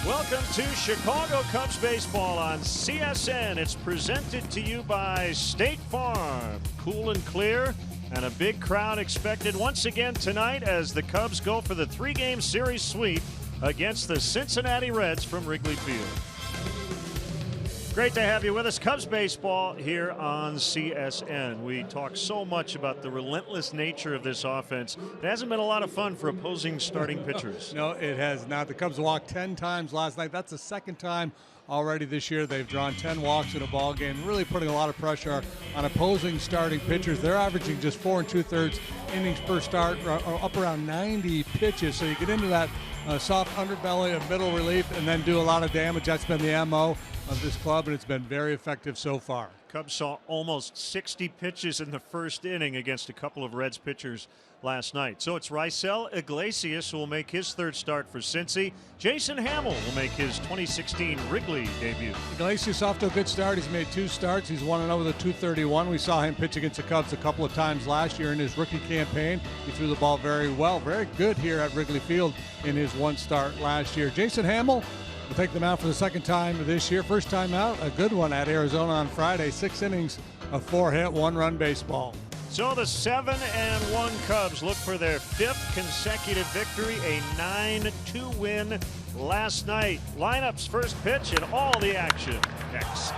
Welcome to Chicago Cubs baseball on CSN. It's presented to you by State Farm. Cool and clear, and a big crowd expected once again tonight as the Cubs go for the 3-game series sweep against the Cincinnati Reds from Wrigley Field. Great to have you with us. Cubs baseball here on CSN. We talk so much about the relentless nature of this offense. It hasn't been a lot of fun for opposing starting pitchers. No, it has not. The Cubs walked 10 times last night. That's the second time already this year they've drawn 10 walks in a ball game, really putting a lot of pressure on opposing starting pitchers. They're averaging just 4 2/3 innings per start, up around 90 pitches. So you get into that soft underbelly of middle relief and then do a lot of damage. That's been the MO of this club, and it's been very effective so far. Cubs saw almost 60 pitches in the first inning against a couple of Reds pitchers last night. So it's Raisel Iglesias who will make his third start for Cincy. Jason Hammel will make his 2016 Wrigley debut. Iglesias off to a good start. He's made 2 starts. He's 1-0 with a .231. We saw him pitch against the Cubs a couple of times last year in his rookie campaign. He threw the ball very well, very good here at Wrigley Field in his 1 start last year. Jason Hammel will take them out for the second time this year. First time out, a good one at Arizona on Friday. 6 innings of 4-hit, 1-run baseball. So the 7-1 Cubs look for their 5th consecutive victory, a 9-2 win last night. Lineups, first pitch, and all the action next.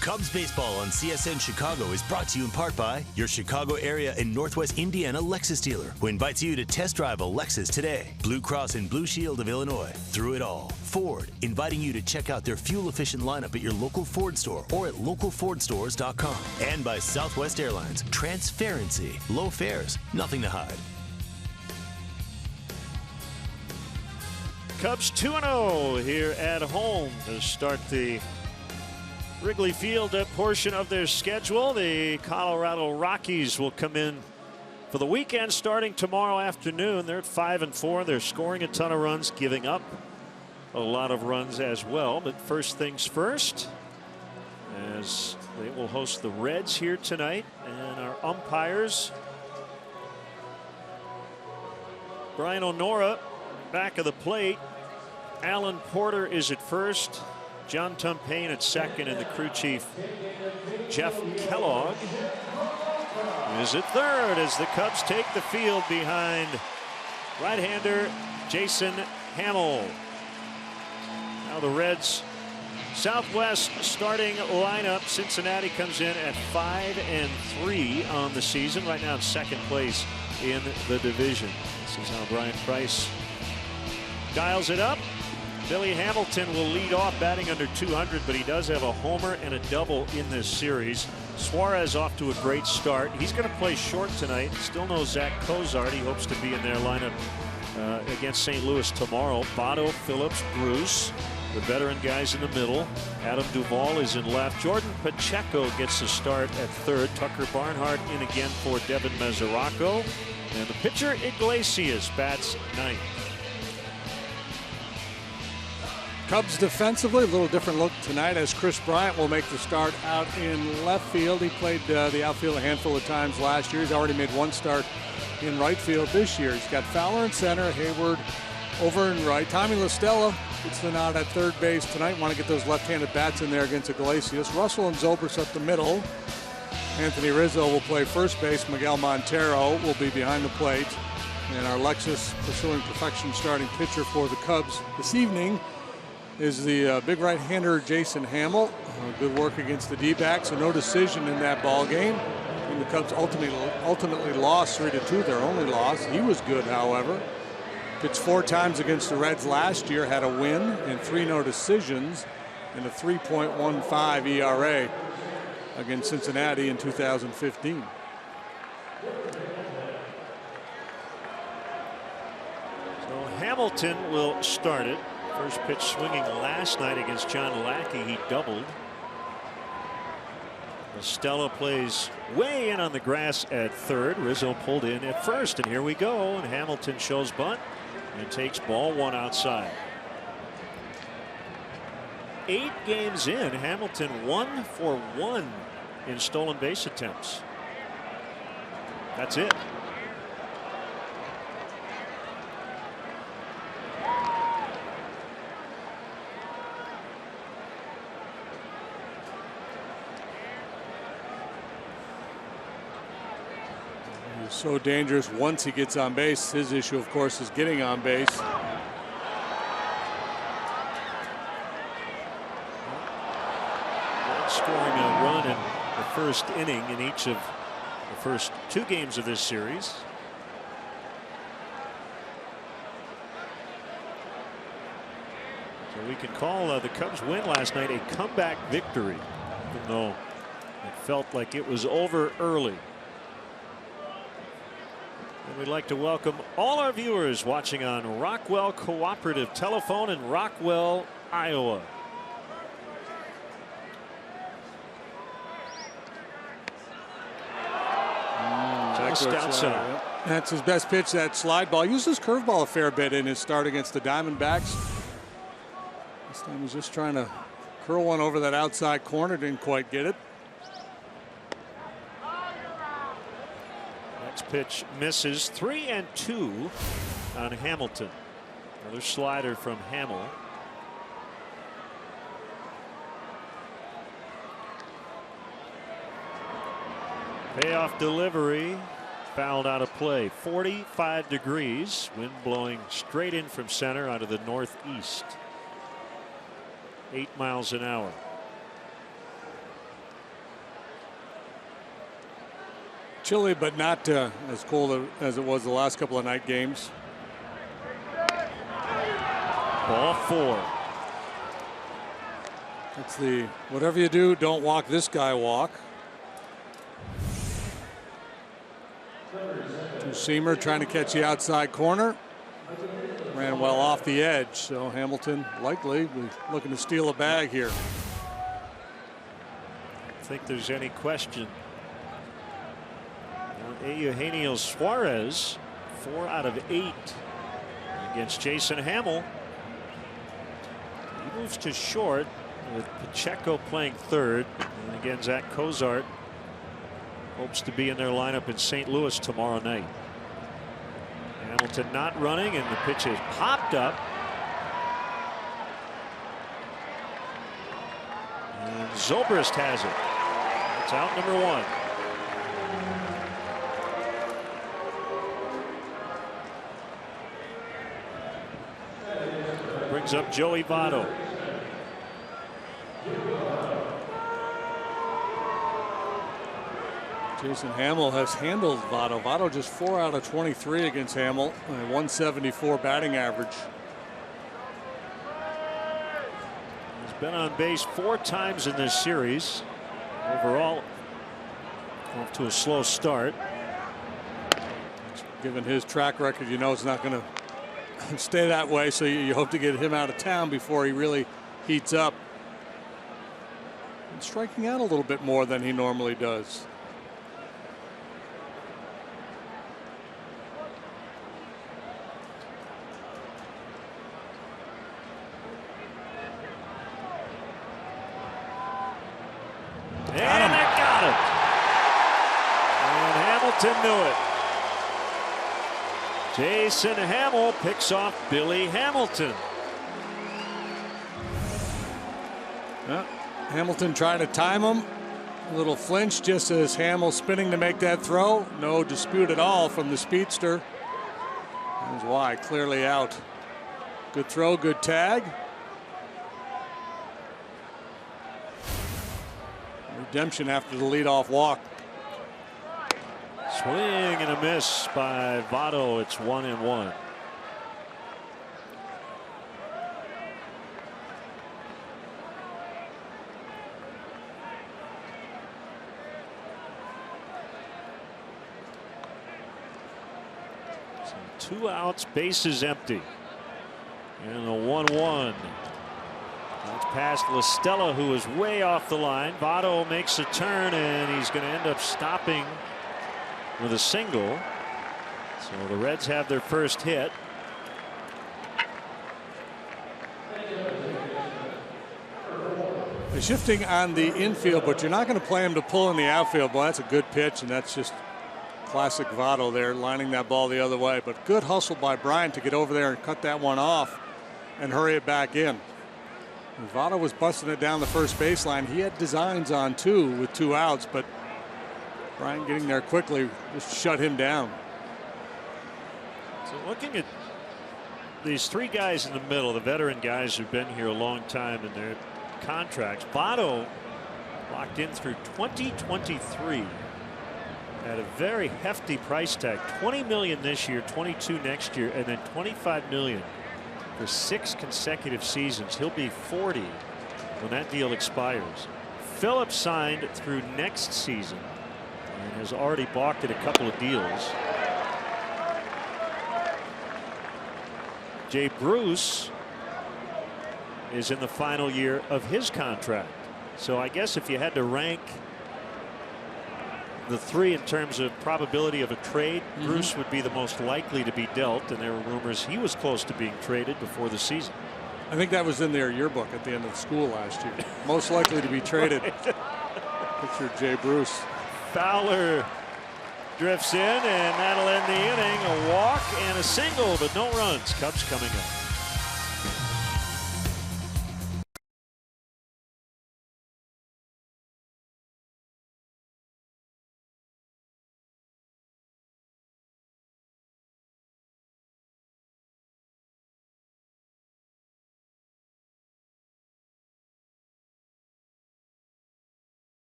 Cubs baseball on CSN Chicago is brought to you in part by your Chicago area and Northwest Indiana Lexus dealer, who invites you to test drive a Lexus today. Blue Cross and Blue Shield of Illinois, through it all. Ford, inviting you to check out their fuel-efficient lineup at your local Ford store or at localfordstores.com. And by Southwest Airlines, transparency, low fares, nothing to hide. Cubs 2-0 here at home to start the Wrigley Field portion of their schedule. The Colorado Rockies will come in for the weekend starting tomorrow afternoon. They're at 5-4. They're scoring a ton of runs, giving up a lot of runs as well. But first things first, as they will host the Reds here tonight. And our umpires, Brian O'Nora back of the plate. Alan Porter is at first. John Tumpane at second, and the crew chief, Jeff Kellogg, is at third as the Cubs take the field behind right-hander Jason Hammel. Now the Reds Southwest starting lineup. Cincinnati comes in at 5-3 on the season, right now in second place in the division. This is how Brian Price dials it up. Billy Hamilton will lead off, batting under 200, but he does have a homer and a double in this series. Suarez off to a great start. He's going to play short tonight. Still no Zach Cozart. He hopes to be in their lineup against St. Louis tomorrow. Votto, Phillips, Bruce, the veteran guys in the middle. Adam Duvall is in left. Jordan Pacheco gets the start at third. Tucker Barnhart in again for Devin Mesoraco. And the pitcher Iglesias bats ninth. Cubs defensively, a little different look tonight as Chris Bryant will make the start out in left field. He played the outfield a handful of times last year. He's already made one start in right field this year. He's got Fowler in center, Hayward over in right. Tommy LaStella gets the nod at third base tonight. Want to get those left-handed bats in there against Iglesias. Russell and Zobrist up the middle. Anthony Rizzo will play first base. Miguel Montero will be behind the plate. And our Lexus pursuing perfection starting pitcher for the Cubs this evening is the big right-hander Jason Hamill. Good work against the D-backs, so no decision in that ball game. And the Cubs ultimately lost 3-2, their only loss. He was good, however. Pitched 4 times against the Reds last year, had a win and 3 no decisions and a 3.15 ERA against Cincinnati in 2015. So Hamilton will start it. First pitch swinging last night against John Lackey. He doubled. Stella plays way in on the grass at third. Rizzo pulled in at first, and here we go. And Hamilton shows bunt and takes ball 1 outside. 8 games in, Hamilton 1 for 1 in stolen base attempts. That's it. So dangerous once he gets on base. His issue, of course, is getting on base. Scoring a run in the first inning in each of the first 2 games of this series. So we can call the Cubs win last night a comeback victory, even though it felt like it was over early. And we'd like to welcome all our viewers watching on Rockwell Cooperative Telephone in Rockwell, Iowa. Just outside. That's his best pitch, that slide ball. Used his curveball a fair bit in his start against the Diamondbacks. This time he's just trying to curl one over that outside corner. Didn't quite get it. Pitch misses. 3-2 on Hamilton. Another slider from Hamill. Payoff delivery fouled out of play. 45 degrees. Wind blowing straight in from center out of the northeast. 8 miles an hour. Chilly, but not as cold as it was the last couple of night games. Ball 4. It's the whatever you do, don't walk this guy walk. Two-seamer trying to catch the outside corner. Ran well off the edge, so Hamilton likely looking to steal a bag here. I think there's any question. Eugenio Suarez 4 out of 8 against Jason Hamill. He moves to short with Pacheco playing third, and again Zach Cozart hopes to be in their lineup in St. Louis tomorrow night. Hamilton not running, and the pitch is popped up, and Zobrist has it. It's out number 1. Brings up Joey Votto. Jason Hamill has handled Votto. Votto just 4 out of 23 against Hamill. 174 batting average. He's been on base 4 times in this series. Overall, off to a slow start. Given his track record, you know it's not going to stay that way, so you hope to get him out of town before he really heats up. And striking out a little bit more than he normally does. And that got him. And Hamilton knew it. Jason Hamill picks off Billy Hamilton. Yeah. Hamilton trying to time him. A little flinch just as Hamill spinning to make that throw. No dispute at all from the speedster. That's why, clearly out. Good throw, good tag. Redemption after the leadoff walk. Swing and a miss by Votto. It's 1-1. So 2 outs, bases empty. And a 1-1. That's past La Stella, who is way off the line. Votto makes a turn, and he's going to end up stopping with a single. So the Reds have their first hit. They're shifting on the infield, but you're not going to play him to pull in the outfield. Well, that's a good pitch, and that's just classic Votto there, lining that ball the other way. But good hustle by Bryant to get over there and cut that one off and hurry it back in. And Votto was busting it down the first baseline. He had designs on 2 with 2 outs, but Bryant getting there quickly just shut him down. So looking at these 3 guys in the middle, the veteran guys who've been here a long time in their contracts, Votto locked in through 2023 at a very hefty price tag. $20 million this year, $22 million next year, and then $25 million for 6 consecutive seasons. He'll be 40 when that deal expires. Phillips signed through next season and has already balked at a couple of deals. Jay Bruce is in the final year of his contract. So I guess if you had to rank the 3 in terms of probability of a trade, Bruce would be the most likely to be dealt, and there were rumors he was close to being traded before the season. I think that was in their yearbook at the end of school last year. Most likely to be traded. Picture Jay Bruce. Fowler drifts in, and that'll end the inning. A walk and a single, but no runs. Cubs coming up.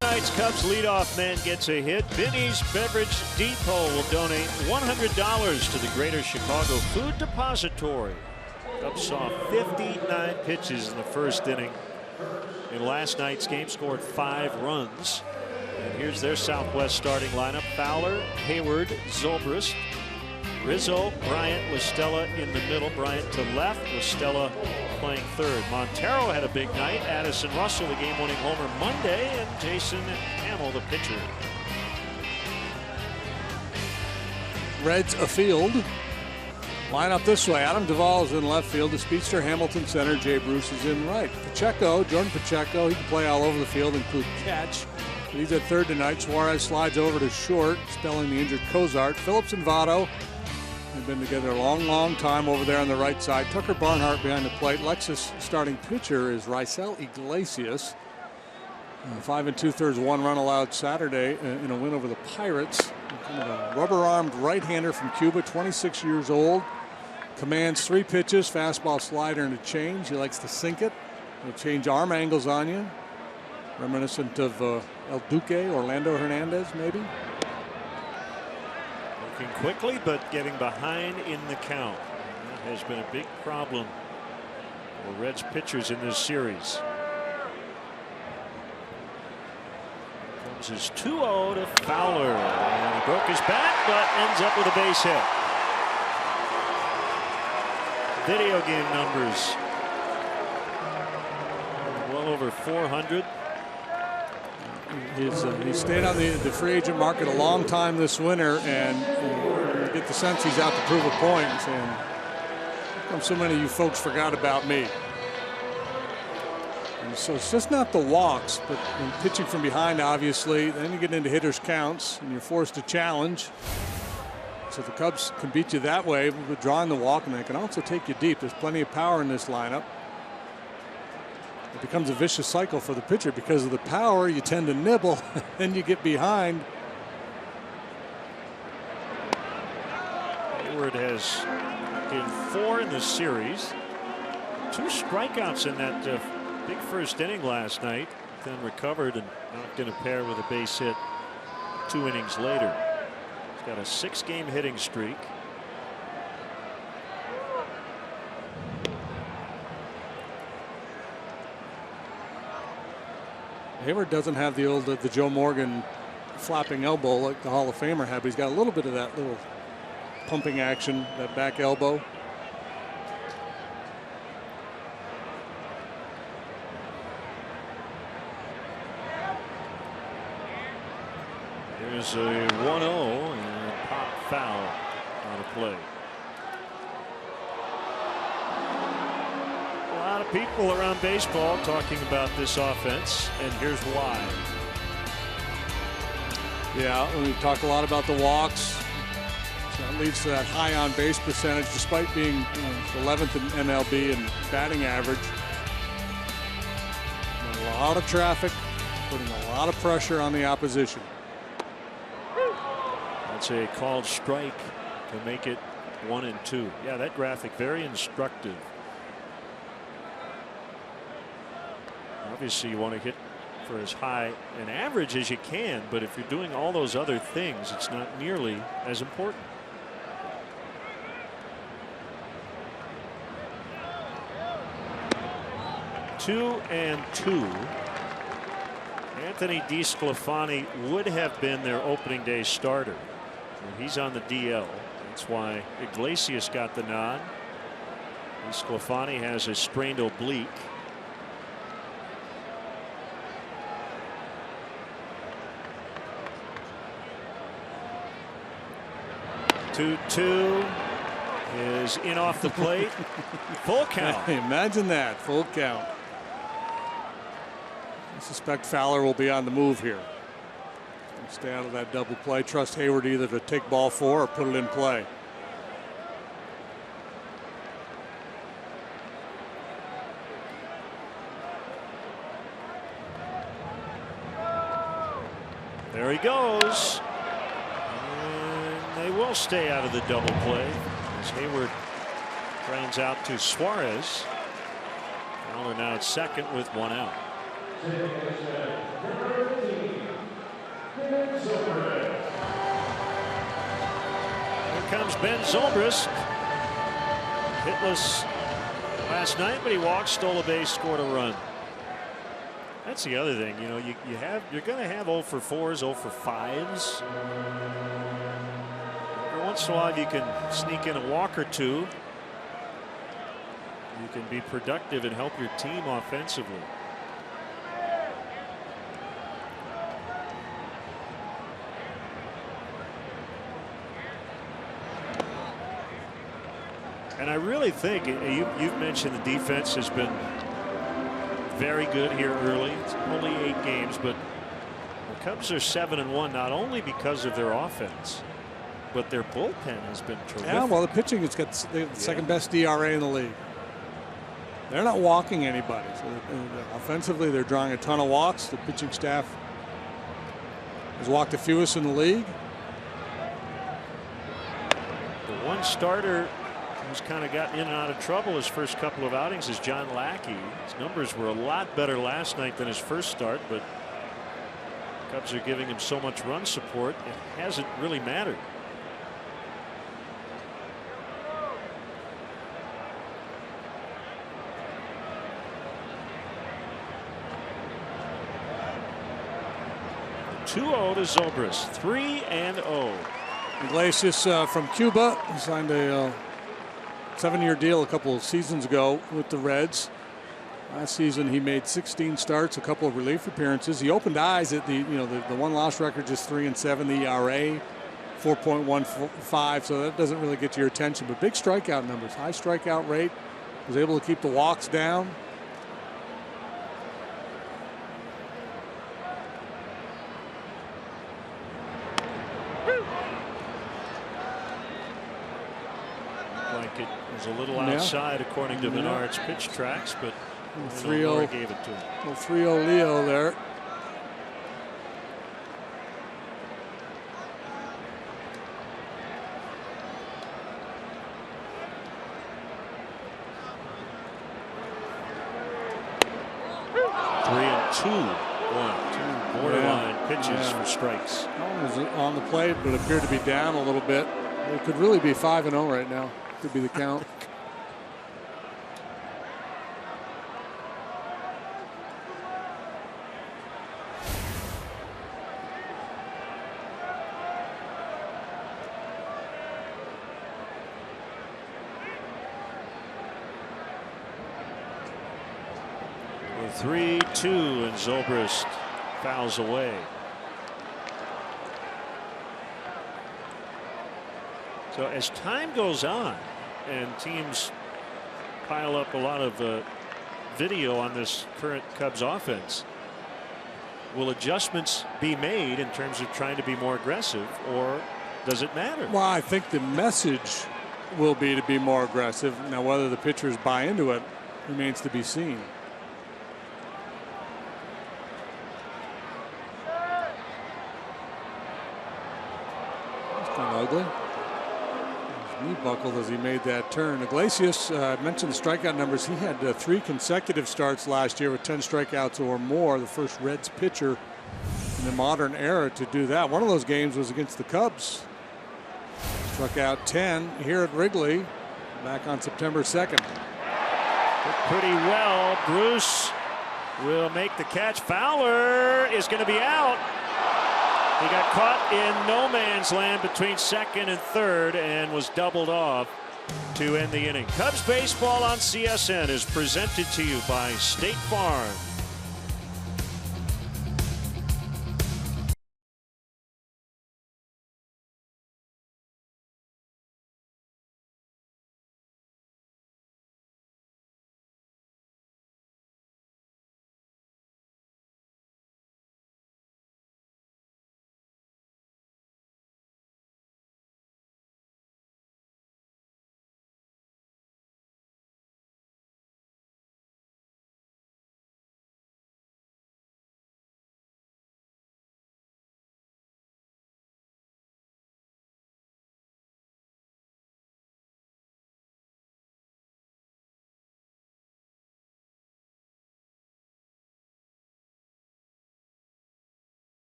Tonight's Cubs leadoff man gets a hit. Vinny's Beverage Depot will donate $100 to the Greater Chicago Food Depository. Cubs saw 59 pitches in the first inning. In last night's game, scored 5 runs. And here's their Southwest starting lineup: Fowler, Hayward, Zobrist, Rizzo, Bryant, Listella in the middle. Bryant to left, Listella playing third. Montero had a big night. Addison Russell, the game-winning homer Monday, and Jason Hamill, the pitcher. Reds afield. Line up this way. Adam Duvall is in left field. The speedster Hamilton center. Jay Bruce is in right. Pacheco, Jordan Pacheco, he can play all over the field, include catch. But he's at third tonight. Suarez slides over to short, spelling the injured Cozart. Phillips and Votto have been together a long, long time over there on the right side. Tucker Barnhart behind the plate. Lexus starting pitcher is Raisel Iglesias. 5 2/3, 1 run allowed Saturday in a win over the Pirates. Kind of a rubber-armed right-hander from Cuba, 26 years old. Commands 3 pitches, fastball, slider, and a change. He likes to sink it. He'll change arm angles on you. Reminiscent of El Duque, Orlando Hernandez, maybe. Working quickly, but getting behind in the count. That has been a big problem for Reds pitchers in this series. Comes his 2-0 to Fowler. And he broke his bat, but ends up with a base hit. Video game numbers. Well over 400. He's stayed on the free agent market a long time this winter, and you get the sense he's out to prove a point, saying, "How come so many of you folks forgot about me?" And so it's just not the walks, but when pitching from behind, obviously, then you get into hitters' counts, and you're forced to challenge. So the Cubs can beat you that way with drawing the walk, and they can also take you deep. There's plenty of power in this lineup. It becomes a vicious cycle for the pitcher because of the power. You tend to nibble, then you get behind. Hayward has hit 4 in the series. 2 strikeouts in that big first inning last night, then recovered and knocked in a pair with a base hit 2 innings later. He's got a 6-game hitting streak. Hayward doesn't have the Joe Morgan flapping elbow like the Hall of Famer had, but he's got a little bit of that little pumping action, that back elbow. There's a 1-0 and a pop foul on a play. A lot of people around baseball talking about this offense, and here's why. Yeah, we talk a lot about the walks. So that leads to that high on base percentage, despite being 11th in MLB in batting average. A lot of traffic, putting a lot of pressure on the opposition. That's a called strike to make it 1-2. Yeah, that graphic very instructive. Obviously, you want to hit for as high an average as you can, but if you're doing all those other things, it's not nearly as important. Two and 2. Anthony DeSclafani would have been their opening day starter. He's on the DL. That's why Iglesias got the nod. DeSclafani has a sprained oblique. Two is in off the plate. Full count. Imagine that, full count. I suspect Fowler will be on the move here. Stay out of that double play. Trust Hayward either to take ball 4 or put it in play. There he goes. And they will stay out of the double play as Hayward grounds out to Suarez. Fowler now at second with 1 out. Here comes Ben Zobrist. Hitless last night, but he walked, stole a base, scored a run. That's the other thing, you're going to have 0 for 4s, 0 for 5s. Every once in a while, if you can sneak in a walk or two, you can be productive and help your team offensively. And I really think you've mentioned the defense has been very good here early. It's only 8 games, but the Cubs are 7-1 not only because of their offense, but their bullpen has been terrific. Yeah, well, the pitching has got the second best DRA in the league. They're not walking anybody. So offensively, they're drawing a ton of walks. The pitching staff has walked the fewest in the league. The one starter who's kind of gotten in and out of trouble his first couple of outings is John Lackey. His numbers were a lot better last night than his first start, but Cubs are giving him so much run support, it hasn't really mattered. The 2-0 to Zobrist, 3-0. Iglesias from Cuba signed a 7-year deal a couple of seasons ago with the Reds. Last season he made 16 starts, a couple of relief appearances. He opened eyes at the one loss record, just 3-7. The ERA 4.15, so that doesn't really get your attention. But big strikeout numbers, high strikeout rate. Was able to keep the walks down. It was a little outside according to Menard's pitch tracks, but 3-0 gave it to him. 3-0 Leo there. Two borderline pitches for strikes. One was on the plate, but appeared to be down a little bit. It could really be 5-0 right now. Could be the count. Well, 3-2, and Zobrist fouls away. So as time goes on and teams pile up a lot of video on this current Cubs offense, will adjustments be made in terms of trying to be more aggressive, or does it matter? Well, I think the message will be to be more aggressive. Now, whether the pitchers buy into it remains to be seen. That's kind of ugly. His knee buckled as he made that turn. Iglesias, I mentioned the strikeout numbers. He had 3 consecutive starts last year with 10 strikeouts or more. The first Reds pitcher in the modern era to do that. One of those games was against the Cubs. Struck out 10 here at Wrigley back on September 2nd. Pretty well. Bruce will make the catch. Fowler is going to be out. He got caught in no man's land between second and third and was doubled off to end the inning. Cubs baseball on CSN is presented to you by State Farm.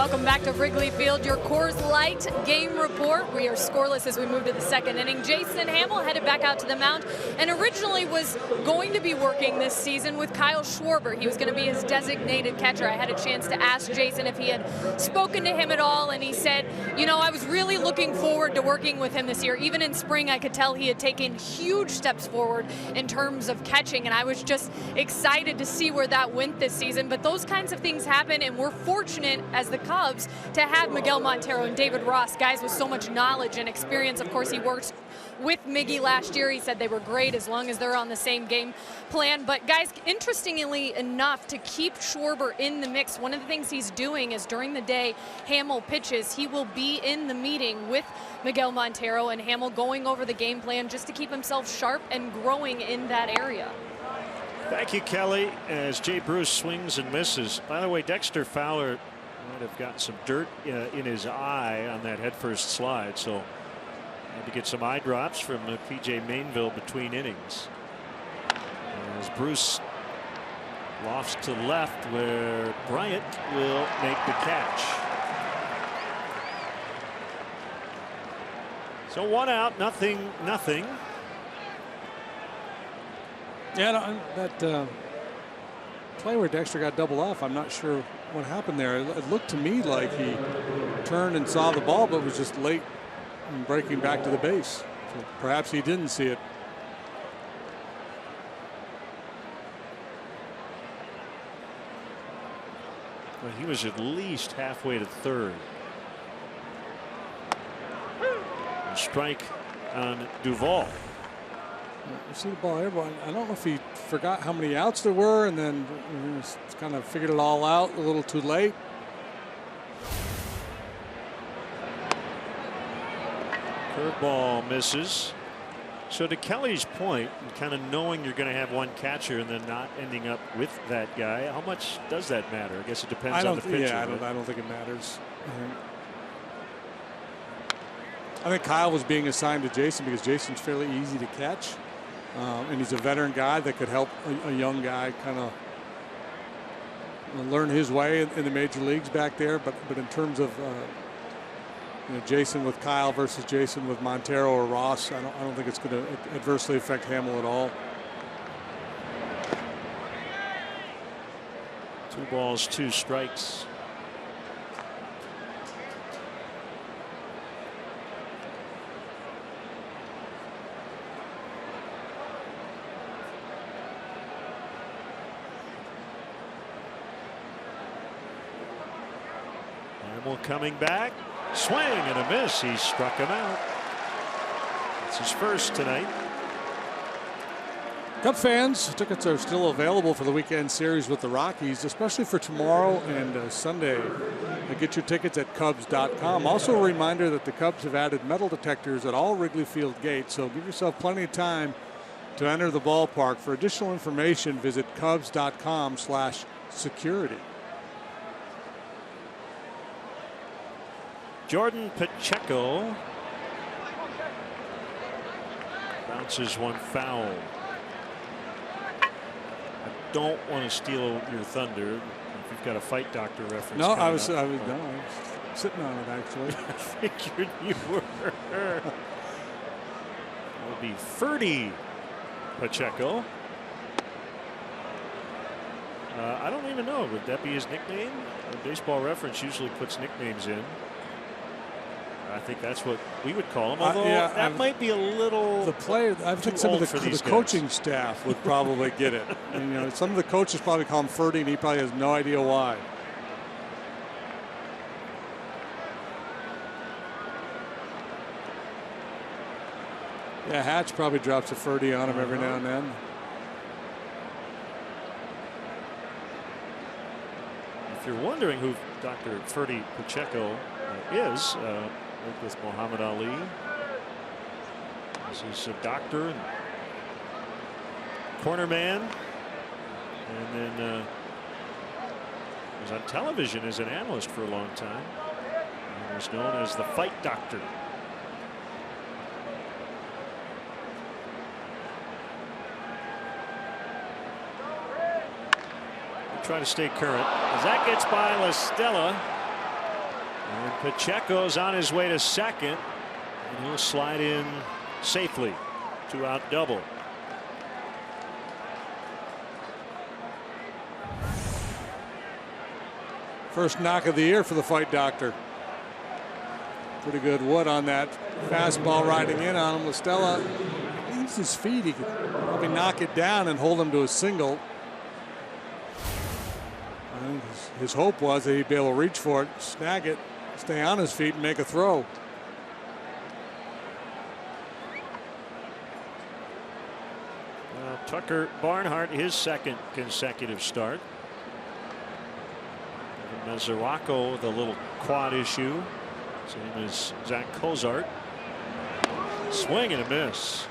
Welcome back to Wrigley Field, your Coors Light game report. We are scoreless as we move to the second inning. Jason Hamill headed back out to the mound and originally was going to be working this season with Kyle Schwarber. He was going to be his designated catcher. I had a chance to ask Jason if he had spoken to him at all, and he said, you know, I was really looking forward to working with him this year. Even in spring, I could tell he had taken huge steps forward in terms of catching, and I was just excited to see where that went this season. But those kinds of things happen, and we're fortunate as the Cubs to have Miguel Montero and David Ross, guys with so much knowledge and experience. Of course, he worked with Miggy last year. He said they were great as long as they're on the same game plan. But guys, interestingly enough, to keep Schwarber in the mix, one of the things he's doing is during the day Hamill pitches, he will be in the meeting with Miguel Montero and Hamill going over the game plan just to keep himself sharp and growing in that area. Thank you, Kelly, as Jay Bruce swings and misses. By the way, Dexter Fowler might have gotten some dirt in his eye on that headfirst slide, so had to get some eye drops from PJ Mainville between innings. As Bruce lofts to left, where Bryant will make the catch. So 1 out, nothing. Yeah, that play where Dexter got doubled off, I'm not sure what happened there. It looked to me like he turned and saw the ball, but was just late in breaking back to the base. So perhaps he didn't see it. Well, he was at least halfway to third. A strike on Duvall. You see the ball here, but I don't know if he forgot how many outs there were and then kind of figured it all out a little too late. Curveball misses. So to Kelly's point, kind of knowing you're going to have one catcher and then not ending up with that guy, how much does that matter? I guess it depends on the pitcher. Yeah, I don't think it matters. I think Kyle was being assigned to Jason because Jason's fairly easy to catch. And he's a veteran guy that could help a young guy kind of learn his way in the major leagues back there. But in terms of Jason with Kyle versus Jason with Montero or Ross, I don't think it's going to adversely affect Hamill at all. 2 balls, 2 strikes. Coming back, swing and a miss. He struck him out. It's his first tonight. Cub fans, tickets are still available for the weekend series with the Rockies, especially for tomorrow and Sunday. Get your tickets at Cubs.com. Also a reminder that the Cubs have added metal detectors at all Wrigley Field gates, so give yourself plenty of time to enter the ballpark. For additional information, visit Cubs.com/security. Jordan Pacheco bounces one foul. I don't want to steal your thunder. If you've got a fight doctor reference. No, I was sitting on it actually. I figured you were. It would be Ferdy Pacheco. I don't even know. Would that be his nickname? Baseball Reference usually puts nicknames in. I think that's what we would call him. Although that might be a little. The player, I think some of the coaching staff would probably get it. And, some of the coaches probably call him Ferdy, and he probably has no idea why. Yeah, Hatch probably drops a Ferdy on him every now and then. If you're wondering who Dr. Ferdy Pacheco is, worked with Muhammad Ali. This is a doctor and corner man, and then was on television as an analyst for a long time. And was known as the fight doctor. Try to stay current as that gets by La Stella. And Pacheco's on his way to second, and he'll slide in safely. 2-out double. First knock of the year for the fight doctor. Pretty good wood on that fastball riding in on him. Listella leaves his feet. He could probably knock it down and hold him to a single. I think his hope was that he'd be able to reach for it, snag it, stay on his feet, and make a throw. Tucker Barnhart, his second consecutive start. Mesoraco with a little quad issue. Same as Zach Cozart. Swing and a miss.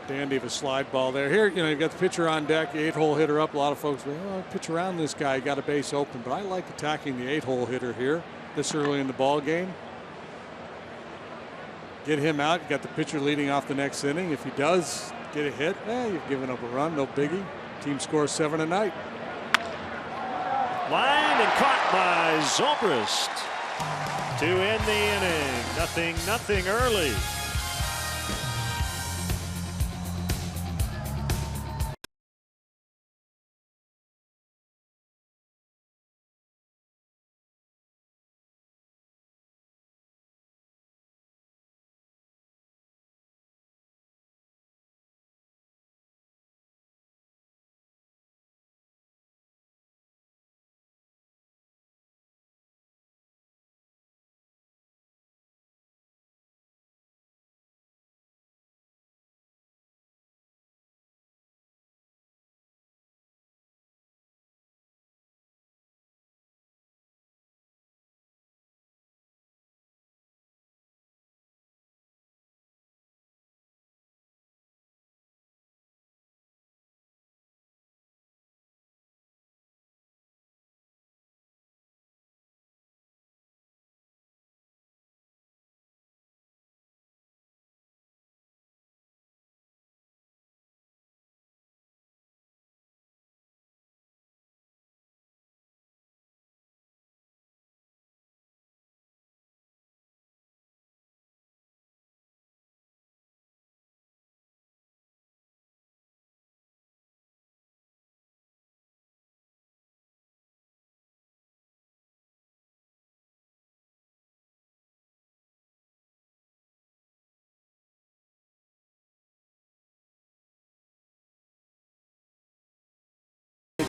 Dandy of a slide ball there. Here, you know, you've got the pitcher on deck, the 8-hole hitter up. A lot of folks say, oh, pitch around this guy, got a base open. But I like attacking the 8-hole hitter here this early in the ball game. Get him out. You got the pitcher leading off the next inning. If he does get a hit, you've given up a run, no biggie. Team scores 7 tonight. Lined and caught by Zobrist to end the inning. 0-0 early.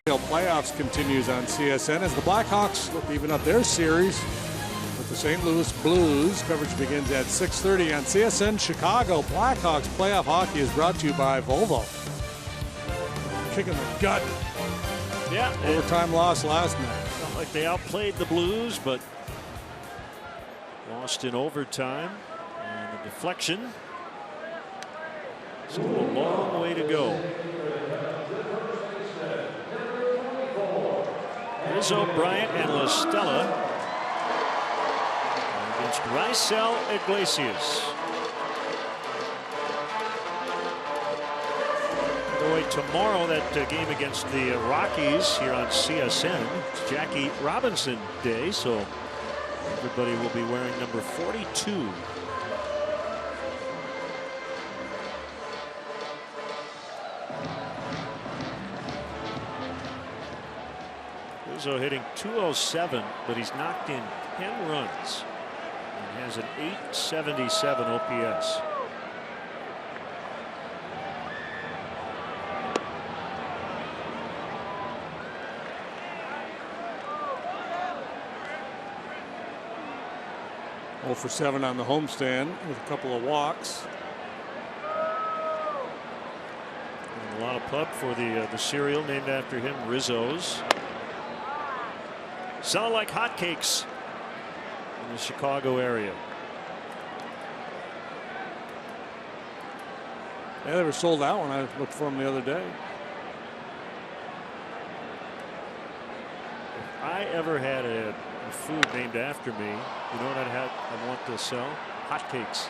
Playoffs continues on CSN as the Blackhawks look to even up their series with the St. Louis Blues. Coverage begins at 6:30 on CSN Chicago. Blackhawks playoff hockey is brought to you by Volvo. Kick in the gut. Yeah. Overtime loss last night. Felt like they outplayed the Blues, but lost in overtime. And the deflection. Still a long way to go. Rizzo, Bryant, and LaStella against Rysel Iglesias. By the way, tomorrow that game against the Rockies here on CSN. It's Jackie Robinson Day, so everybody will be wearing number 42. Rizzo hitting .207, but he's knocked in 10 runs and has an .877 OPS. Oh for 7 on the homestand with a couple of walks. And a lot of pub for the cereal named after him, Rizzo's. Sell like hotcakes in the Chicago area. Yeah, they were sold out when I looked for them the other day. If I ever had a food named after me, you know what I'd want to sell? Hotcakes.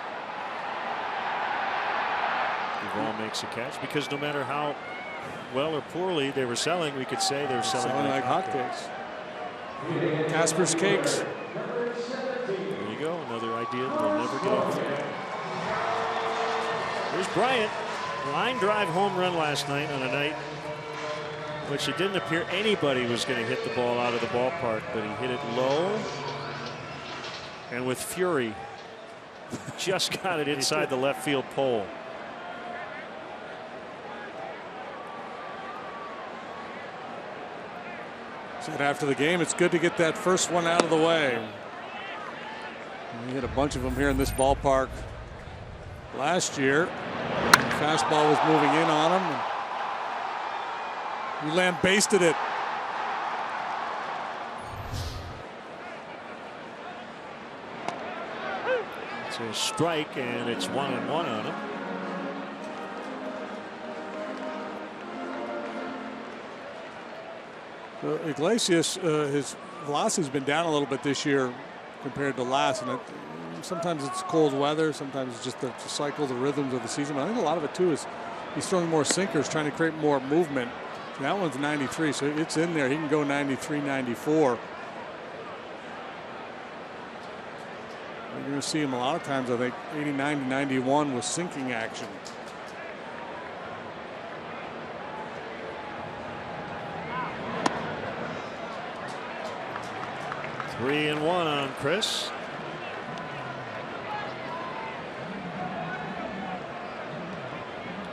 Duvall makes a catch because no matter how well or poorly they were selling, we could say they were selling like hotcakes. Casper's Cakes. There you go, another idea that will never get off the ground. Here's Bryant. Line drive home run last night on a night which it didn't appear anybody was going to hit the ball out of the ballpark, but he hit it low and with fury. Just got it inside the left field pole. Said after the game, it's good to get that first one out of the way. And he hit a bunch of them here in this ballpark last year. The fastball was moving in on him. He lambasted it. It's a strike, and it's 1-1 on him. Iglesias, his velocity's been down a little bit this year compared to last, and sometimes it's cold weather, sometimes it's just the cycle, the rhythms of the season. But I think a lot of it too is he's throwing more sinkers, trying to create more movement. And that one's 93, so it's in there. He can go 93, 94. You're going to see him a lot of times. I think 89 to 91 was sinking action. Three and one on Chris.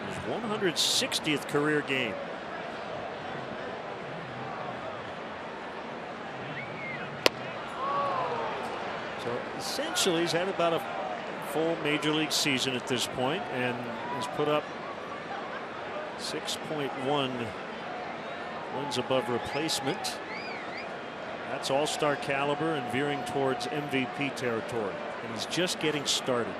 His 160th career game. So essentially he's had about a full major league season at this point and has put up 6.1 runs above replacement. That's all-star caliber and veering towards MVP territory, and he's just getting started.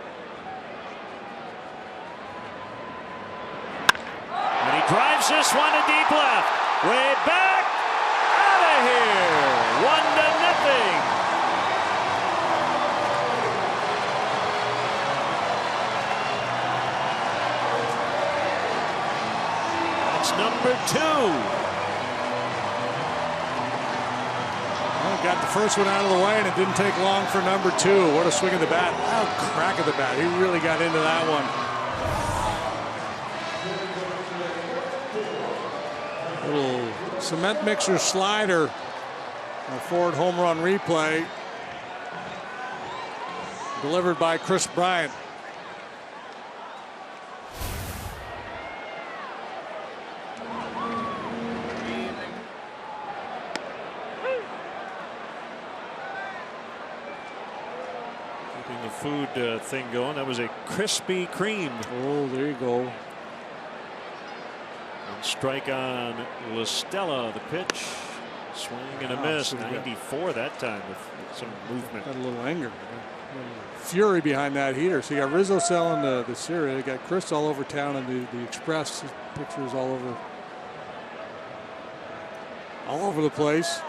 And he drives this one to deep left, way back, out of here, 1-0. That's number 2. Got the first one out of the way, and it didn't take long for number 2. What a swing of the bat. Wow, crack of the bat. He really got into that one. Little cement mixer slider. A forward home run replay. Delivered by Chris Bryant. Food thing going. That was a Krispy Kreme. Oh, there you go. And strike on La Stella. The pitch, swing and a miss. 94 that time with some movement. Got a little anger, a little fury behind that heater. So you got Rizzo selling the Syria. You got Chris all over town, and the Express. His pictures all over the place.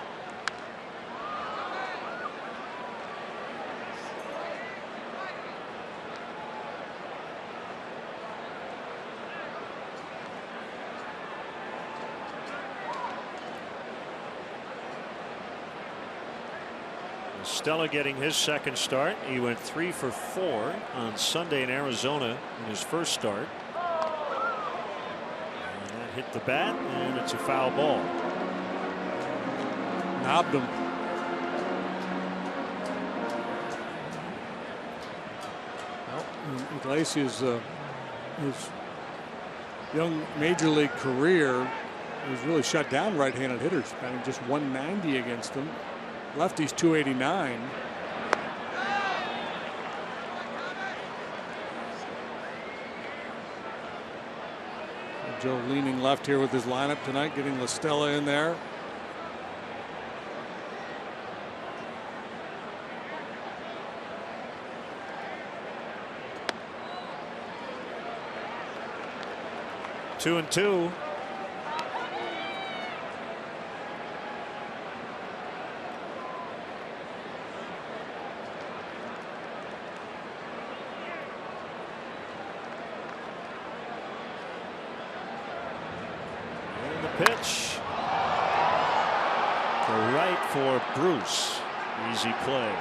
Stella getting his second start. He went 3 for 4 on Sunday in Arizona in his first start. And that hit the bat, and it's a foul ball. Knobbed him. Well, Iglesias, his young major league career was really shut down right-handed hitters, batting just 190 against them. Lefty's 289. Joe leaning left here with his lineup tonight, getting La Stella in there. Two and two. right for Bruce. Easy play.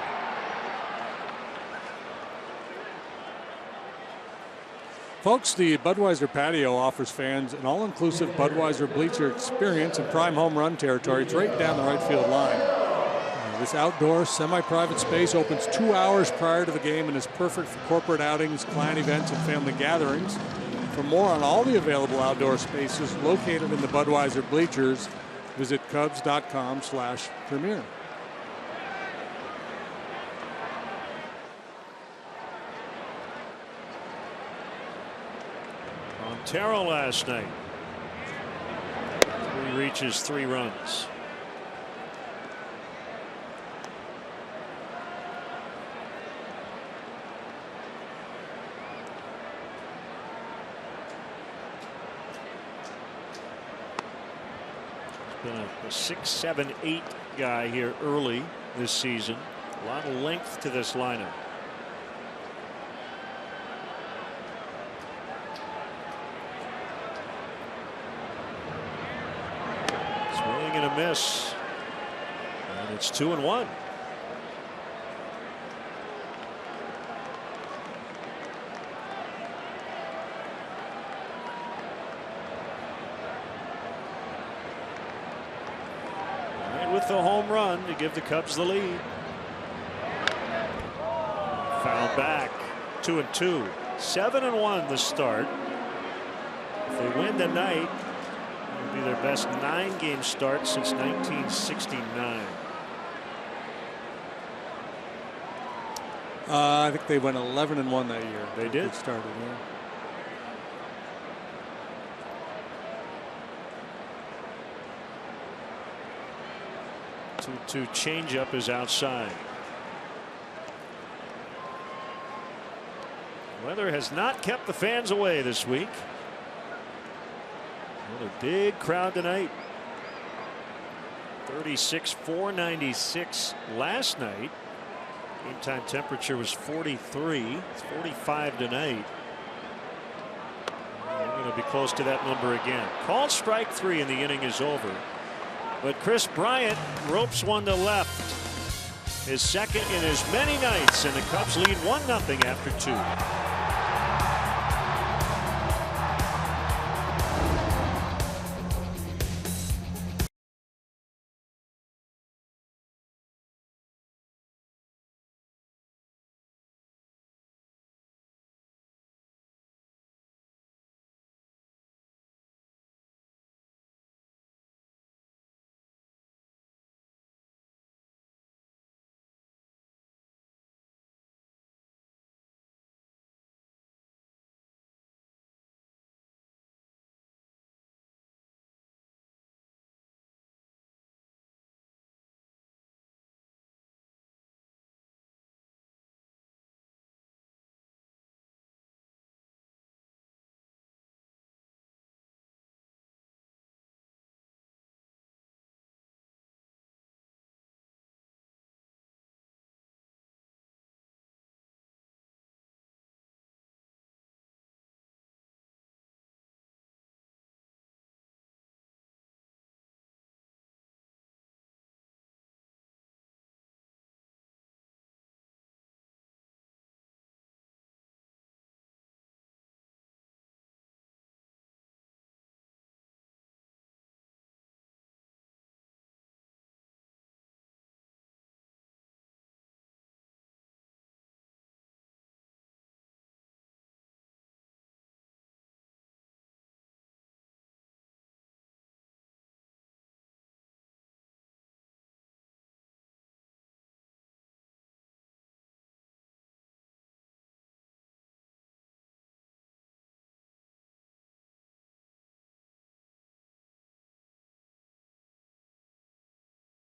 Folks, the Budweiser patio offers fans an all-inclusive Budweiser bleacher experience in prime home run territory. It's right down the right field line. This outdoor semi-private space opens 2 hours prior to the game and is perfect for corporate outings, client events, and family gatherings. For more on all the available outdoor spaces located in the Budweiser bleachers, visit Cubs.com/premier. Montero last night. He reaches 3 runs. Been a 6, 7, 8 guy here early this season. A lot of length to this lineup. Swing and a miss. And it's 2-1. With the home run to give the Cubs the lead. Foul back. 2-2. 7-1 the start. If they win tonight, it'll be their best 9-game start since 1969. I think they went 11-1 that year. They did. They started, yeah. 2-2 changeup is outside. Weather has not kept the fans away this week. Another big crowd tonight. 36,496 last night. Game time temperature was 43. It's 45 tonight. We're going to be close to that number again. Called strike 3 and the inning is over. But Chris Bryant ropes one to left. His second in as many nights, and the Cubs lead 1-0 after 2.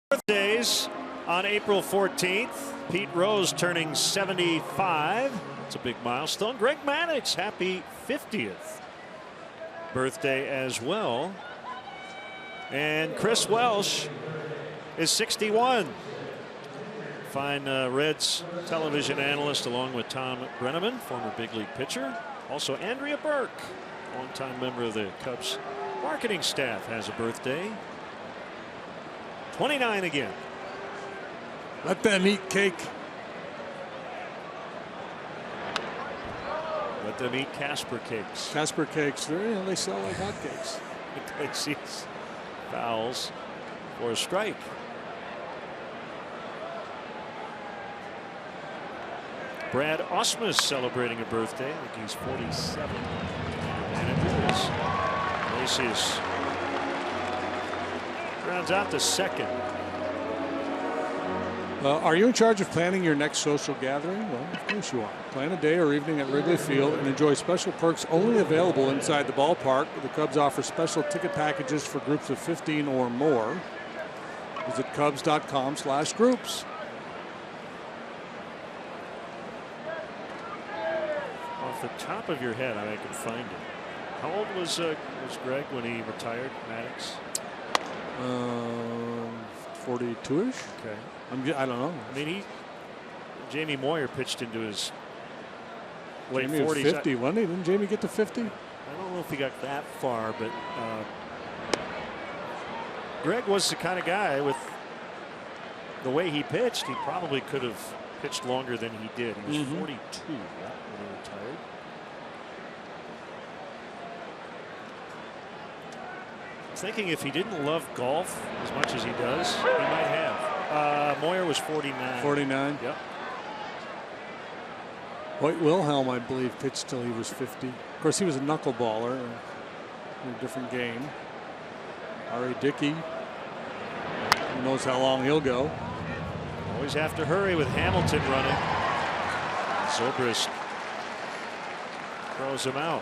Birthdays on April 14th. Pete Rose turning 75. It's a big milestone. Greg Maddux, happy 50th birthday as well. And Chris Welsh is 61. Fine Reds television analyst along with Tom Brenneman, former big league pitcher. Also Andrea Burke, longtime member of the Cubs marketing staff, has a birthday. 29 again. Let them eat cake. Let them eat Casper cakes. Casper cakes, they sell like hotcakes. Sees fouls for a strike. Brad Ausmus celebrating a birthday. I think he's 47. Managers. Iglesias rounds out the second. Are you in charge of planning your next social gathering? Well, of course you are. Plan a day or evening at Wrigley Field and enjoy special perks only available inside the ballpark. The Cubs offer special ticket packages for groups of 15 or more. Visit Cubs.com/groups. Off the top of your head, I can find it. How old was Greg when he retired, Maddox? 42-ish. Okay. I don't know. I mean, Jamie Moyer pitched into his late Jamie 40s. Was 50, wasn't he? Didn't Jamie get to 50? I don't know if he got that far, but Greg was the kind of guy with the way he pitched. He probably could have pitched longer than he did. He was 42 when he retired. I was thinking if he didn't love golf as much as he does, he might have. Moyer was 49. 49? Yep. White Wilhelm, I believe, pitched till he was 50. Of course, he was a knuckleballer in a different game. R.A. Dickey. Who knows how long he'll go. Always have to hurry with Hamilton running. Zobrist throws him out.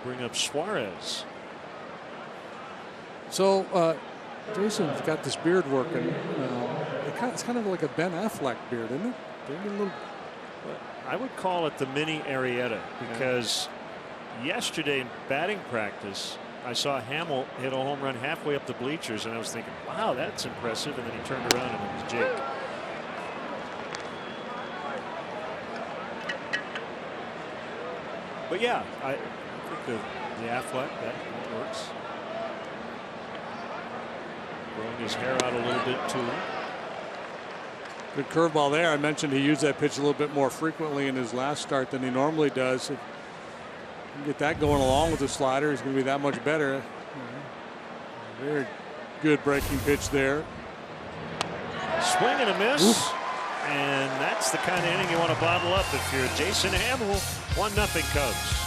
Bring up Suarez. So Jason's got this beard working. It's kind of like a Ben Affleck beard, isn't it? Maybe a little. I would call it the mini Arrieta because yesterday in batting practice I saw Hamill hit a home run halfway up the bleachers and I was thinking, wow, that's impressive, and then he turned around and it was Jake. But yeah, I think the Affleck, that works. Growing his hair out a little bit too. Good curveball there. I mentioned he used that pitch a little bit more frequently in his last start than he normally does. If you can get that going along with the slider, he's going to be that much better. Very good breaking pitch there. Swing and a miss. Oof. And that's the kind of inning you want to bottle up if you're Jason Hamill. 1-0 Cubs.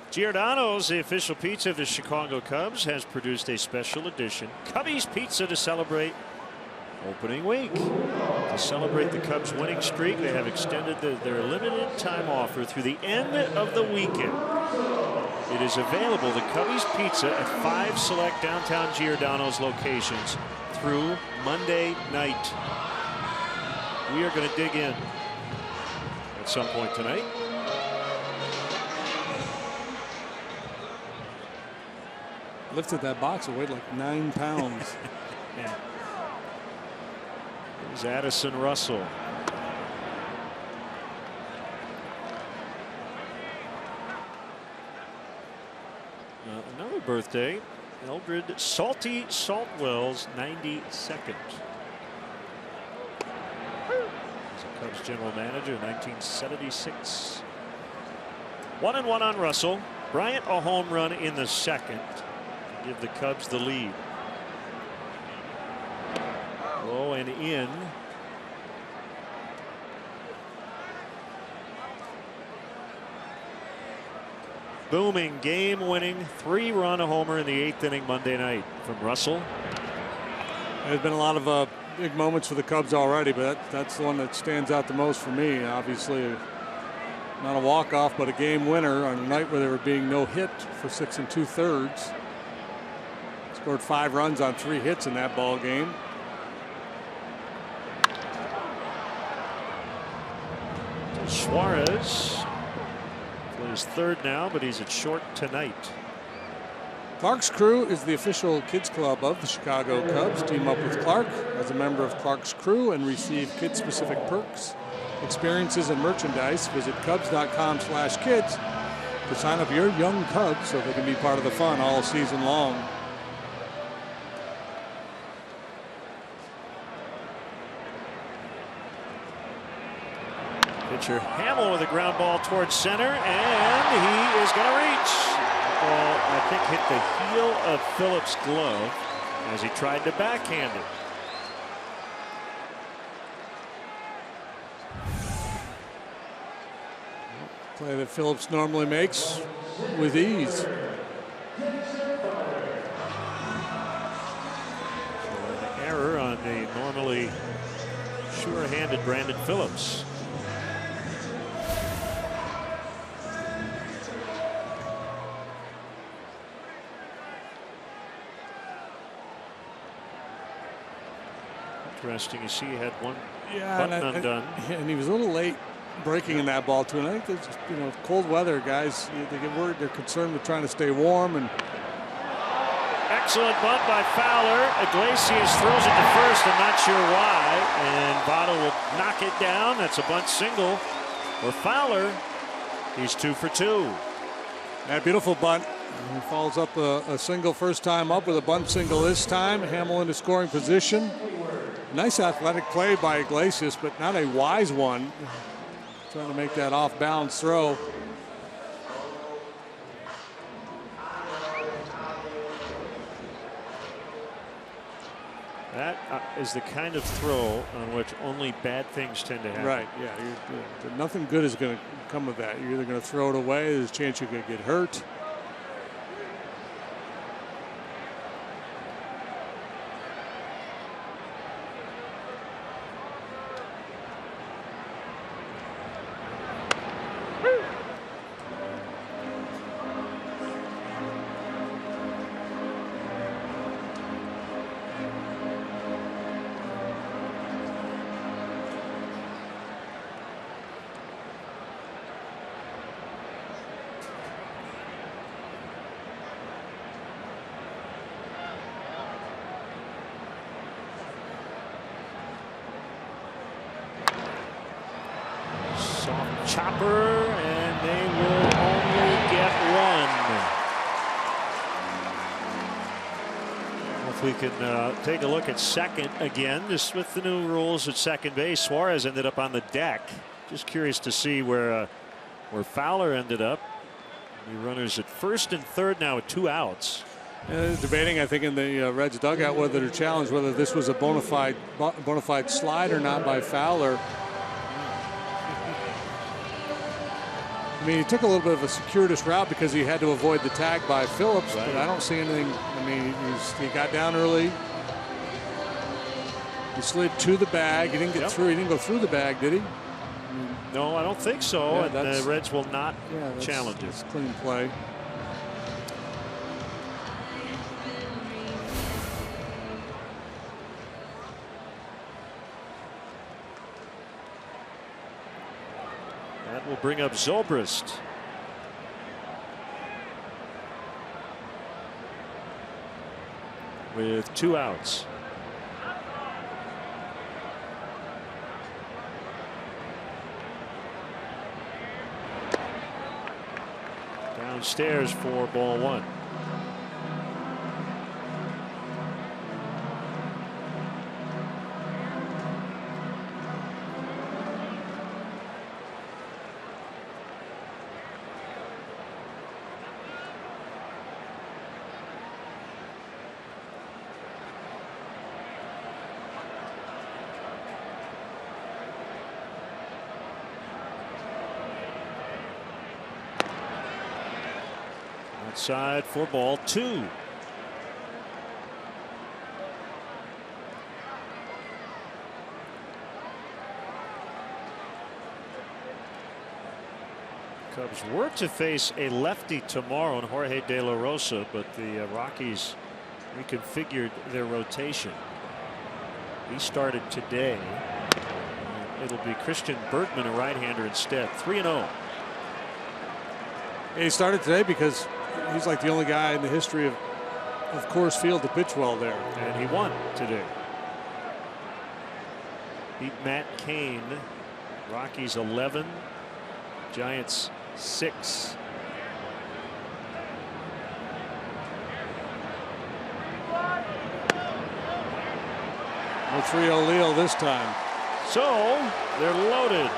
Giordano's, the official pizza of the Chicago Cubs, has produced a special edition Cubbies pizza to celebrate opening week. To celebrate the Cubs' winning streak, they have extended their limited time offer through the end of the weekend. It is available, the Cubbies Pizza, at 5 select downtown Giordano's locations through Monday night. We are going to dig in at some point tonight. Lifted that box, it weighed like 9 pounds. Yeah. There's Addison Russell. Another birthday, Eldred Salty Saltwell's 92nd. He's a Cubs general manager in 1976. 1-1 on Russell. Bryant a home run in the second to give the Cubs the lead. Low and in. Booming game-winning 3-run homer in the 8th inning Monday night from Russell. There's been a lot of big moments for the Cubs already, but that's the one that stands out the most for me. Obviously, not a walk-off, but a game winner on a night where they were being no hit for 6 2/3. Scored 5 runs on 3 hits in that ball game. Suarez plays third now, but he's at short tonight. Clark's Crew is the official kids club of the Chicago Cubs. Team up with Clark as a member of Clark's Crew and receive kid-specific perks, experiences, and merchandise. Visit Cubs.com/kids to sign up your young Cubs so they can be part of the fun all season long. Pitcher Hamill with a ground ball towards center, and he is going to reach. The ball, I think, hit the heel of Phillips' glove as he tried to backhand it. Play that Phillips normally makes with ease. So an error on the normally sure-handed Brandon Phillips. Interesting. You see, he had one button undone. And he was a little late breaking in that ball too. And I think there's just, cold weather, guys, they get worried. They're concerned with trying to stay warm. And excellent bunt by Fowler. Iglesias throws it to first. I'm not sure why. And Votto will knock it down. That's a bunt single for Fowler. He's 2 for 2. That beautiful bunt. He follows up a single first time up with a bunt single this time. Hamill into scoring position. Nice athletic play by Iglesias, but not a wise one. Trying to make that off-balance throw. That is the kind of throw on which only bad things tend to happen. Right, yeah. Nothing good is going to come of that. You're either going to throw it away, there's a chance you're going to get hurt. Chopper, and they will only get one. If we can take a look at second again, just with the new rules at second base, Suarez ended up on the deck. Just curious to see where Fowler ended up. The runners at first and third now with 2 outs. Debating, I think, in the Reds dugout whether to challenge whether this was a bona fide slide or not by Fowler. I mean, he took a little bit of a circuitous route because he had to avoid the tag by Phillips, right. But I don't see anything. I mean, he got down early. He slid to the bag. He didn't get through. He didn't go through the bag, did he? No, I don't think so. Yeah, and the Reds will not challenge it. That's clean play. That will bring up Zobrist. With 2 outs. Downstairs for ball 1. Outside for ball 2. Cubs were to face a lefty tomorrow in Jorge De La Rosa, but the Rockies reconfigured their rotation. He started today. It'll be Christian Bergman, a right-hander, instead. 3-0. He started today because he's like the only guy in the history of Coors Field to pitch well there. And he won today. Beat Matt Cain. Rockies 11. Giants 6. No 3-0 Leo this time. So they're loaded.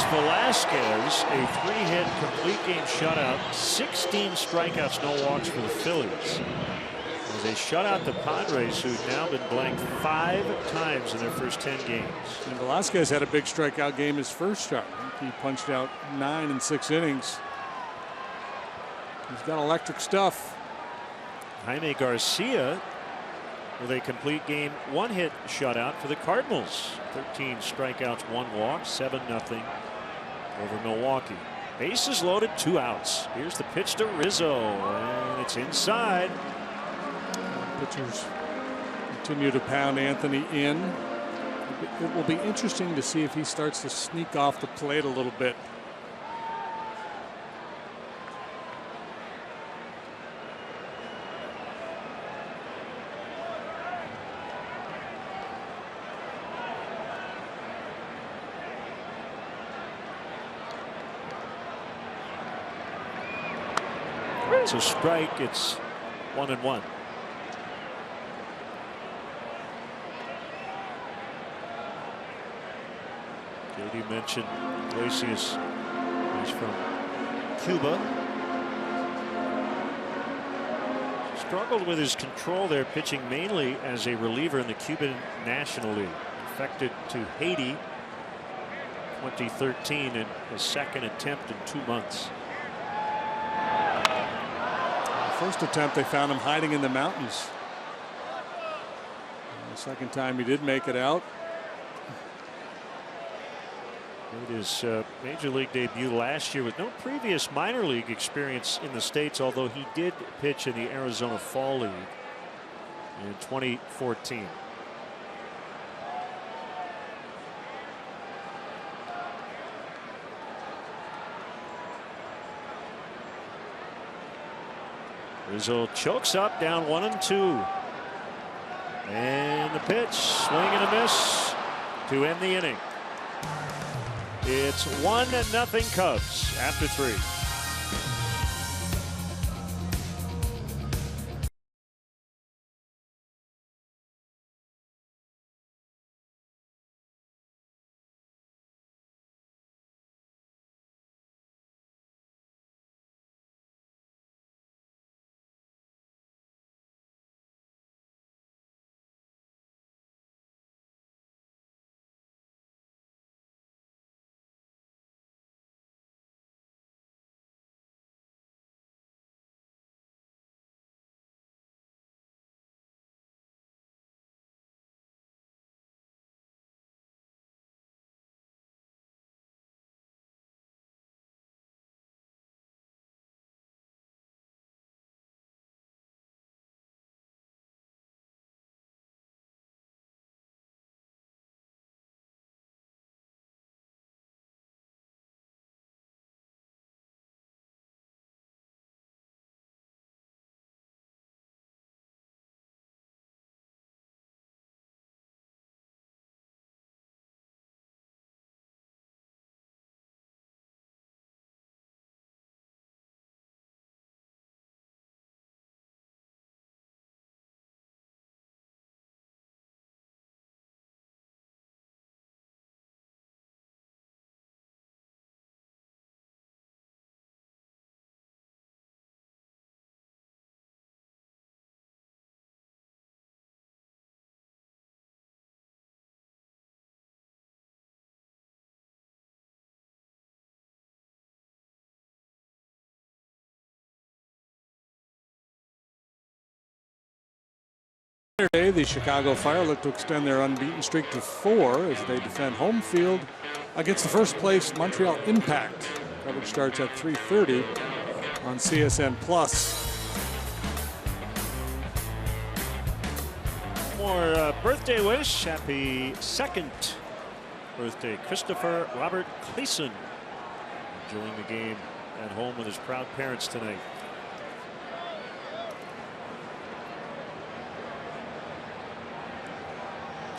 Velasquez, a 3-hit complete game shutout, 16 strikeouts, no walks for the Phillies. As they shut out the Padres, who've now been blanked 5 times in their first 10 games. And Velasquez had a big strikeout game his first start. He punched out 9 in 6 innings. He's got electric stuff. Jaime Garcia with a complete game 1-hit shutout for the Cardinals. 13 strikeouts, 1 walk, 7-0 over Milwaukee. Bases loaded, 2 outs. Here's the pitch to Rizzo, and it's inside. Pitchers continue to pound Anthony in. It will be interesting to see if he starts to sneak off the plate a little bit. It's a strike. It's 1-1. Katie mentioned Iglesias. He's from Cuba. Struggled with his control there, pitching mainly as a reliever in the Cuban National League. Defected to Haiti 2013 in his 2nd attempt in 2 months. First attempt, they found him hiding in the mountains. And the second time, he did make it out. Made his major league debut last year with no previous minor league experience in the States, although he did pitch in the Arizona Fall League in 2014. Rizzo chokes up, down 1-2. And the pitch, swing and a miss to end the inning. It's 1-0 Cubs after 3. Saturday, the Chicago Fire look to extend their unbeaten streak to 4 as they defend home field against the first place Montreal Impact. Coverage starts at 3:30 on CSN Plus. More birthday wish. Happy 2nd birthday, Christopher Robert Cleason, enjoying the game at home with his proud parents tonight.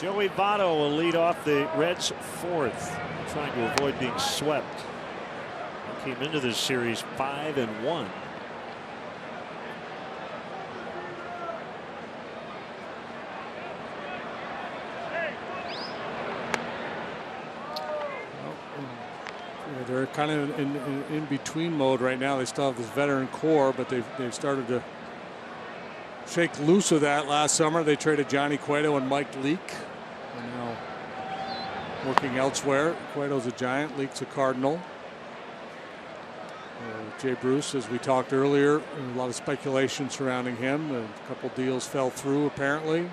Joey Votto will lead off the Reds' 4th, trying to avoid being swept. He came into this series 5-1. They're kind of in between mode right now. They still have this veteran core, but they've started to shake loose of that last summer. They traded Johnny Cueto and Mike Leake. And now working elsewhere. Cueto's a Giant, Leake's a Cardinal. Jay Bruce, as we talked earlier, a lot of speculation surrounding him. A couple deals fell through apparently.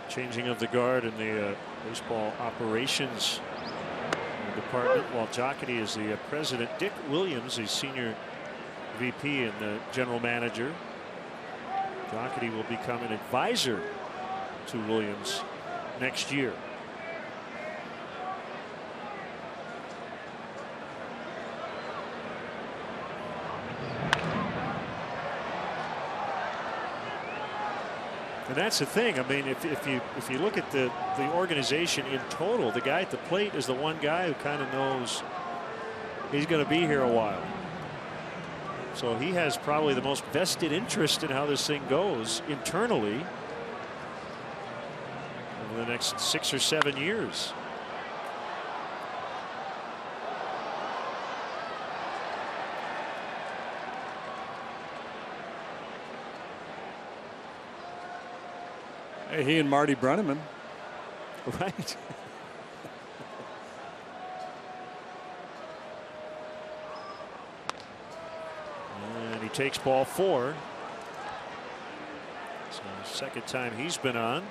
Changing of the guard in the baseball operations department, while Jocketty is the president. Dick Williams, is senior VP and the general manager. Jocketty will become an advisor to Williams next year. And that's the thing. I mean, if you look at the organization in total, the guy at the plate is the one guy who kind of knows he's going to be here a while. So he has probably the most vested interest in how this thing goes internally over the next 6 or 7 years. He and Marty Brenneman. Right. And he takes ball 4. So second time he's been on.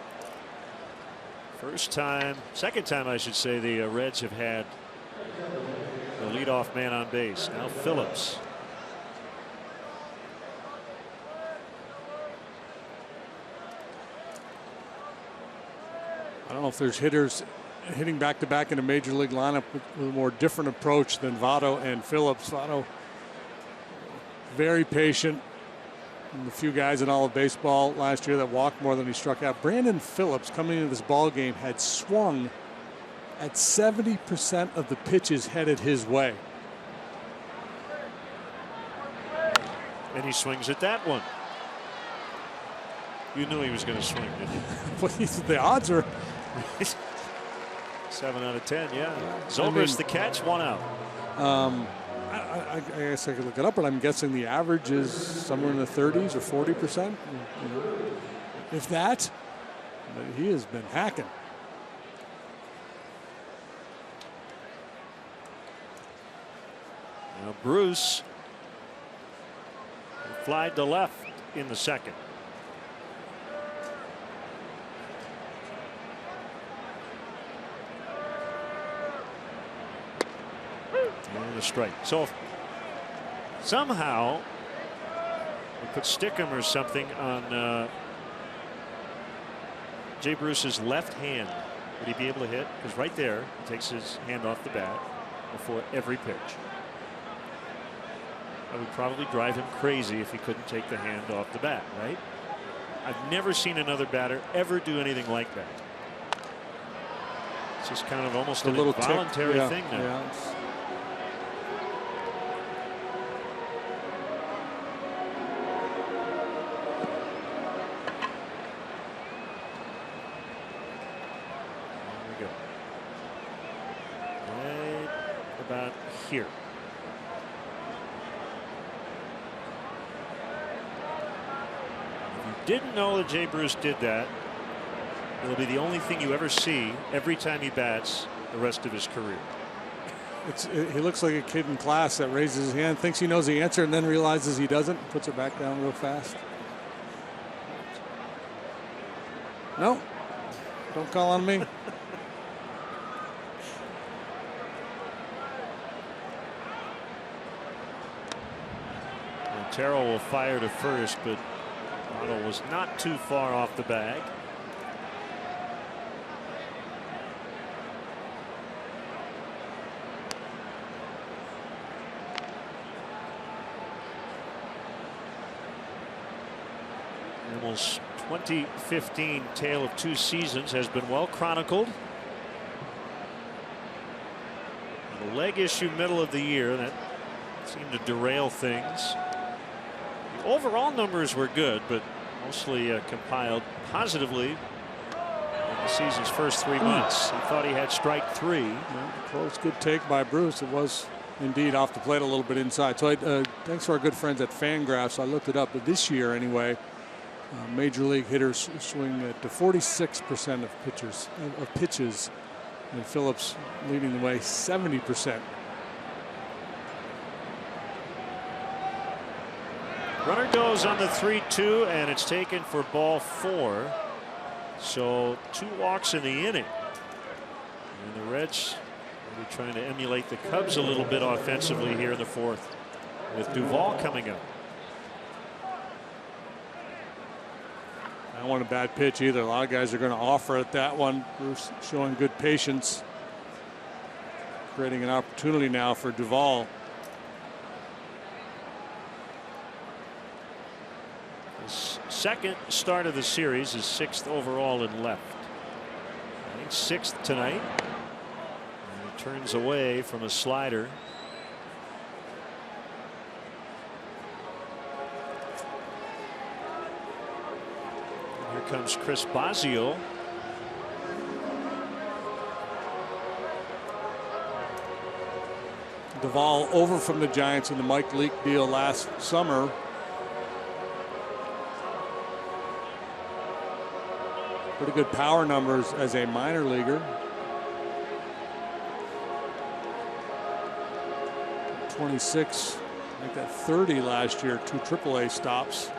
Second time I should say, the Reds have had the leadoff man on base. Now Phillips. I don't know if there's hitters hitting back-to-back in a major league lineup with a more different approach than Votto and Phillips. Votto, very patient. And the few guys in all of baseball last year that walked more than he struck out. Brandon Phillips, coming into this ball game, had swung at 70% of the pitches headed his way. And he swings at that one. You knew he was going to swing, didn't you? Well, the odds are 7 out of 10, yeah. Zobrist the catch, 1 out. I guess I could look it up, but I'm guessing the average is somewhere in the 30s or 40%. If that, but he has been hacking. Now Bruce flied to left in the second. And a strike. So if somehow we put Stickum or something on Jay Bruce's left hand, would he be able to hit? Because right there, he takes his hand off the bat before every pitch. I would probably drive him crazy if he couldn't take the hand off the bat, right? I've never seen another batter ever do anything like that. It's just kind of almost a little involuntary thing now. Yeah. Here. If you didn't know that Jay Bruce did that, it'll be the only thing you ever see every time he bats the rest of his career. He looks like a kid in class that raises his hand, thinks he knows the answer, and then realizes he doesn't, puts it back down real fast. No, don't call on me. Montero will fire to first, but Otto was not too far off the bag. Hamill's 2015 tale of 2 seasons has been well chronicled. The leg issue middle of the year that seemed to derail things. The overall numbers were good, but mostly compiled positively in the season's first 3 months. He thought he had strike 3. Yeah, close, good take by Bruce. It was indeed off the plate a little bit inside. So thanks to our good friends at Fangraphs, I looked it up. But this year, anyway, major league hitters swing at 46% of pitches, and Phillips leading the way 70%. Runner goes on the 3-2, and it's taken for ball 4. So 2 walks in the inning. And the Reds will be trying to emulate the Cubs a little bit offensively here in the 4th, with Duvall coming up. I don't want a bad pitch either. A lot of guys are going to offer at that one. Bruce showing good patience, creating an opportunity now for Duvall. His second start of the series, is 6th overall in left. I think 6th tonight. And he turns away from a slider. Here comes Chris Bosio. Duvall over from the Giants in the Mike Leake deal last summer. Pretty good power numbers as a minor leaguer. 26, I think that 30 last year, 2 AAA stops.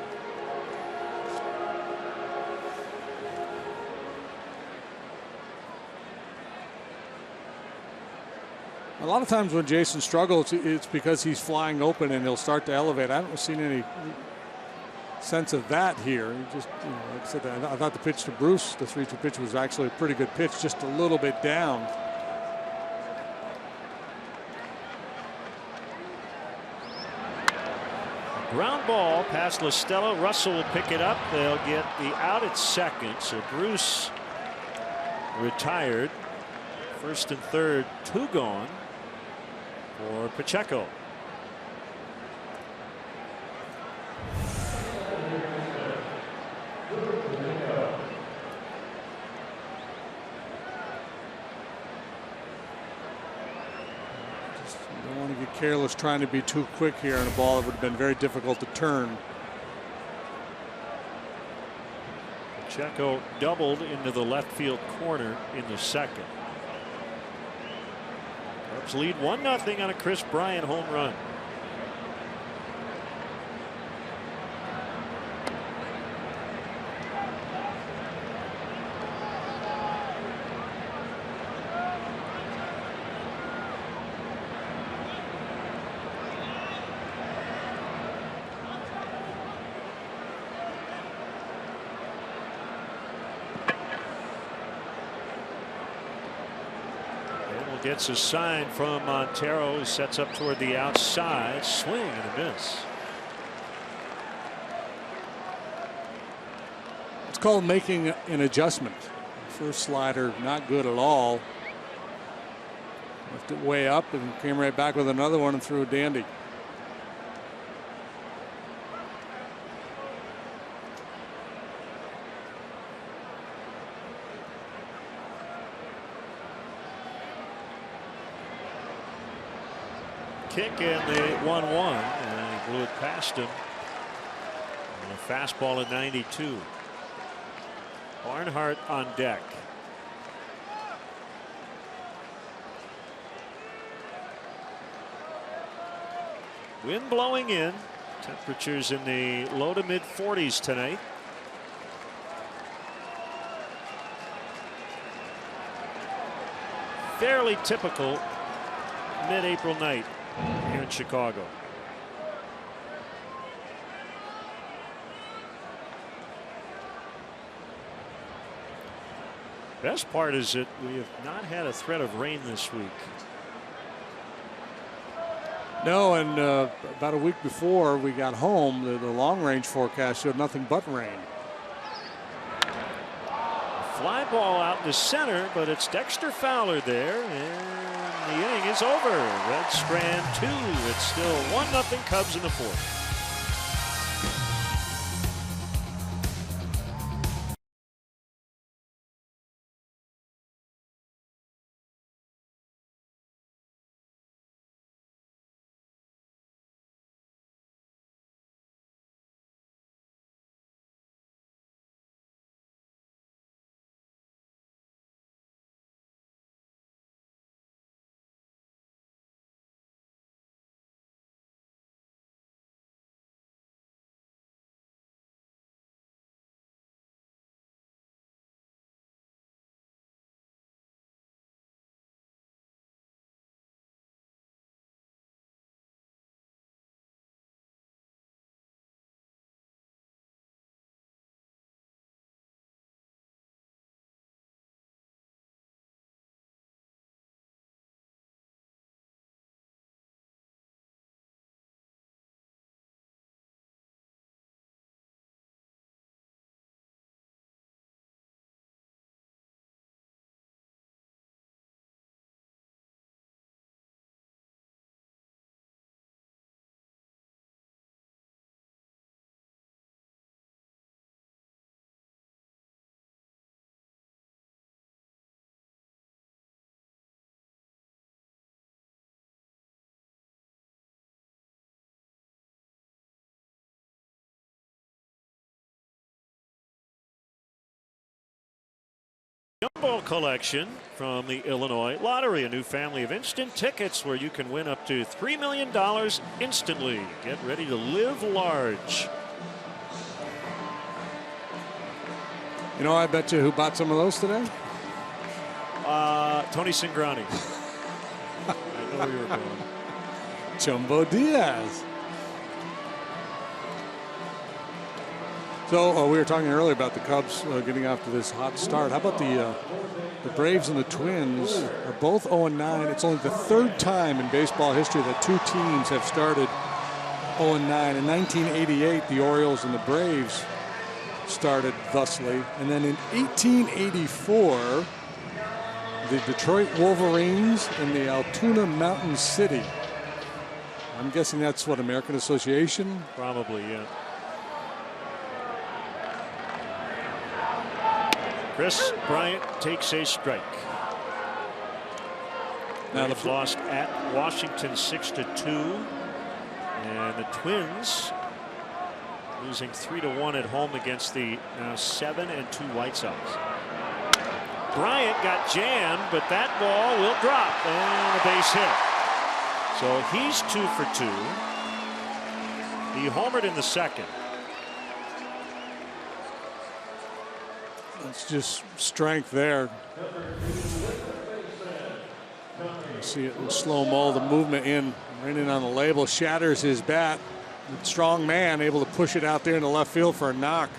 A lot of times when Jason struggles, it's because he's flying open and he'll start to elevate. I haven't seen any sense of that here. He just, like I said, I thought the pitch to Bruce, the 3-2 pitch, was actually a pretty good pitch, just a little bit down. Ground ball past LaStella. Russell will pick it up. They'll get the out at second. So Bruce retired. 1st and 3rd, 2 gone for Pacheco. Don't want to get careless trying to be too quick here on a ball that would have been very difficult to turn. Pacheco doubled into the left field corner in the 2nd. Cubs lead 1-0 on a Chris Bryant home run. Gets a sign from Montero, who sets up toward the outside. Swing and a miss. It's called making an adjustment. First slider not good at all. Left it way up and came right back with another one and threw a dandy. Kick and the 1-1, and he blew it past him. And a fastball at 92. Barnhart on deck. Wind blowing in. Temperatures in the low to mid 40s tonight. fairly typical mid-April night here in Chicago. Best part is that we have not had a threat of rain this week. No, and about a week before we got home, the long-range forecast showed nothing but rain. Fly ball out to center, but it's Dexter Fowler there, and the inning is over. Red Strand 2. It's still 1-0 Cubs in the fourth. Gumball collection from the Illinois Lottery, a new family of instant tickets where you can win up to $3 million instantly. Get ready to live large. You know, I bet you who bought some of those today? Tony Cingrani. I know where you were going. Chumbo Diaz. So we were talking earlier about the Cubs getting off to this hot start. How about the Braves and the Twins are both 0-9. It's only the third time in baseball history that two teams have started 0-9. In 1988, the Orioles and the Braves started thusly. And then in 1884, the Detroit Wolverines and the Altoona Mountain City. I'm guessing that's what, American Association? Probably, yeah. Chris Bryant takes a strike. Now they've lost at Washington 6-2, and the Twins losing 3-1 at home against the now 7-2 White Sox. Bryant got jammed, but that ball will drop and a base hit. So he's 2 for 2. He homered in the second. It's just strength there. You see it in slow-mo, the movement in, right in on the label, shatters his bat. The strong man able to push it out there in the left field for a knock.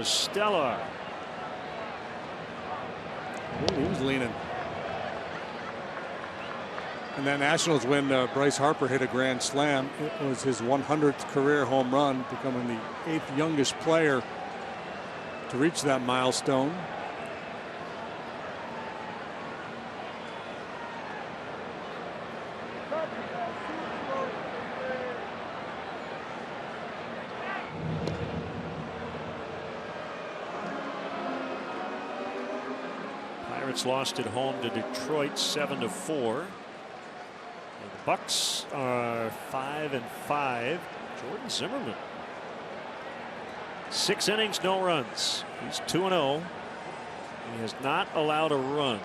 Stella. Ooh, he was leaning. And that Nationals win, Bryce Harper hit a grand slam. It was his 100th career home run, becoming the 8th youngest player to reach that milestone. Lost at home to Detroit 7-4. The Bucks are 5-5. Jordan Zimmerman, 6 innings, no runs. He's 2-0 He has not allowed a run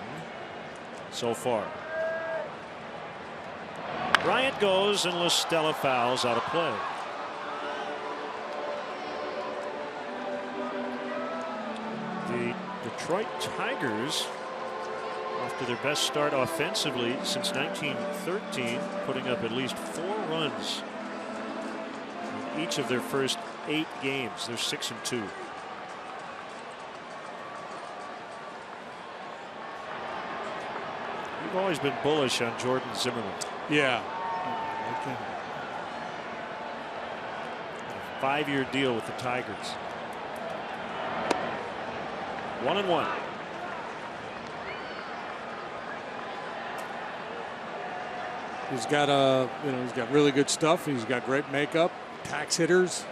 so far. Bryant goes and La Stella fouls out of play. The Detroit Tigers, after their best start offensively since 1913, putting up at least 4 runs in each of their first 8 games. They're 6-2. You've always been bullish on Jordan Zimmerman. Yeah. 5-year deal with the Tigers. 1-1. He's got he's got really good stuff. He's got great makeup, tax hitters.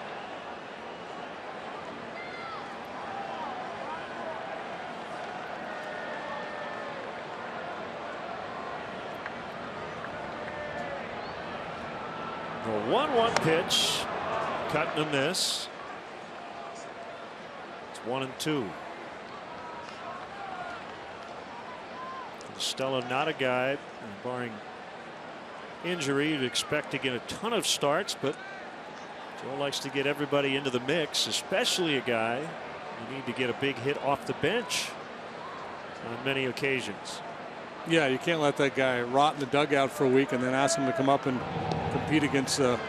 The 1-1 pitch, cutting a miss. It's 1-2. Stella, not a guy, barring injury, you'd expect to get a ton of starts, but Joe likes to get everybody into the mix, especially a guy you need to get a big hit off the bench on many occasions. Yeah, you can't let that guy rot in the dugout for a week and then ask him to come up and compete against a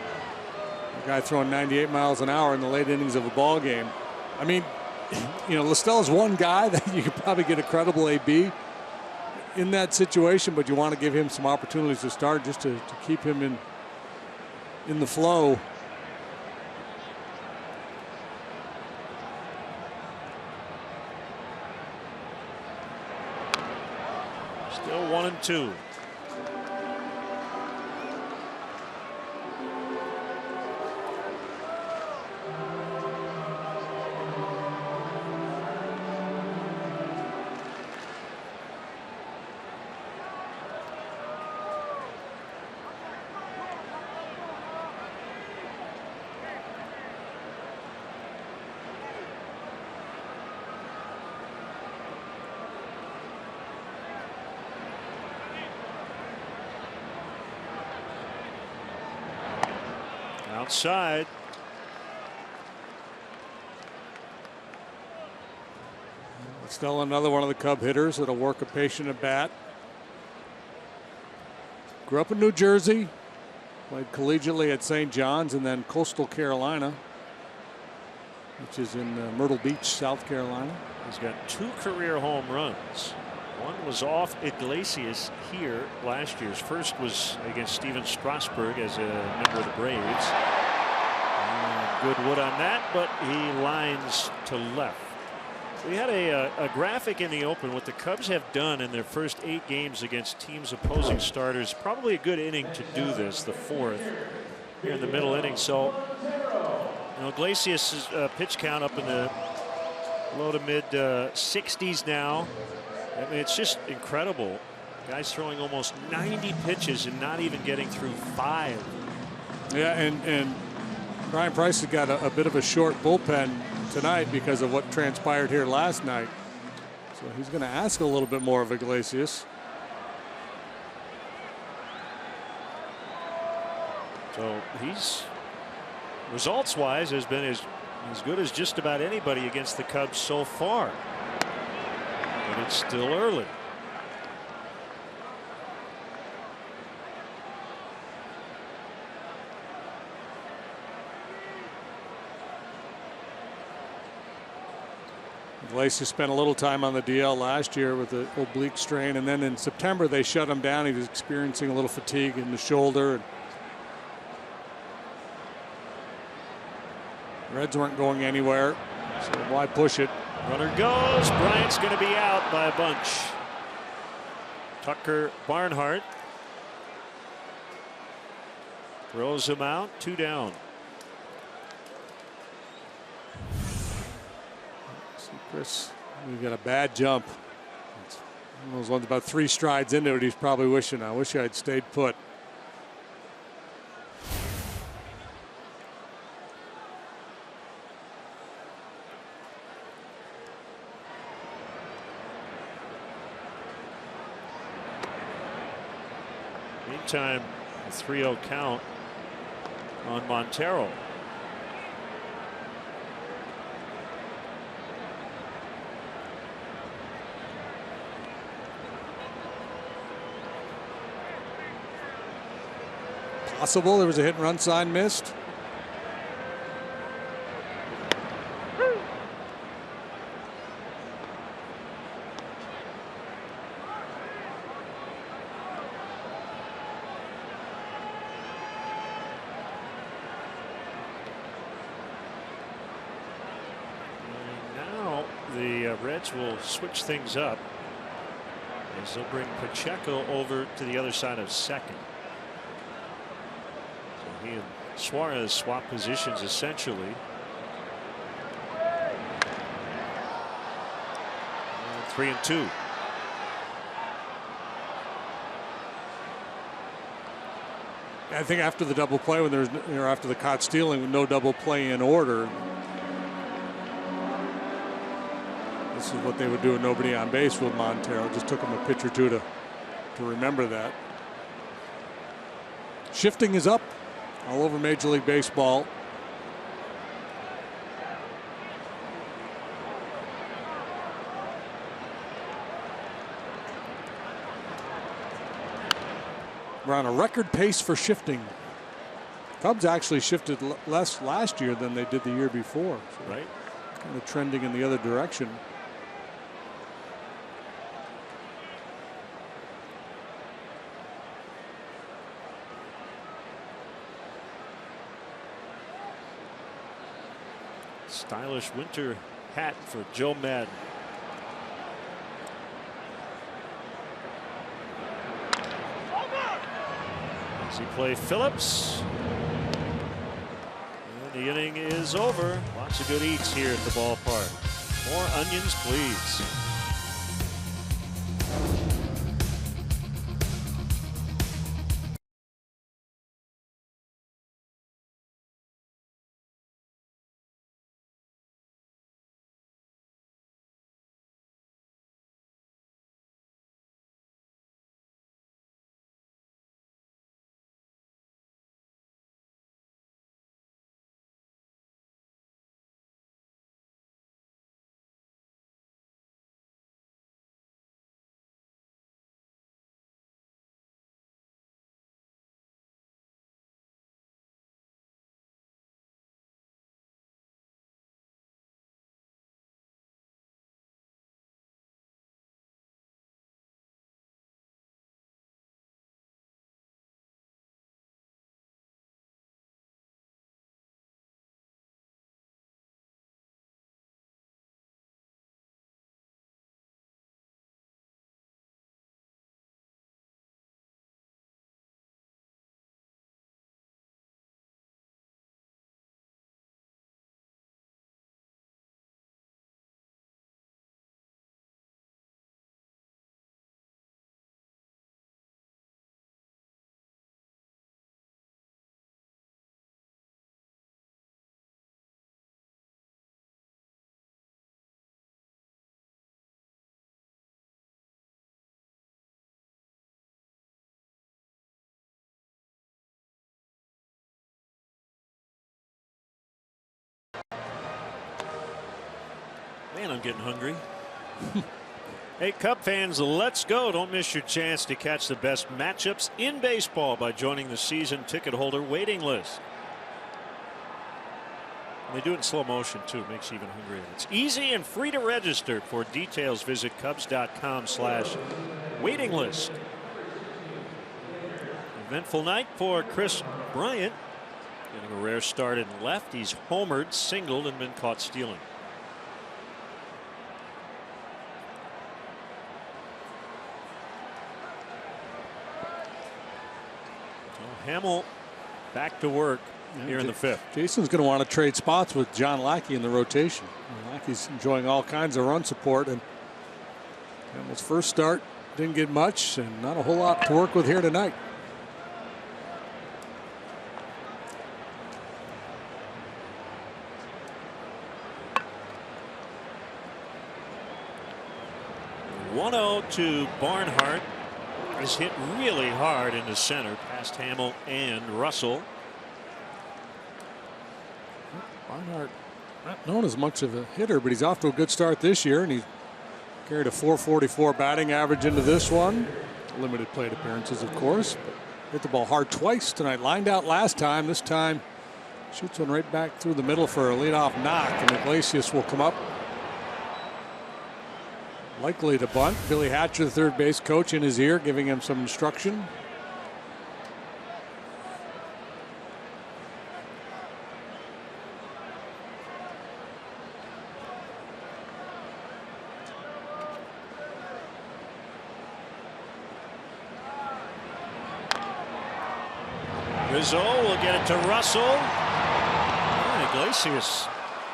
guy throwing 98 miles an hour in the late innings of a ball game. I mean, La Stella's one guy that you could probably get a credible AB in that situation, but you want to give him some opportunities to start just to keep him in the flow. Still 1-2. Outside. Still another one of the Cub hitters that'll work a patient at bat. Grew up in New Jersey, played collegiately at St. John's and then Coastal Carolina, which is in Myrtle Beach, South Carolina. He's got 2 career home runs. One was off Iglesias here last year. His first was against Steven Strasburg as a member of the Braves. Good wood on that, but he lines to left. We had a graphic in the open. What the Cubs have done in their first 8 games against teams opposing starters. Probably a good inning to do this, the 4th, here in the middle inning. So, Iglesias' pitch count up in the low to mid 60s now. I mean, it's just incredible. Guys throwing almost 90 pitches and not even getting through 5. Yeah, and Brian Price has got a bit of a short bullpen tonight because of what transpired here last night. So he's going to ask a little bit more of Iglesias. So he's, results-wise, has been as good as just about anybody against the Cubs so far. But it's still early. Iglesias spent a little time on the DL last year with the oblique strain, and then in September they shut him down. He was experiencing a little fatigue in the shoulder. Reds weren't going anywhere, so why push it? Runner goes. Bryant's going to be out by a bunch. Tucker Barnhart throws him out. 2 down. See, Chris, we got a bad jump. It's one of those ones about 3 strides into it. He's probably wishing, I wish I'd stayed put. time, a 3-0 count on Montero. Possible. There was a hit and run sign missed. Reds will switch things up as they'll bring Pacheco over to the other side of second. So he and Suarez swap positions essentially. And 3-2. I think after the double play, when there's after the caught stealing with no double play in order, this is what they would do with nobody on base with Montero. Just took him a pitch or two to remember that. Shifting is up all over Major League Baseball. We're on a record pace for shifting. Cubs actually shifted less last year than they did the year before. So right. Kind of trending in the other direction. Stylish winter hat for Joe Madden. As he plays Phillips. And the inning is over. Lots of good eats here at the ballpark. More onions, please. Man, I'm getting hungry. Hey, Cub fans, let's go. Don't miss your chance to catch the best matchups in baseball by joining the season ticket holder waiting list. And they do it in slow motion, too. It makes you even hungrier. It's easy and free to register. For details, visit Cubs.com/waiting list. Eventful night for Chris Bryant. Getting a rare start in left. He's homered, singled, and been caught stealing. Hamill back to work here in the fifth. Jason's going to want to trade spots with John Lackey in the rotation. Lackey's enjoying all kinds of run support, and Hamill's first start didn't get much, and not a whole lot to work with here tonight. .1-0 to Barnhart. is hit really hard into center past Hamill and Russell. Barnhart, not known as much of a hitter, but he's off to a good start this year, and he's carried a .444 batting average into this one. Limited plate appearances, of course, but hit the ball hard twice tonight. Lined out last time. This time shoots one right back through the middle for a leadoff knock, and Iglesias will come up. Likely to bunt. Billy Hatcher, the third base coach, in his ear, giving him some instruction. Rizzo will get it to Russell. And Iglesias,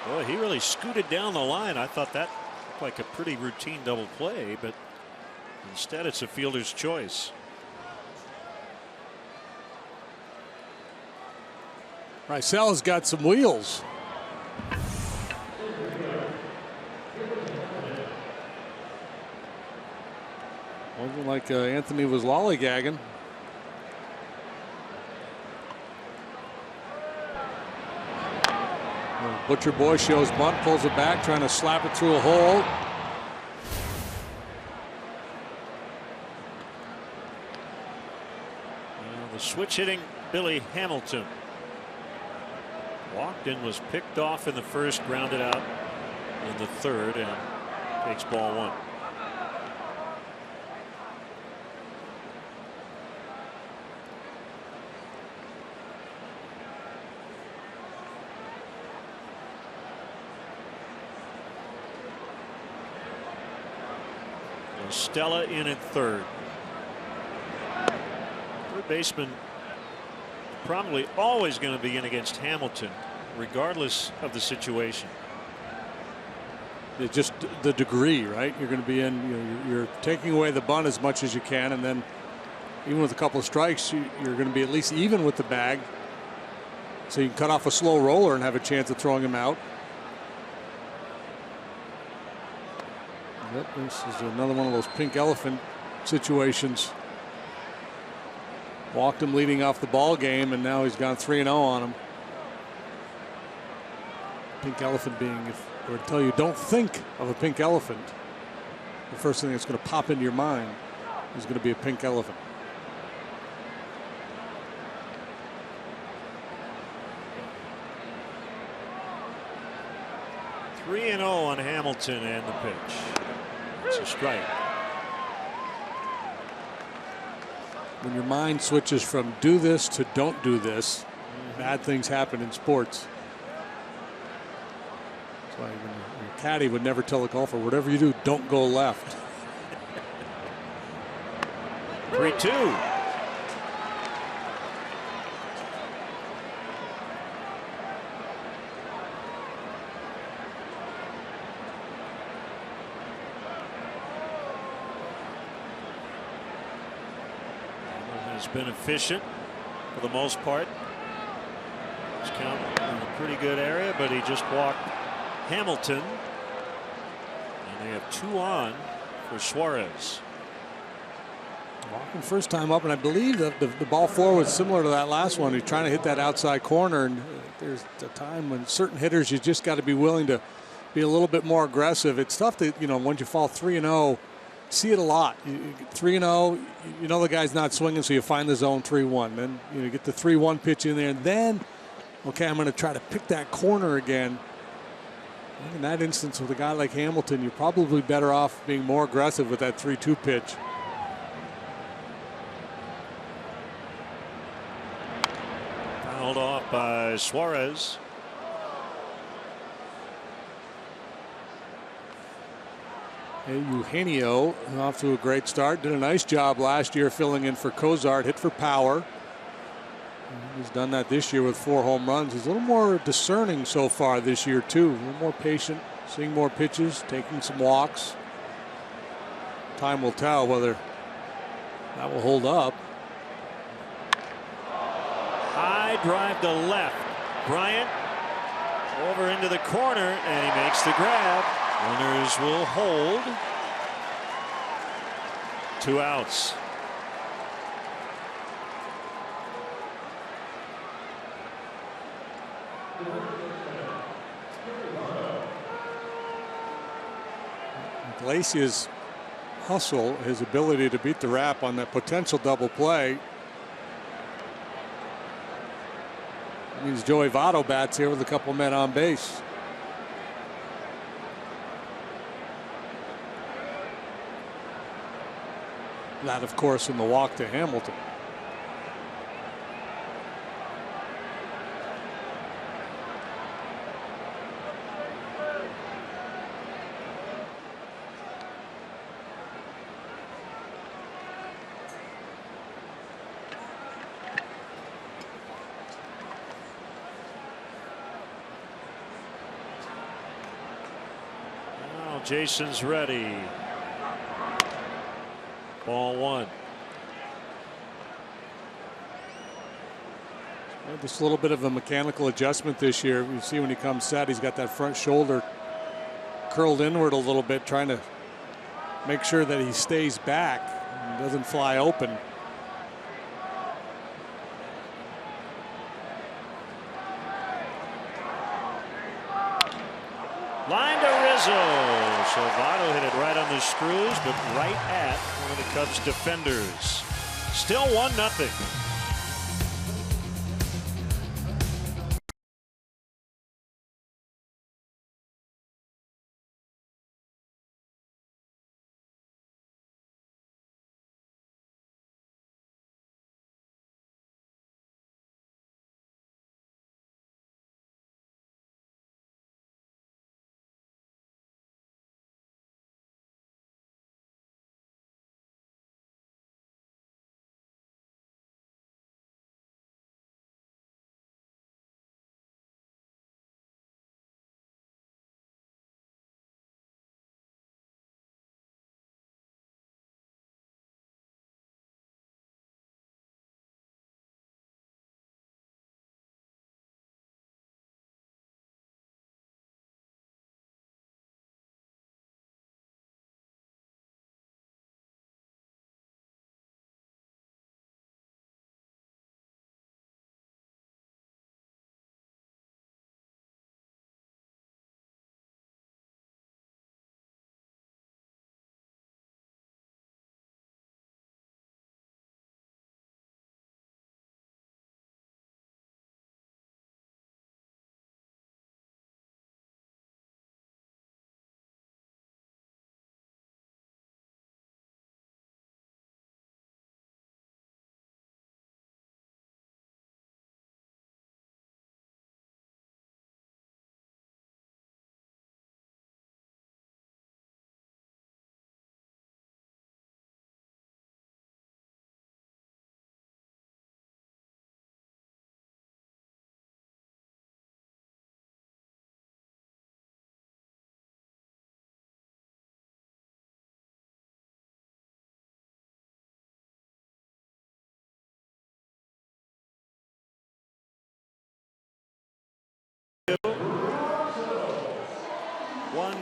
boy, he really scooted down the line. I thought that looked like a pretty routine double play, but instead it's a fielder's choice. Reisel's got some wheels. Wasn't like Anthony was lollygagging. Butcher Boy shows bunt, pulls it back, trying to slap it through a hole. Well, the switch hitting Billy Hamilton walked in, was picked off in the first, grounded out in the third, and takes ball one. Stella in at third. Third baseman probably always going to be in against Hamilton, regardless of the situation. It's just the degree, right? You're going to be in. You're taking away the bunt as much as you can, and then even with a couple of strikes, you're going to be at least even with the bag, so you can cut off a slow roller and have a chance of throwing him out. Yep, this is another one of those pink elephant situations. Walked him leading off the ball game, and now he's gone 3-0 on him. Pink elephant being, if I were to tell you don't think of a pink elephant, the first thing that's going to pop into your mind is going to be a pink elephant. (3-0) on Hamilton, and the pitch. It's a strike. When your mind switches from do this to don't do this, bad things happen in sports. That's why your caddy would never tell a golfer, whatever you do, don't go left. 3-2. Been efficient for the most part. He's counted in a pretty good area, but he just walked Hamilton, and they have 2 on for Suarez. Walking first time up, and I believe that the ball four was similar to that last one. He's trying to hit that outside corner, and there's a time when certain hitters you just got to be willing to be a little bit more aggressive. It's tough to, once you fall 3-0. See it a lot. 3-0, you know the guy's not swinging, so you find the zone 3-1. Then you get the 3-1 pitch in there, and then, okay, I'm going to try to pick that corner again. In that instance, with a guy like Hamilton, you're probably better off being more aggressive with that 3-2 pitch. Fouled off by Suarez. Eugenio off to a great start. Did a nice job last year filling in for Cozart. Hit for power. He's done that this year with 4 home runs. He's a little more discerning so far this year too. A little more patient, seeing more pitches, taking some walks. Time will tell whether that will hold up. High drive to left. Bryant over into the corner, and he makes the grab. Runners will hold. 2 outs. Iglesias' hustle, his ability to beat the rap on that potential double play, means Joey Votto bats here with a couple men on base. That, of course, in the walk to Hamilton. Jason's ready. Ball one. Just a little bit of a mechanical adjustment this year. You see when he comes set, he's got that front shoulder curled inward a little bit, trying to make sure that he stays back and doesn't fly open. Line to Rizzo. So Votto hit it right on the screws, but right at one of the Cubs defenders. Still 1-0.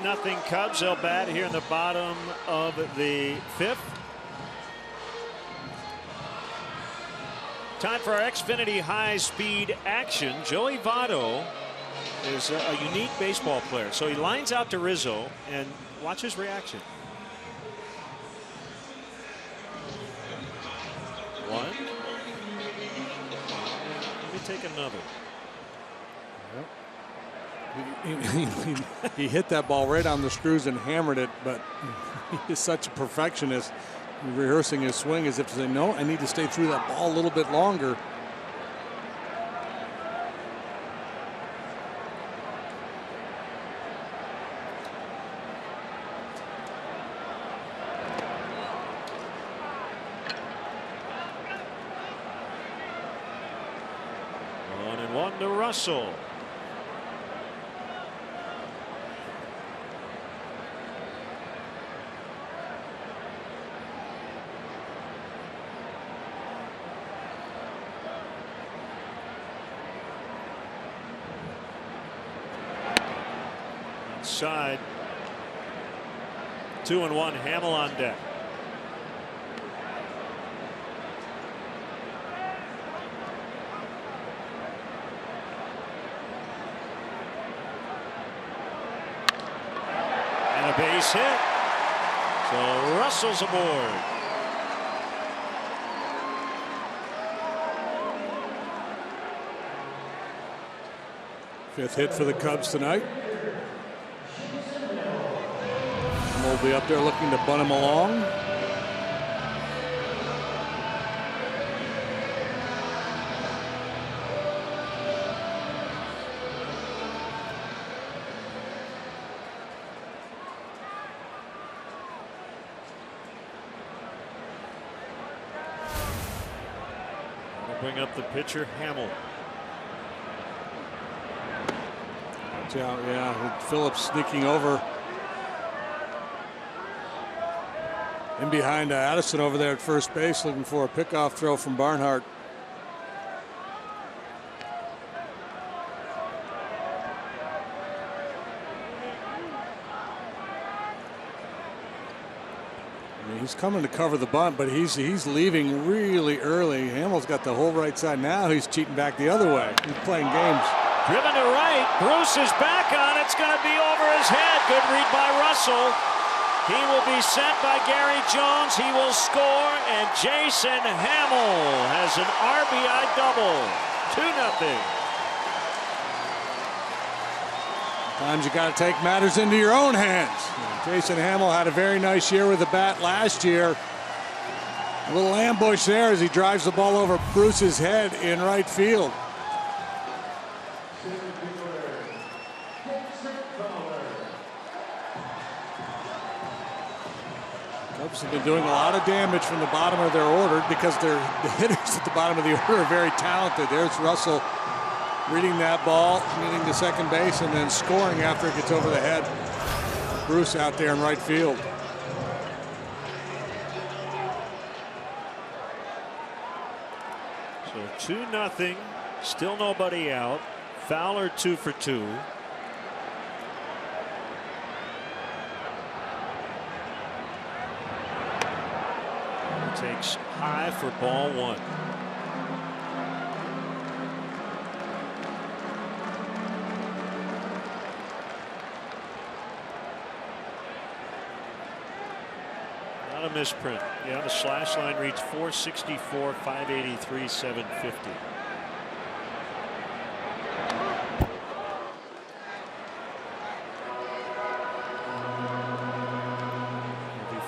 Nothing Cubs. They'll bat here in the bottom of the fifth. Time for our Xfinity high-speed action. Joey Votto is a unique baseball player. So he lines out to Rizzo, and watch his reaction. One. Let me take another. He hit that ball right on the screws and hammered it, but he is such a perfectionist, rehearsing his swing as if to say, no, I need to stay through that ball a little bit longer. One and one to Russell. Side. 2-1. Hamill on deck. a base hit. So Russell's aboard. Fifth hit for the Cubs tonight. We'll be up there looking to bunt him along. Bring up the pitcher, Hamill. Yeah, Phillips sneaking over. In behind Addison over there at first base, looking for a pickoff throw from Barnhart. He's coming to cover the bunt, but he's leaving really early. Hamill's got the whole right side. Now he's cheating back the other way. He's playing games. Driven to right. Bruce is back on. It's going to be over his head. Good read by Russell. He will be sent by Gary Jones. He will score, and Jason Hamill has an RBI double. 2-0. Sometimes you got to take matters into your own hands. Jason Hamill had a very nice year with the bat last year. A little ambush there as he drives the ball over Bruce's head in right field. Cubs have been doing a lot of damage from the bottom of their order because the hitters at the bottom of the order are very talented. There's Russell reading that ball, getting to second base, and then scoring after it gets over the head. Bruce out there in right field. So 2-0. Still nobody out. Fowler 2 for 2. Takes high for ball 1. Not a misprint. Yeah, the slash line reads 464, 583, 750.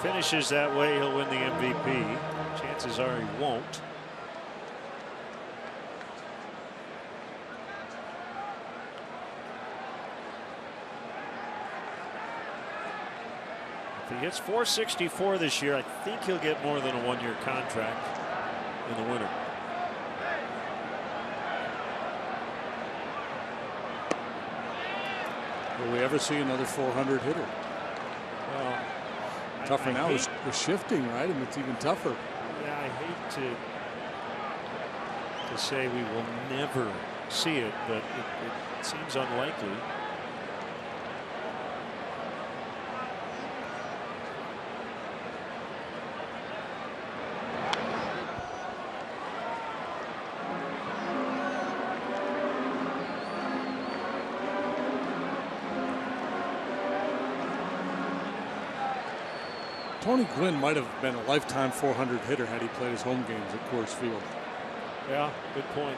Finishes that way, he'll win the MVP. Chances are he won't. If he hits 464 this year, I think he'll get more than a 1-year contract in the winter. Will we ever see another 400 hitter? Well, tougher now. We're shifting, right? And it's even tougher. Yeah, I hate to say we will never see it, but it seems unlikely. Tony Gwynn might have been a lifetime 400 hitter had he played his home games at Coors Field. Yeah, good point.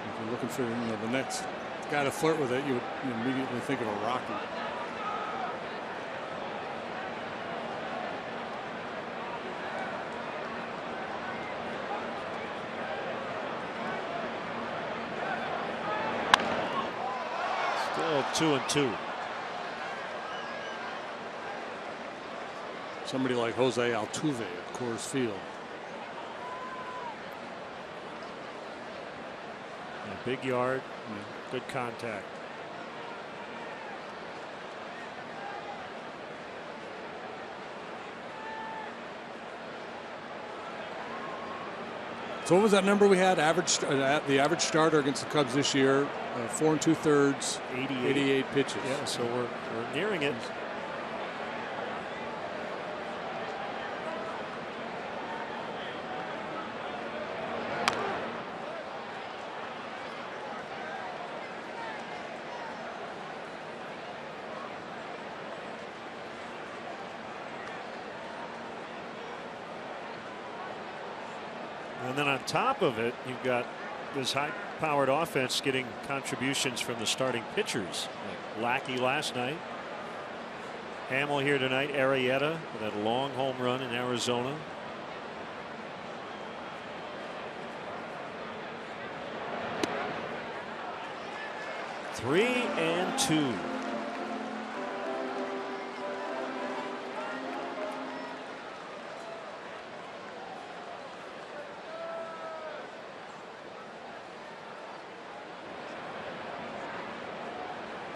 If you're looking for the next guy to flirt with it, you would immediately think of a Rocky. Still 2-2. Somebody like Jose Altuve at Coors Field. A big yard, good contact. So what was that number we had? The average starter against the Cubs this year, 4 2/3, 88 pitches. Yeah, so we're nearing it. And then on top of it, you've got this high-powered offense getting contributions from the starting pitchers. Like Lackey last night. Hamill here tonight. Arrieta with that long home run in Arizona. Three and two.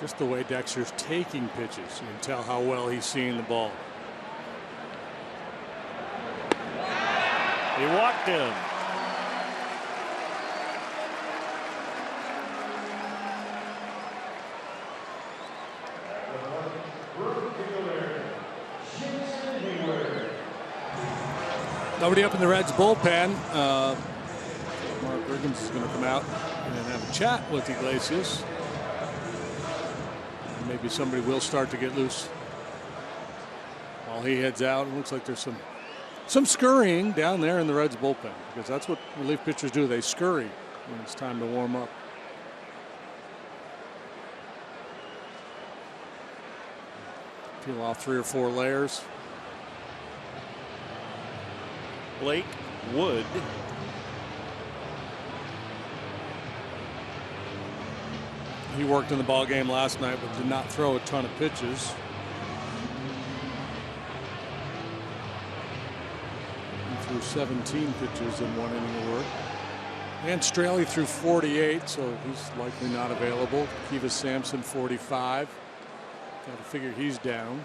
Just the way Dexter's taking pitches, you can tell how well he's seeing the ball. He walked him. Nobody up in the Reds bullpen. Mark Riggins is going to come out and have a chat with Iglesias. Maybe somebody will start to get loose while he heads out. It looks like there's some scurrying down there in the Reds bullpen, because that's what relief pitchers do. They scurry when it's time to warm up. Peel off 3 or 4 layers. Blake Wood. He worked in the ball game last night, but did not throw a ton of pitches. He threw 17 pitches in 1 inning of work. And Straley threw 48, so he's likely not available. Kivas Sampson 45. Got to figure he's down.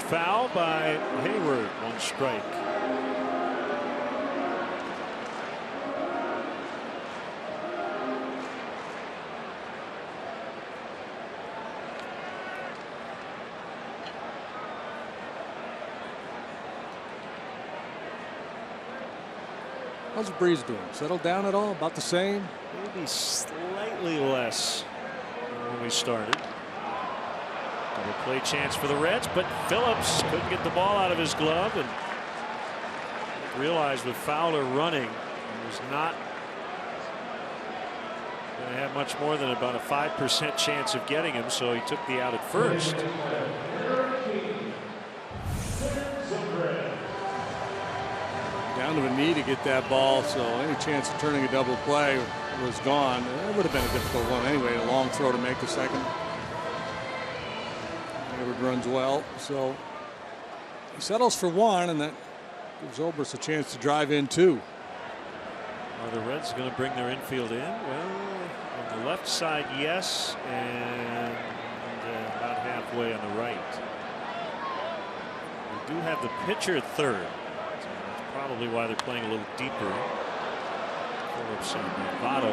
Foul by Hayward. 1 strike. How's the breeze doing? Settled down at all? About the same? Maybe slightly less than when we started. Double play chance for the Reds, but Phillips couldn't get the ball out of his glove, and realized with Fowler running, he was not going to have much more than about a 5% chance of getting him, so he took the out at first. Down to a knee to get that ball, so any chance of turning a double play was gone. It would have been a difficult one anyway, a long throw to make the second. Hayward runs well, so he settles for 1, and that gives Obrist a chance to drive in 2. Are the Reds going to bring their infield in? Well, on the left side, yes, and about halfway on the right. We do have the pitcher at third, so that's probably why they're playing a little deeper. Phillips and Votto.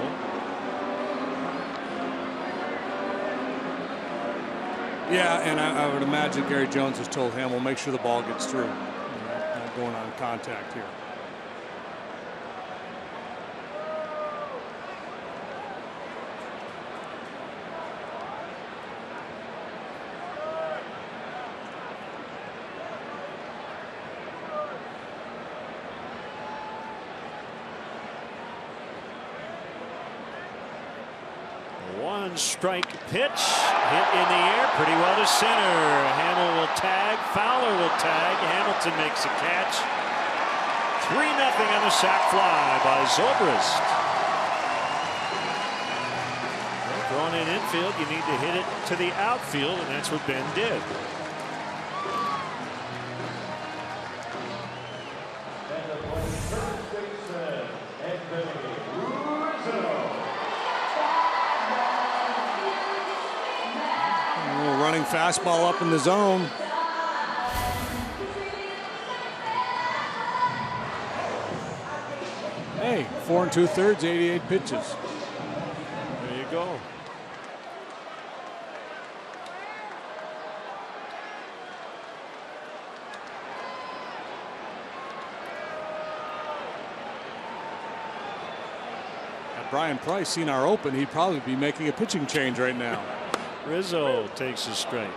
Yeah, and I would imagine Gary Jones has told him, "We'll make sure the ball gets through." Not going on contact here. Strike pitch hit in the air pretty well to center. Hamill will tag. Fowler will tag. Hamilton makes a catch. 3-0 on the sac fly by Zobrist. Well, throwing in infield, you need to hit it to the outfield, and that's what Ben did. Running fastball up in the zone. Hey, 4 2/3, 88 pitches. There you go. Brian Price seen our open, he'd probably be making a pitching change right now. Rizzo takes a strike.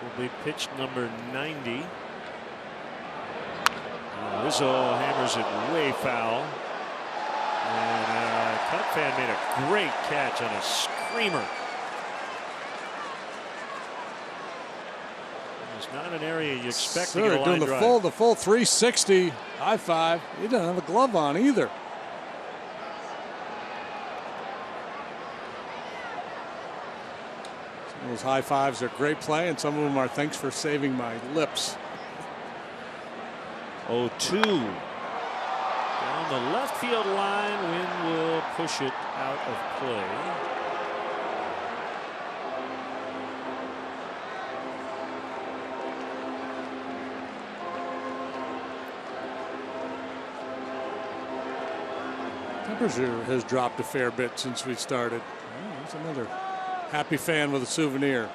Will be pitch number 90. Rizzo hammers it way foul. And Cub fan made a great catch on a screamer. It's not an area you expect to get a line doing drive. the full 360 high five. He doesn't have a glove on either. Those high fives are great play, and some of them are thanks for saving my lips. 0-2. Down the left field line. Wynn will push it out of play. Temperature has dropped a fair bit since we started. Oh, there's another happy fan with a souvenir.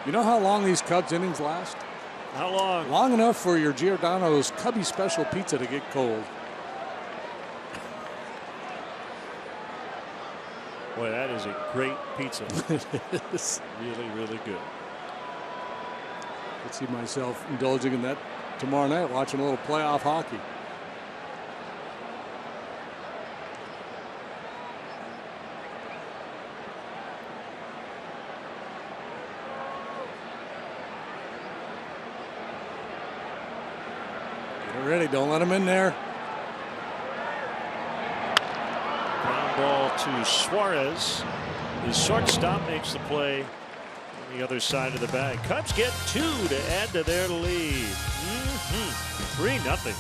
You know how long these Cubs innings last? How long? Long enough for your Giordano's Cubby Special Pizza to get cold. Boy, that is a great pizza. It is. Really, really good. I could see myself indulging in that tomorrow night, watching a little playoff hockey. Get ready, don't let him in there. Ball to Suarez. The shortstop makes the play on the other side of the bag. Cubs get 2 to add to their lead. 3-0.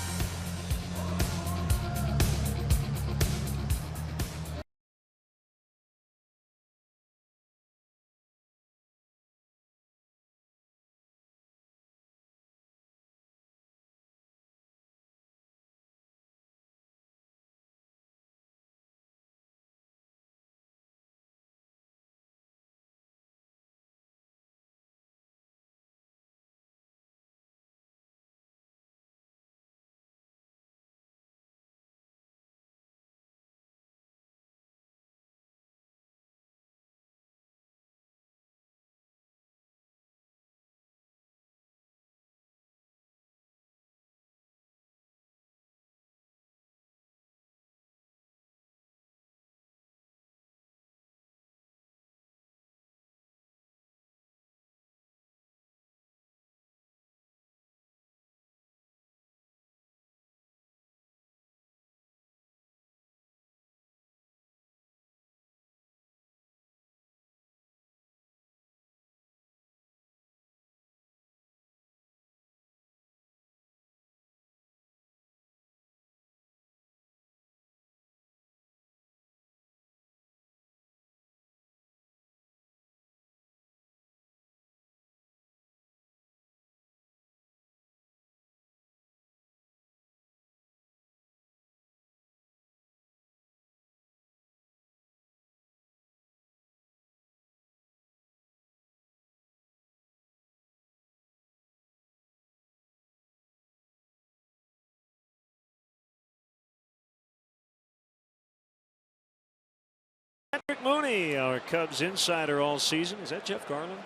Patrick Mooney, our Cubs insider all season. Is that Jeff Garland?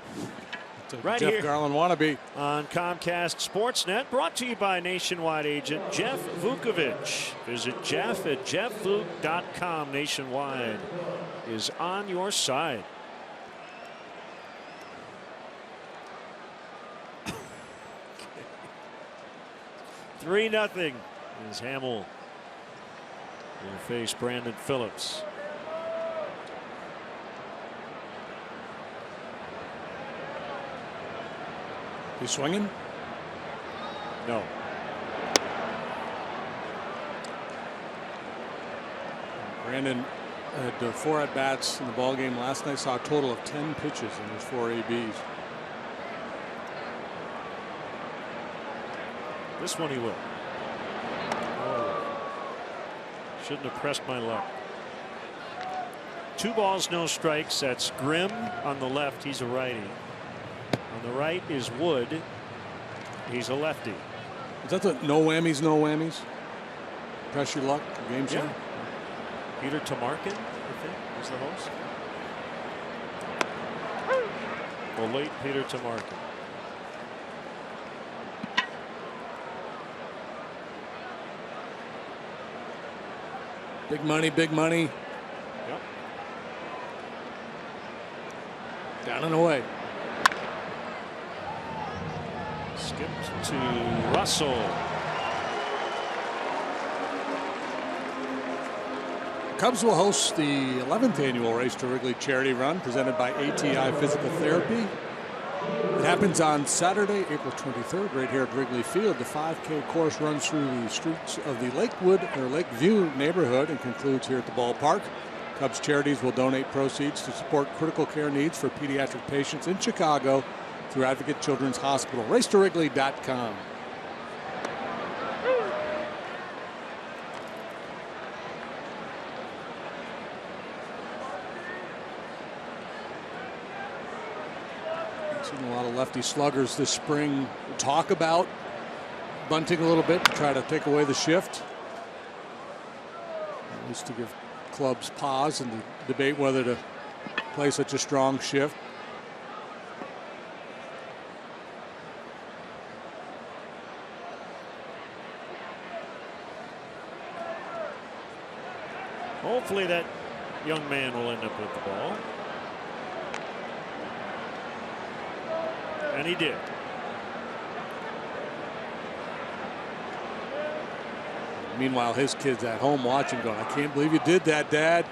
Right Jeff here Garland wannabe on Comcast Sportsnet, brought to you by nationwide agent Jeff Vukovich. Visit Jeff at jeffvuk.com. Nationwide is on your side. Okay. 3-0 as Hamill will face Brandon Phillips. He's swinging? No. Brandon had 4 at-bats in the ball game last night. Saw a total of 10 pitches in his 4 ABs. This one he will. Oh. Shouldn't have pressed my luck. 2 balls, no strikes. That's Grimm on the left. He's a righty. On the right is Wood. He's a lefty. Is that the no whammies, no whammies? Press your luck, game show? Yeah. Peter Tamarkin, I think, is the host. The late Peter Tamarkin. Big money, big money. Yep. Down and away. Skipped to Russell. Cubs will host the 11th annual Race to Wrigley charity run presented by ATI Physical Therapy. It happens on Saturday, April 23rd, right here at Wrigley Field. The 5K course runs through the streets of the Lakeview neighborhood and concludes here at the ballpark. Cubs Charities will donate proceeds to support critical care needs for pediatric patients in Chicago through Advocate Children's Hospital. RaceToWrigley.com. Seen a lot of lefty sluggers this spring talk about bunting a little bit to try to take away the shift. At least to give clubs pause and to debate whether to play such a strong shift. Hopefully that young man will end up with the ball. And he did. Meanwhile, his kids at home watching going, I can't believe you did that, Dad.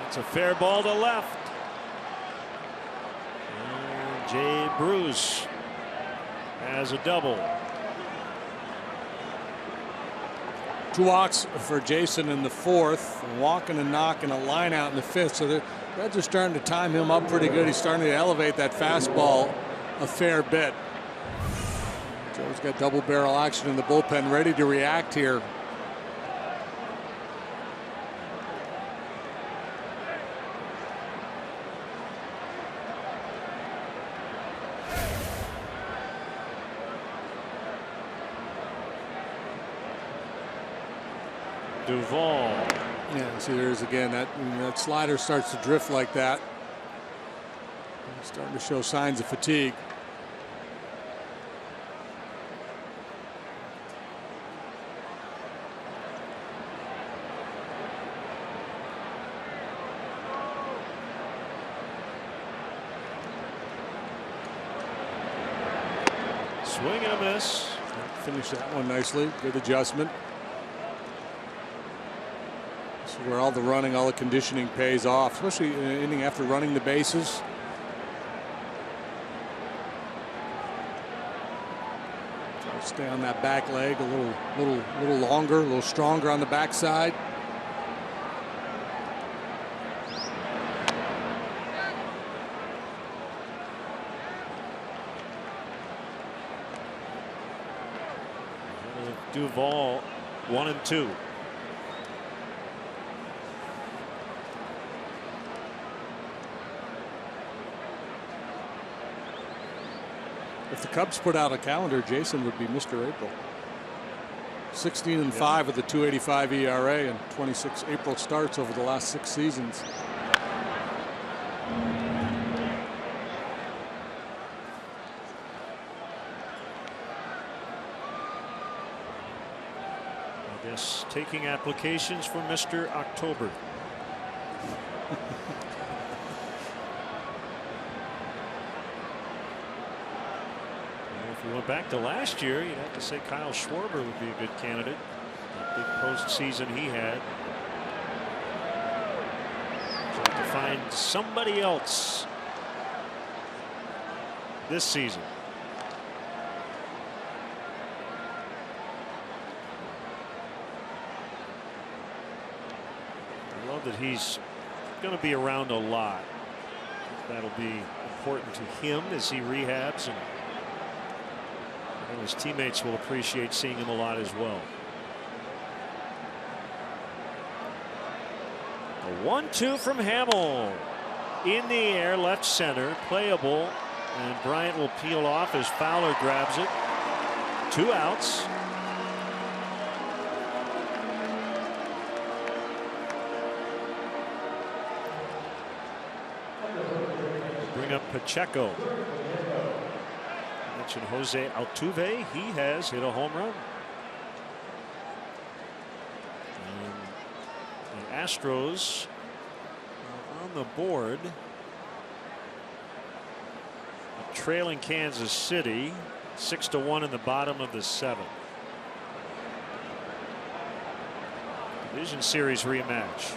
It's a fair ball to left. And Jay Bruce has a double. 2 walks for Jason in the 4th, walking and knocking a line out in the 5th. So the Reds are starting to time him up pretty good. He's starting to elevate that fastball a fair bit. Joe's got double barrel action in the bullpen, ready to react here. Duvall. Yeah, see, there's again that slider starts to drift like that. It's starting to show signs of fatigue. Swing and a miss. Finish that one nicely. Good adjustment. This is where all the running, all the conditioning pays off, especially in an inning after running the bases. Try to stay on that back leg a little longer, a little stronger on the backside. Duvall 1-2. If the Cubs put out a calendar, Jason would be Mr. April. 16-5 with a 2.85 ERA and 26 April starts over the last 6 seasons. I guess taking applications for Mr. October. Well, back to last year, you'd have to say Kyle Schwarber would be a good candidate. That big postseason he had. So to find somebody else this season. I love that he's going to be around a lot. That'll be important to him as he rehabs, and his teammates will appreciate seeing him a lot as well. A 1-2 from Hamill. In the air, left center, playable, and Bryant will peel off as Fowler grabs it. 2 outs. Bring up Pacheco. Mentioned Jose Altuve. He has hit a home run. And the Astros are on the board, trailing Kansas City 6-1 in the bottom of the 7th. Division Series rematch.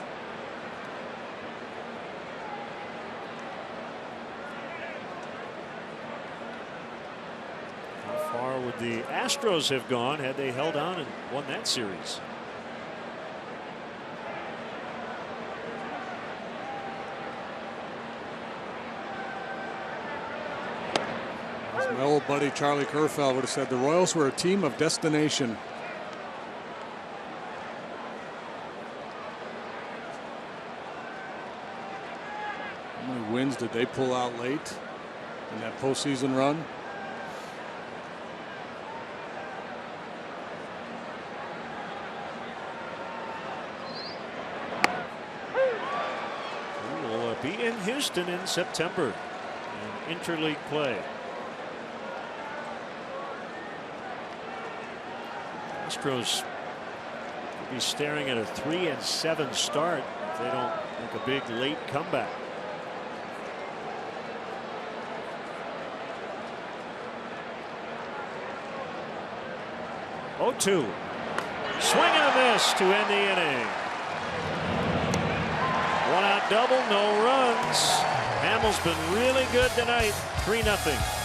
How far would the Astros have gone had they held on and won that series? My old buddy Charlie Kerfeld would have said the Royals were a team of destination. How many wins did they pull out late in that postseason run? We will be in Houston in September in interleague play. Astros will be staring at a 3-7 start if they don't make a big late comeback. Oh, 2. Swing and a miss to end the inning. 1-out double, no runs. Hamill's been really good tonight. 3-0.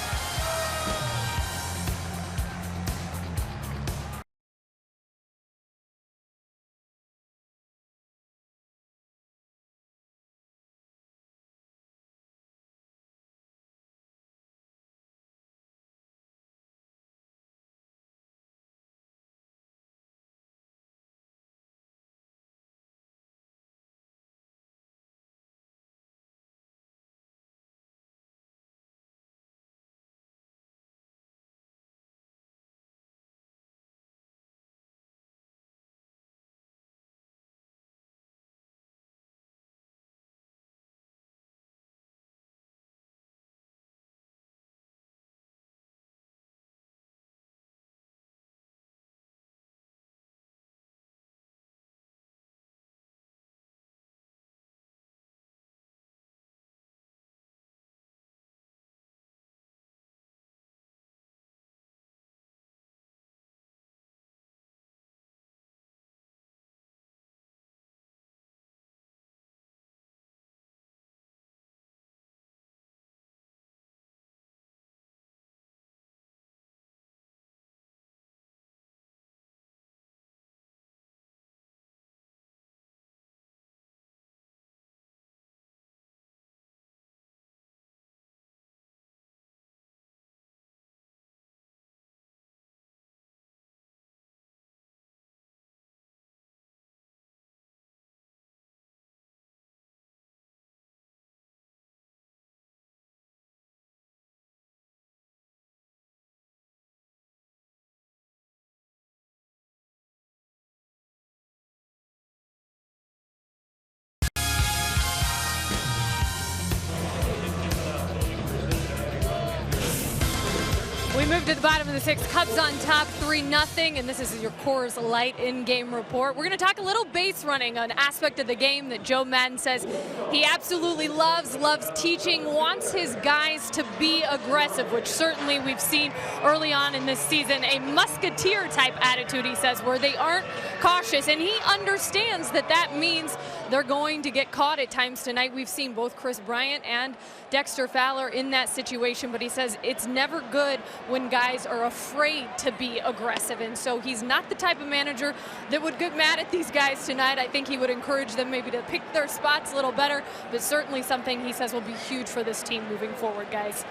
We move to the bottom of the 6th. Cubs on top 3-0, and this is your Coors Light in-game report. We're going to talk a little base running, an aspect of the game that Joe Madden says he absolutely loves teaching, wants his guys to be aggressive, which certainly we've seen early on in this season. A musketeer-type attitude, he says, where they aren't cautious, and he understands that that means they're going to get caught at times tonight. We've seen both Chris Bryant and Dexter Fowler in that situation, but he says it's never good when guys are afraid to be aggressive, and so he's not the type of manager that would get mad at these guys tonight. I think he would encourage them maybe to pick their spots a little better, but certainly something he says will be huge for this team moving forward, guys.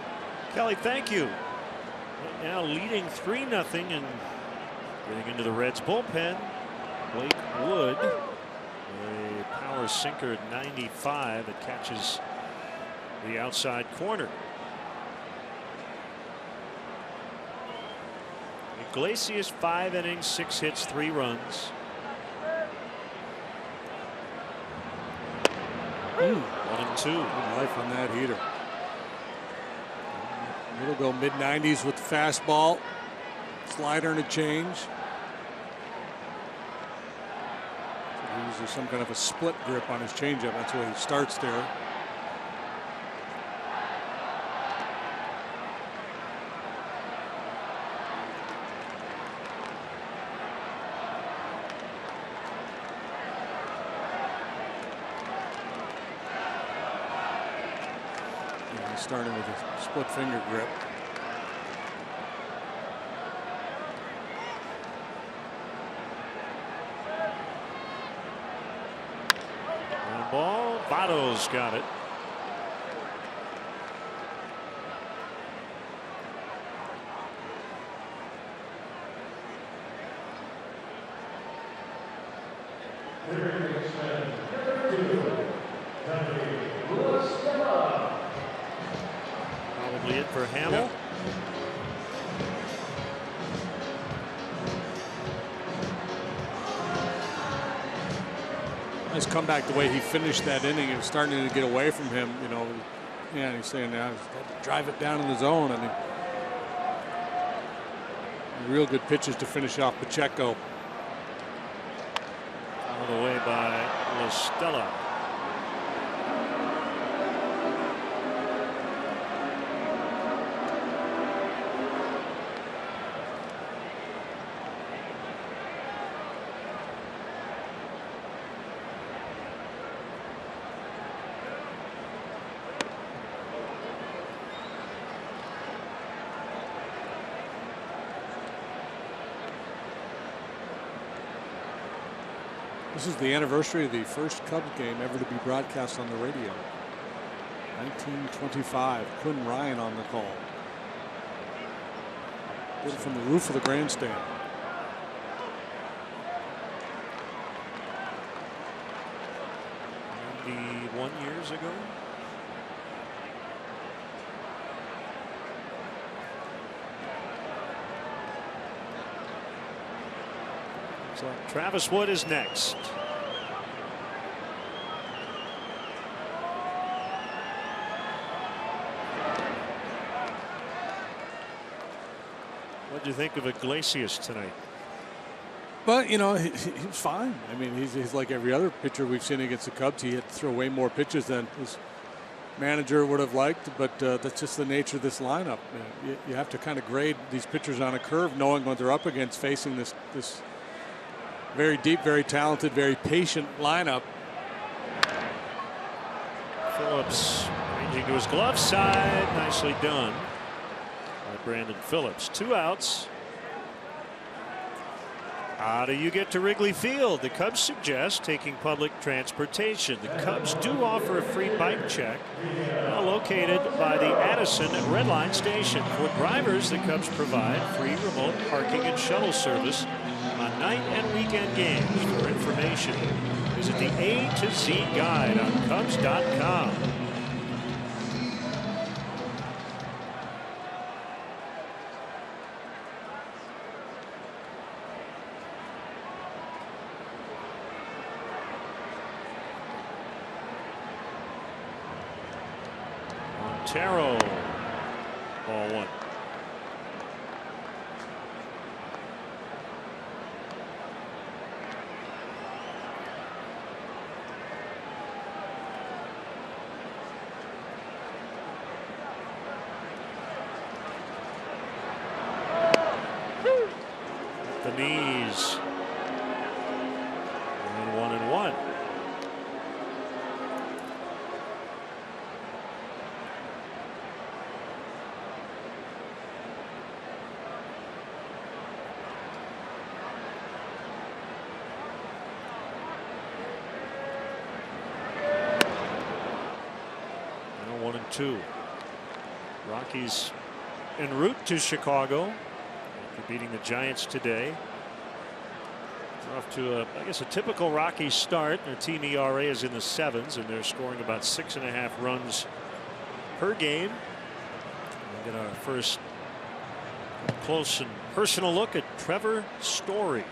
Kelly, thank you. Right now leading 3-0 and getting into the Reds bullpen, Blake Wood. A power sinker at 95 that catches the outside corner. Iglesias 5 innings, 6 hits, 3 runs. 1-2. Good life on that heater. It'll go mid-90s with the fastball, slider and a change. Uses some kind of a split grip on his changeup. That's where he starts there. And he's starting with a split finger grip. Ball, Votto's got it. Probably it for Hamill. Yep. Nice comeback the way he finished that inning. It was starting to get away from him, you know. Yeah, and he's saying now he's got to drive it down in the zone. I mean, real good pitches to finish off Pacheco. Fouled away by La Stella. This is the anniversary of the first Cubs game ever to be broadcast on the radio. 1925. Quinn Ryan on the call. Did it from the roof of the grandstand. Years ago. So Travis Wood is next. What do you think of Iglesias tonight? But, you know, he's fine. I mean, he's like every other pitcher we've seen against the Cubs. He had to throw way more pitches than his manager would have liked, but that's just the nature of this lineup. You have to kind of grade these pitchers on a curve, knowing what they're up against, facing this very deep, very talented, very patient lineup. Phillips ranging to his glove side. Nicely done by Brandon Phillips. 2 outs. How do you get to Wrigley Field? The Cubs suggest taking public transportation. The Cubs do offer a free bike check, now located by the Addison Redline Station. For drivers, the Cubs provide free remote parking and shuttle service on night and weekend games. For information, visit the A to Z guide on Cubs.com. Montero, ball 1. knees. And 1-1. Now 1-2. Rockies en route to Chicago after beating the Giants today. They're off to I guess a typical Rockies start. Their team ERA is in the 7s, and they're scoring about 6.5 runs per game. We'll get our first close and personal look at Trevor Story.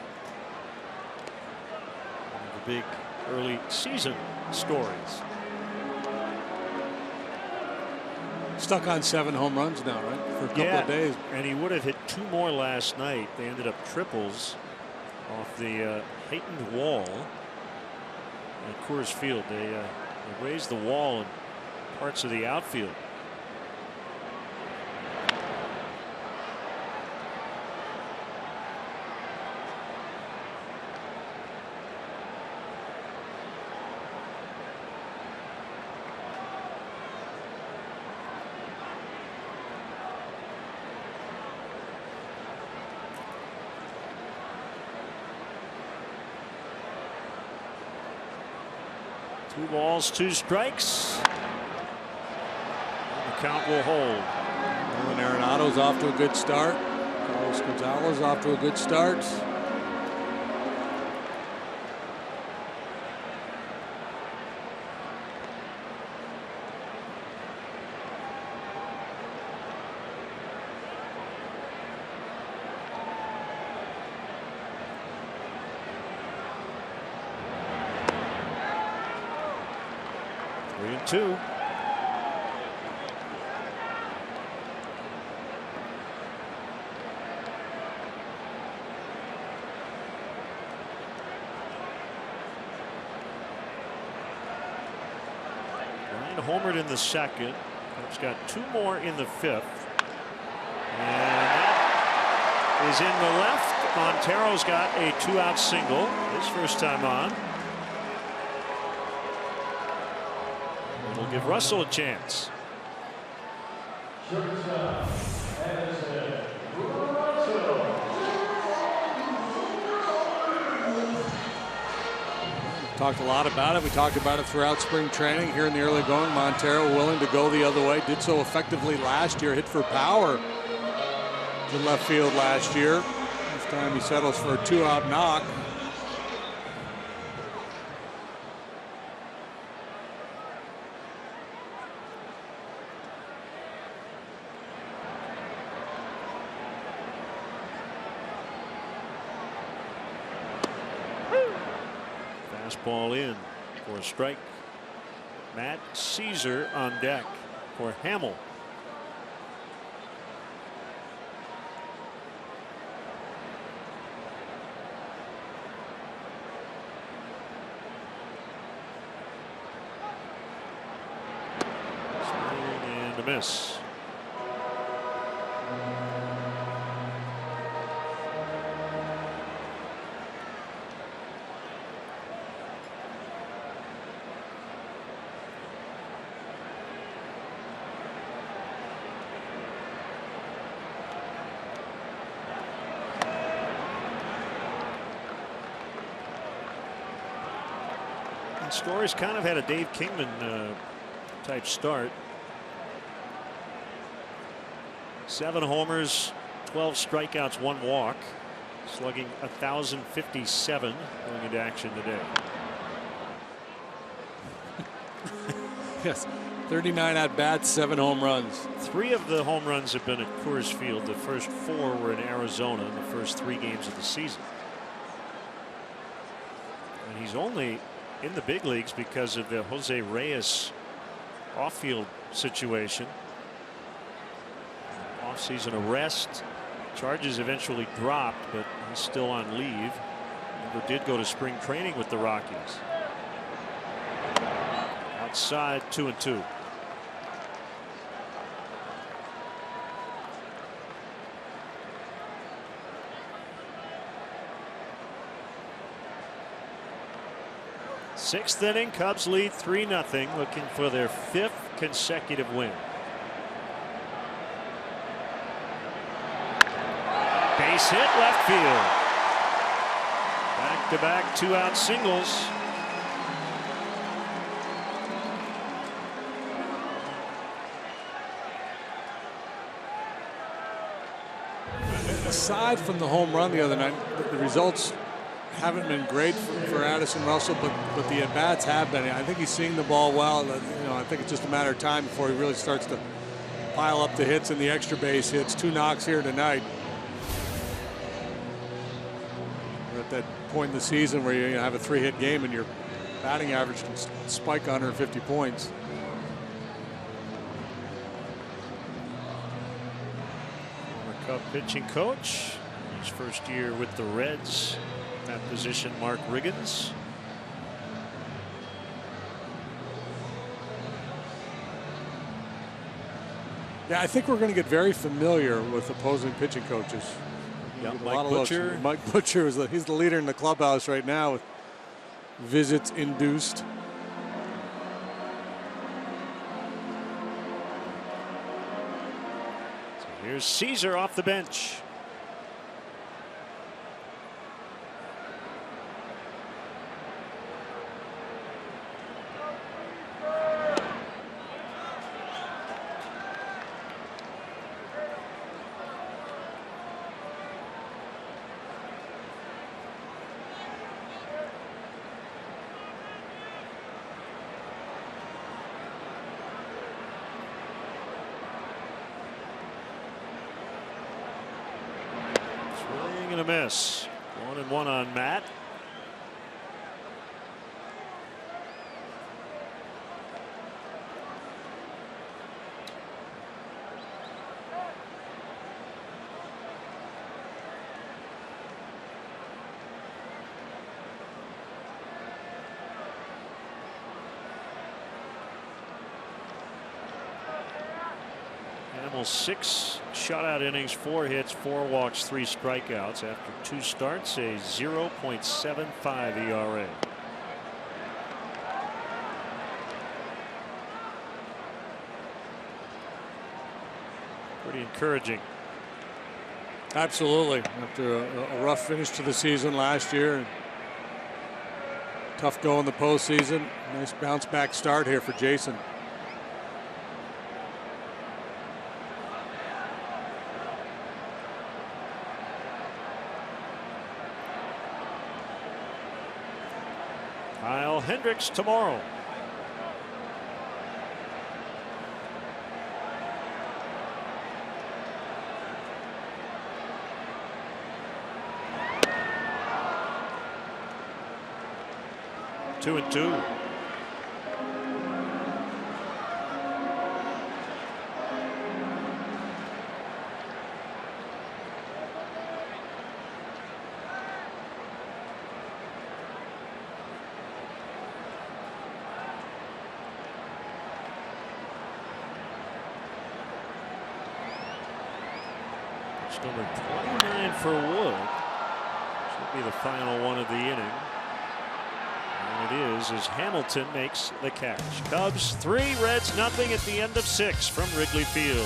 One of the big early season stories. Stuck on 7 home runs now, right? For a couple of days. And he would have hit 2 more last night. They ended up triples off the heightened wall at Coors Field. They raised the wall in parts of the outfield. Two balls, 2 strikes. The count will hold. And Arenado's off to a good start. Carlos Gonzalez off to a good start. Two. Ryan homered in the 2nd. Cubs got 2 more in the 5th. And that is in the left. Montero's got a 2-out single. His first time on. We'll give Russell a chance. Talked a lot about it. We talked about it throughout spring training. Here in the early going, Montero willing to go the other way. Did so effectively last year. Hit for power to left field last year. This time he settles for a 2-out knock. Ball in for a strike. Matt Caesar on deck for Hamill. Swing and a miss. Story's kind of had a Dave Kingman type start. 7 homers, 12 strikeouts, 1 walk, slugging 1,057 going into action today. Yes, 39 at bats, 7 home runs. 3 of the home runs have been at Coors Field. The first 4 were in Arizona in the first 3 games of the season. And he's only in the big leagues because of the Jose Reyes off-field situation. Off-season arrest. Charges eventually dropped, but he's still on leave. Never did go to spring training with the Rockies. Outside, 2-2. Sixth inning, Cubs lead 3-0, looking for their 5th consecutive win. Base hit left field. Back-to-back 2-out singles. Aside from the home run the other night, the results haven't been great for Addison Russell, but the at-bats have been. I think he's seeing the ball well. I think it's just a matter of time before he really starts to pile up the hits and the extra base hits. 2 knocks here tonight. We're at that point in the season where you have a 3-hit game and your batting average can spike 150 points. Cub pitching coach, his first year with the Reds. That position, Mark Riggins. Yeah, I think we're going to get very familiar with opposing pitching coaches. Yeah, Mike Butcher. Mike Butcher he's the leader in the clubhouse right now with visits induced. Here's Caesar off the bench. A miss. 1-1 on Matt. Hamill's 6 shutout innings, 4 hits, 4 walks, 3 strikeouts after 2 starts, a 0.75 ERA. Pretty encouraging. Absolutely. After a rough finish to the season last year, tough go in the postseason. Nice bounce back start here for Jason. Kyle Hendricks tomorrow. Two and two. Number 29 for Wood. Should be the final one of the inning. And it is as Hamilton makes the catch. Cubs 3, Reds nothing at the end of 6 from Wrigley Field.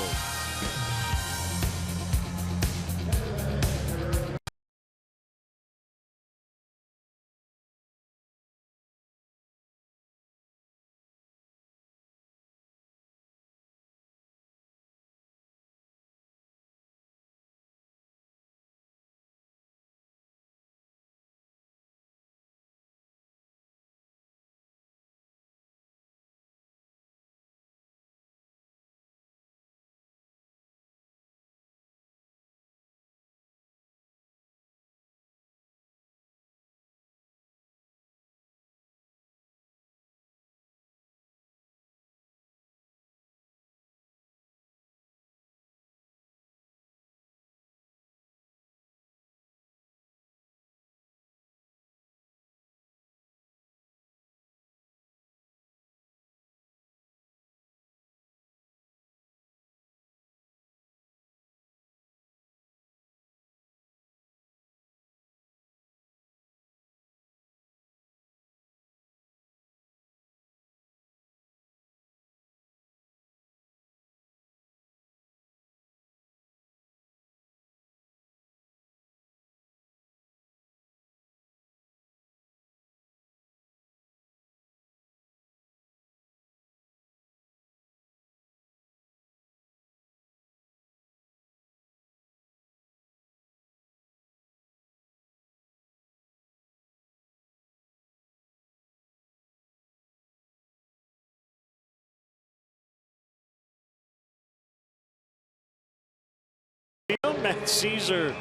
field. Matt Caesar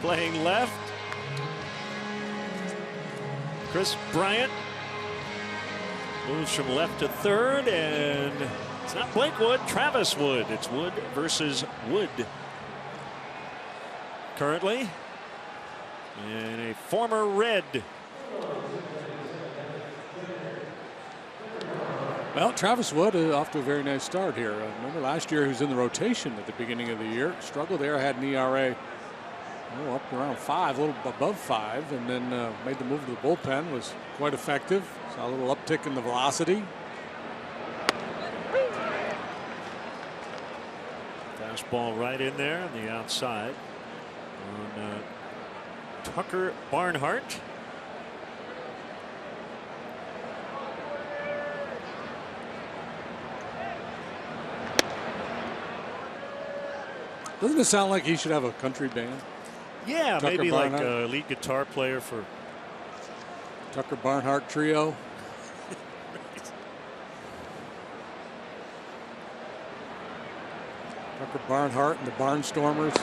playing left. Chris Bryant moves from left to third, and it's not Blake Wood, Travis Wood. It's Wood versus Wood. Currently, and a former Red. Well, Travis Wood is off to a very nice start here. Remember last year he was in the rotation at the beginning of the year. Struggled there, had an ERA up around 5, a little above 5, and then made the move to the bullpen. Was quite effective. Saw a little uptick in the velocity. Fastball right in there on the outside on Tucker Barnhart. Doesn't it sound like he should have a country band? Yeah, Tucker maybe Barnhart. like a lead guitar player for Tucker Barnhart Trio. Tucker Barnhart and the Barnstormers.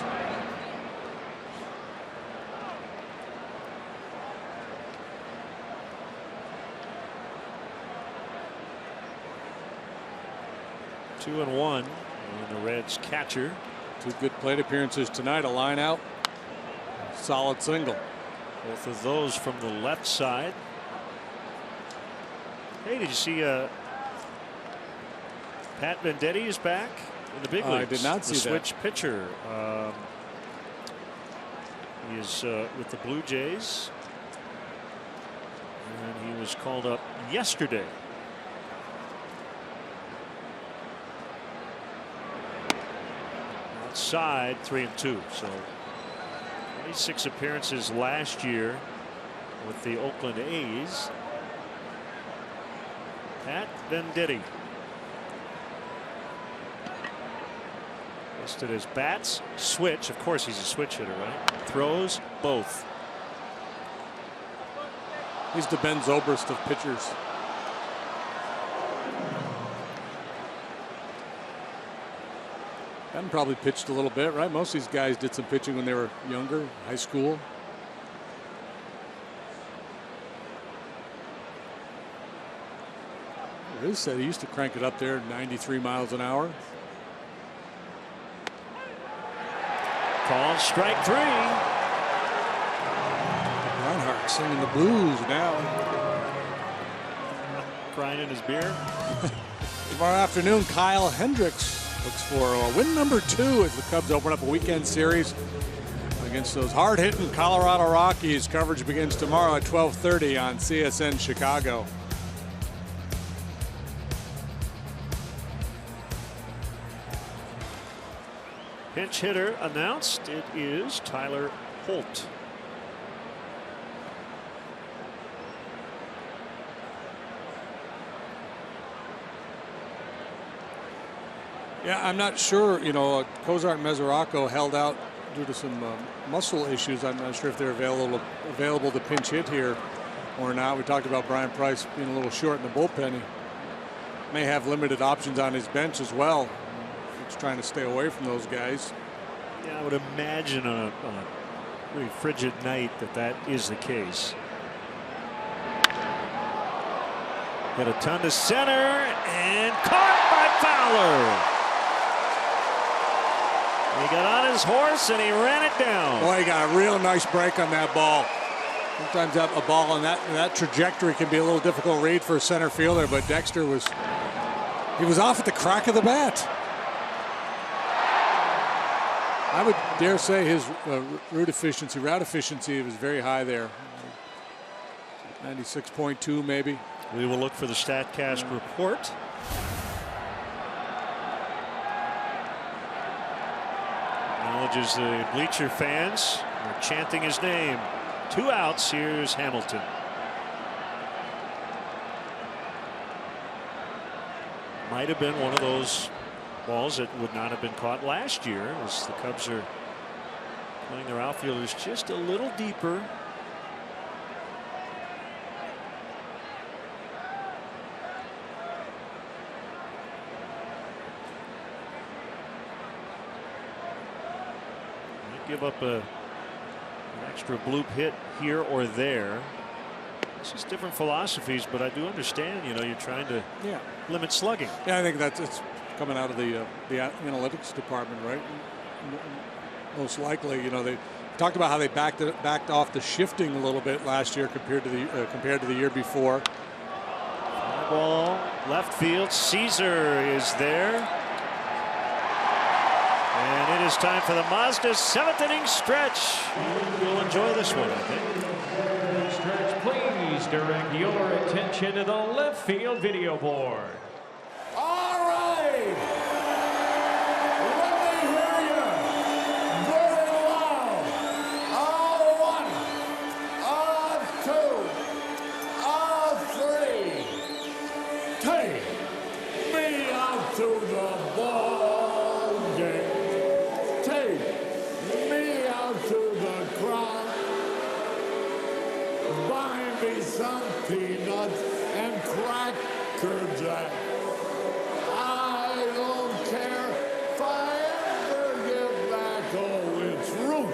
Two and one. And the Reds catcher. 2 good plate appearances tonight. A line out. Solid single. Both of those from the left side. Hey, did you see Pat Venditti is back in the big leagues? I did not see the that. switch pitcher. He is with the Blue Jays, and he was called up yesterday. Outside 3-2. So 26 appearances last year with the Oakland A's. Pat Venditti. Listed as bats, switch. Of course, he's a switch hitter, right? Throws both. He's the Ben Zobrist of pitchers. Ben probably pitched a little bit, right? Most of these guys did some pitching when they were younger, high school. Riz said he used to crank it up there 93 miles an hour. Call strike 3. Barnhart singing the blues now. Crying in his beer. Tomorrow afternoon, Kyle Hendricks looks for win number 2 as the Cubs open up a weekend series against those hard-hitting Colorado Rockies. Coverage begins tomorrow at 12:30 on CSN Chicago. Pinch hitter announced. It is Tyler Holt. Yeah, I'm not sure. You know, Cozart and Mesoraco held out due to some muscle issues. I'm not sure if they're available to pinch hit here or not. We talked about Brian Price being a little short in the bullpen. He may have limited options on his bench as well. He's trying to stay away from those guys. Yeah, I would imagine on a really frigid night that is the case. Hit a ton to center and caught by Fowler. He got on his horse and he ran it down. Boy, he got a real nice break on that ball. Sometimes a ball on that trajectory can be a little difficult to read for a center fielder, but Dexter was off at the crack of the bat. I would dare say his route efficiency was very high there. 96.2 maybe. We will look for the StatCast report. Acknowledges the bleacher fans are chanting his name. 2 outs. Here's Hamilton. Might have been one of those balls that would not have been caught last year, as the Cubs are playing their outfielders just a little deeper. give up an extra bloop hit here or there. It's just different philosophies, but I do understand. You know, you're trying to limit slugging. Yeah, I think it's coming out of the analytics department, right? Most likely, you know, they talked about how they backed off the shifting a little bit last year compared to the year before. Fly ball, left field. Caesar is there, and it is time for the Mazda 7th inning stretch. You'll enjoy this one, I think. Stretch, please direct your attention to the left field video board. All right. Let me hear you very loud. On 1, on 2, on 3. Take me out to the ball game. Take me out to the crowd. Buy me some peanuts and Cracker Jack. I don't care if I ever get back. Oh, it's root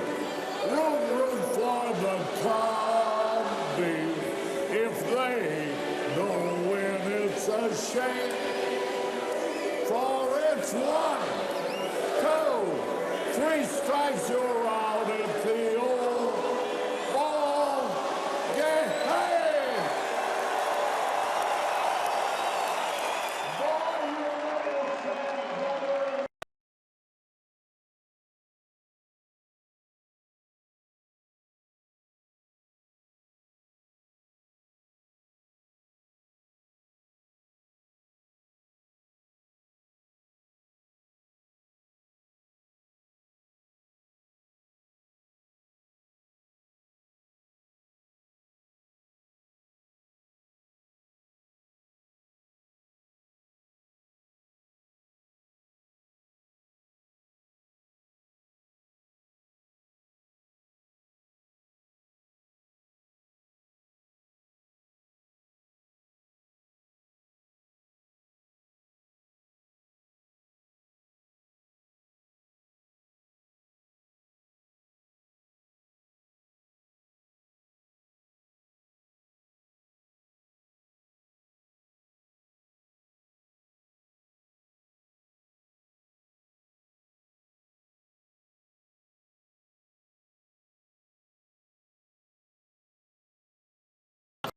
for the Cubbies. If they don't win, it's a shame. For it's 1, 2, 3 strikes, you're out at the old ball game.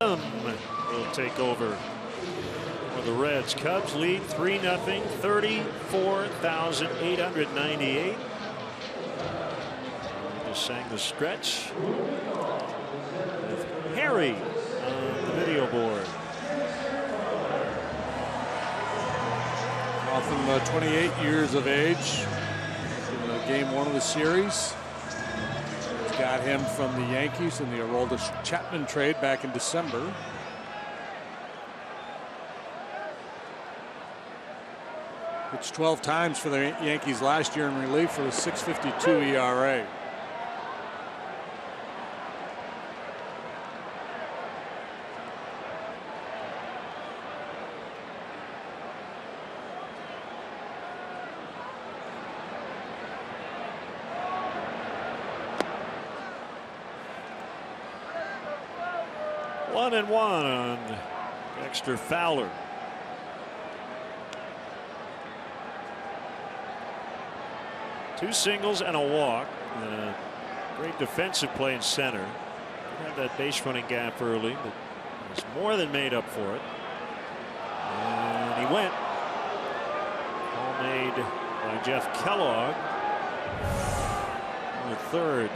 Will take over for the Reds. Cubs lead 3-0, 34,898. Just sang the stretch with Harry on the video board. From 28 years of age in game 1 of the series. Got him from the Yankees in the Aroldis Chapman trade back in December. It's 12 times for the Yankees last year in relief for a 6.52 ERA. One and one on Dexter Fowler. Two singles and a walk. And a great defensive play in center. Had that base running gap early, but was more than made up for it. And he went. Ball made by Jeff Kellogg on the third.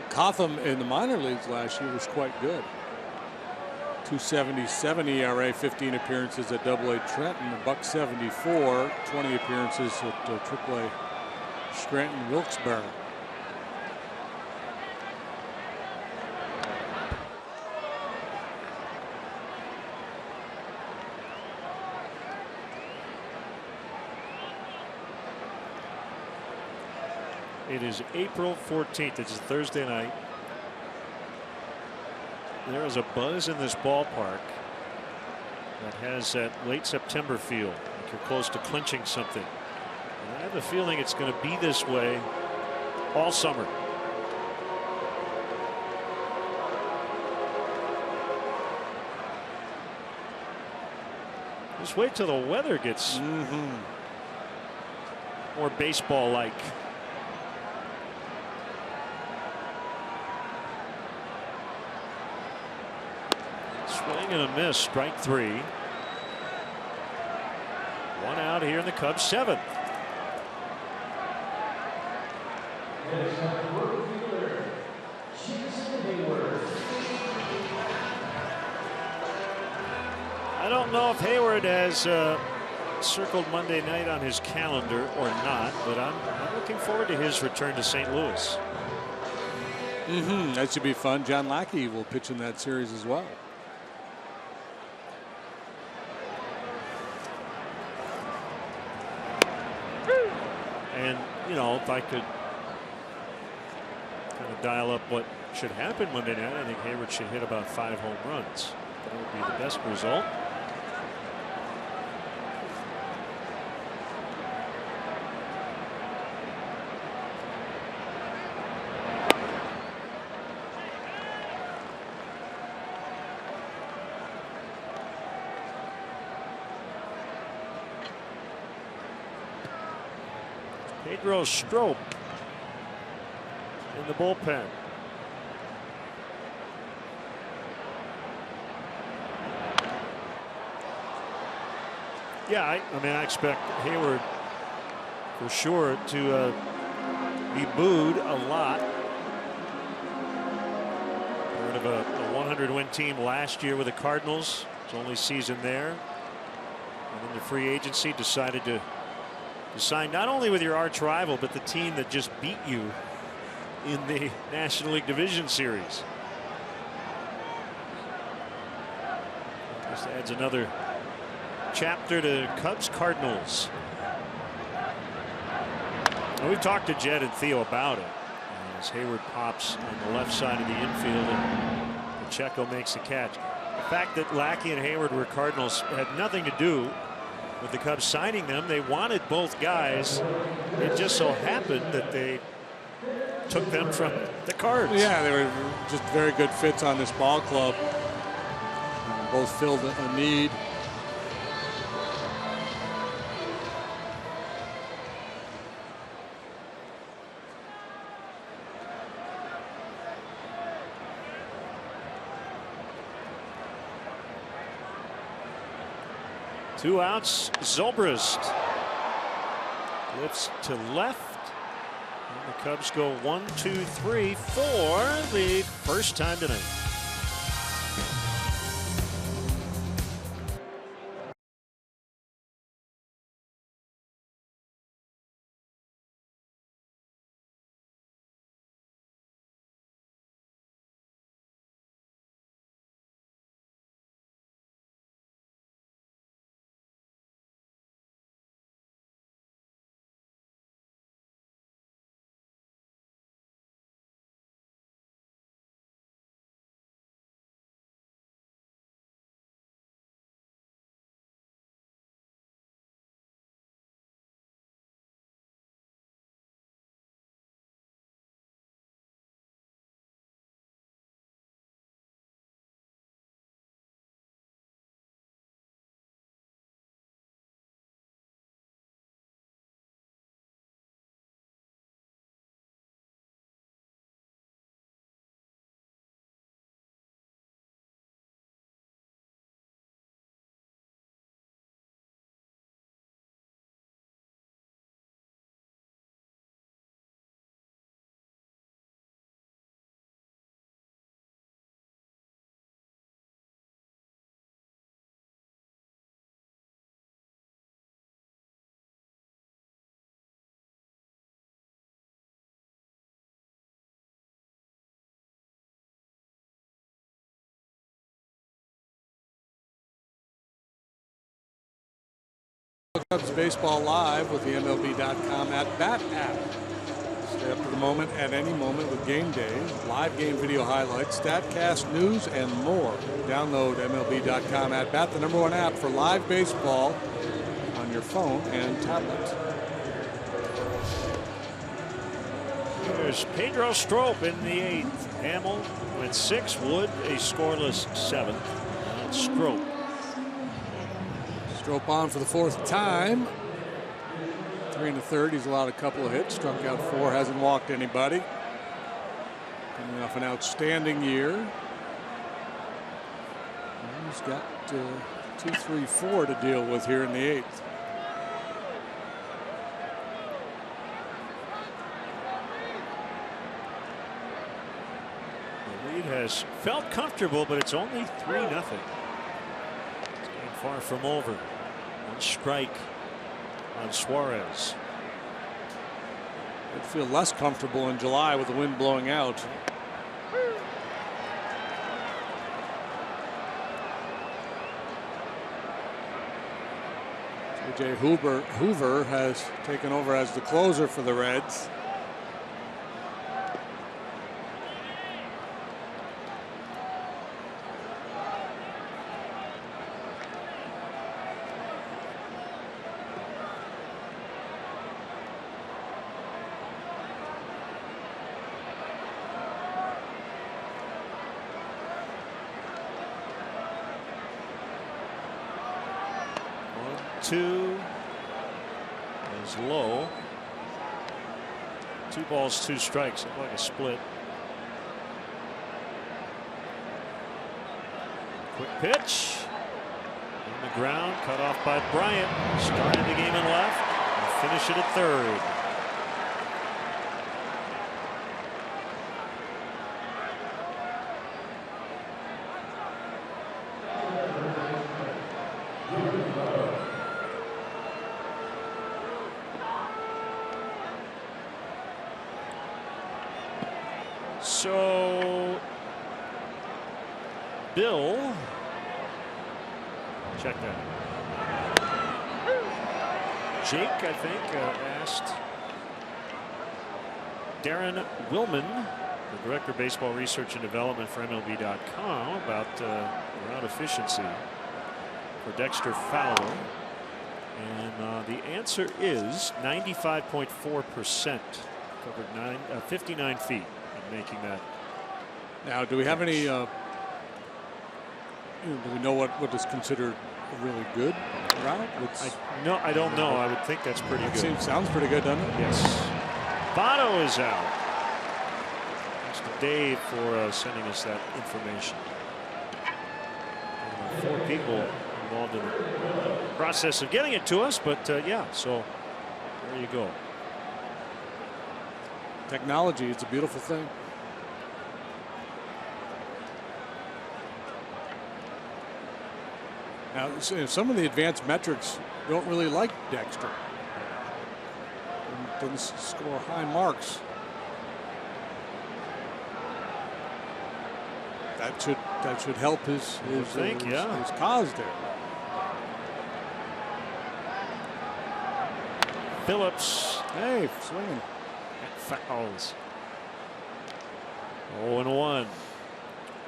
Cotham in the minor leagues last year was quite good. 2.77 ERA, 15 appearances at AA Trenton, $1.74, 20 appearances at AAA Scranton Wilkes-Barre. It is April 14th. It's a Thursday night. There is a buzz in this ballpark that has that late September feel. Like you're close to clinching something. And I have a feeling it's going to be this way all summer. Just wait till the weather gets more baseball-like. Swing and a miss, strike 3. 1 out here in the Cubs' 7th. I don't know if Hayward has circled Monday night on his calendar or not, but I'm looking forward to his return to St. Louis. That should be fun. John Lackey will pitch in that series as well. And, you know, if I could kind of dial up what should happen Monday night, I think Hayward should hit about 5 home runs. That would be the best result. Pedro Strop in the bullpen. Yeah, I mean, I expect Hayward for sure to be booed a lot. Part of a 100-win team last year with the Cardinals. His only season there. And then the free agency decided to sign not only with your arch rival, but the team that just beat you in the National League Division Series. This adds another chapter to Cubs Cardinals. Well, we've talked to Jed and Theo about it. As Hayward pops on the left side of the infield and Pacheco makes the catch. The fact that Lackey and Hayward were Cardinals had nothing to do with the Cubs signing them. They wanted both guys. It just so happened that they took them from the Cards. Yeah, they were just very good fits on this ball club. Both filled a need. Two outs. Zobrist lifts to left. And the Cubs go 1, 2, 3 for the first time tonight. Cubs Baseball Live with the MLB.com at Bat app. Stay Stay up to the moment at any moment with Game Day, live game video highlights, StatCast news, and more. Download MLB.com at Bat, the #1 app for live baseball on your phone and tablet. There's Pedro Strop in the 8th. Hamill went 6, Wood a scoreless 7th. And Strop. Strop on for the 4th time. 3 1/3. He's allowed a couple of hits, struck out 4, hasn't walked anybody. Coming off an outstanding year. And he's got 2, 3, 4 to deal with here in the 8th. The lead has felt comfortable, but it's only 3-0. It's getting far from over. 1 strike on Suarez. I'd feel less comfortable in July with the wind blowing out. J.J. Hoover has taken over as the closer for the Reds. Two is low. 2 balls, 2 strikes. Looked like a split. Quick pitch. On the ground, cut off by Bryant. Started the game in left and finish it at 3rd. So Bill, check that. Jake, I think, asked Darren Willman, the Director of Baseball Research and Development for MLB.com, about route efficiency for Dexter Fowler. And the answer is 95.4%. Covered 59 feet. Making that. Now, do we have any? Do we know what is considered a really good route? No, I don't know. I would think that's pretty good. Sounds pretty good, doesn't it? Yes. Votto is out. Thanks to Dave for sending us that information. 4 people involved in the process of getting it to us, but yeah. So there you go. Technology, it's a beautiful thing. Now, some of the advanced metrics don't really like Dexter. He doesn't score high marks. That should help his cause there. Phillips, hey, swinging. Fouls. 0-1.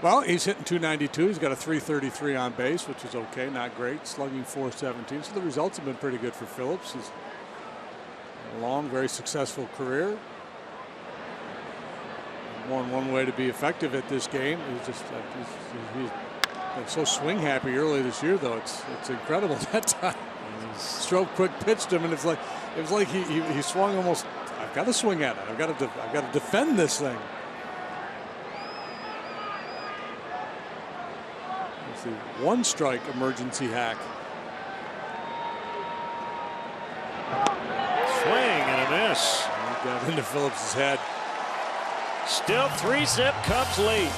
Well, he's hitting .292. He's got a .333 on base, which is okay, not great. Slugging .417. So the results have been pretty good for Phillips. He's a long, very successful career. More than one way to be effective at this game. He's just he's been so swing happy early this year, though. It's incredible that time. Stroke quick pitched him, and it was like he swung almost. I've got to swing at it. I've got to defend this thing. It's the 1 strike emergency hack. Swing and a miss. He got into Phillips' head. Still 3-zip Cubs lead.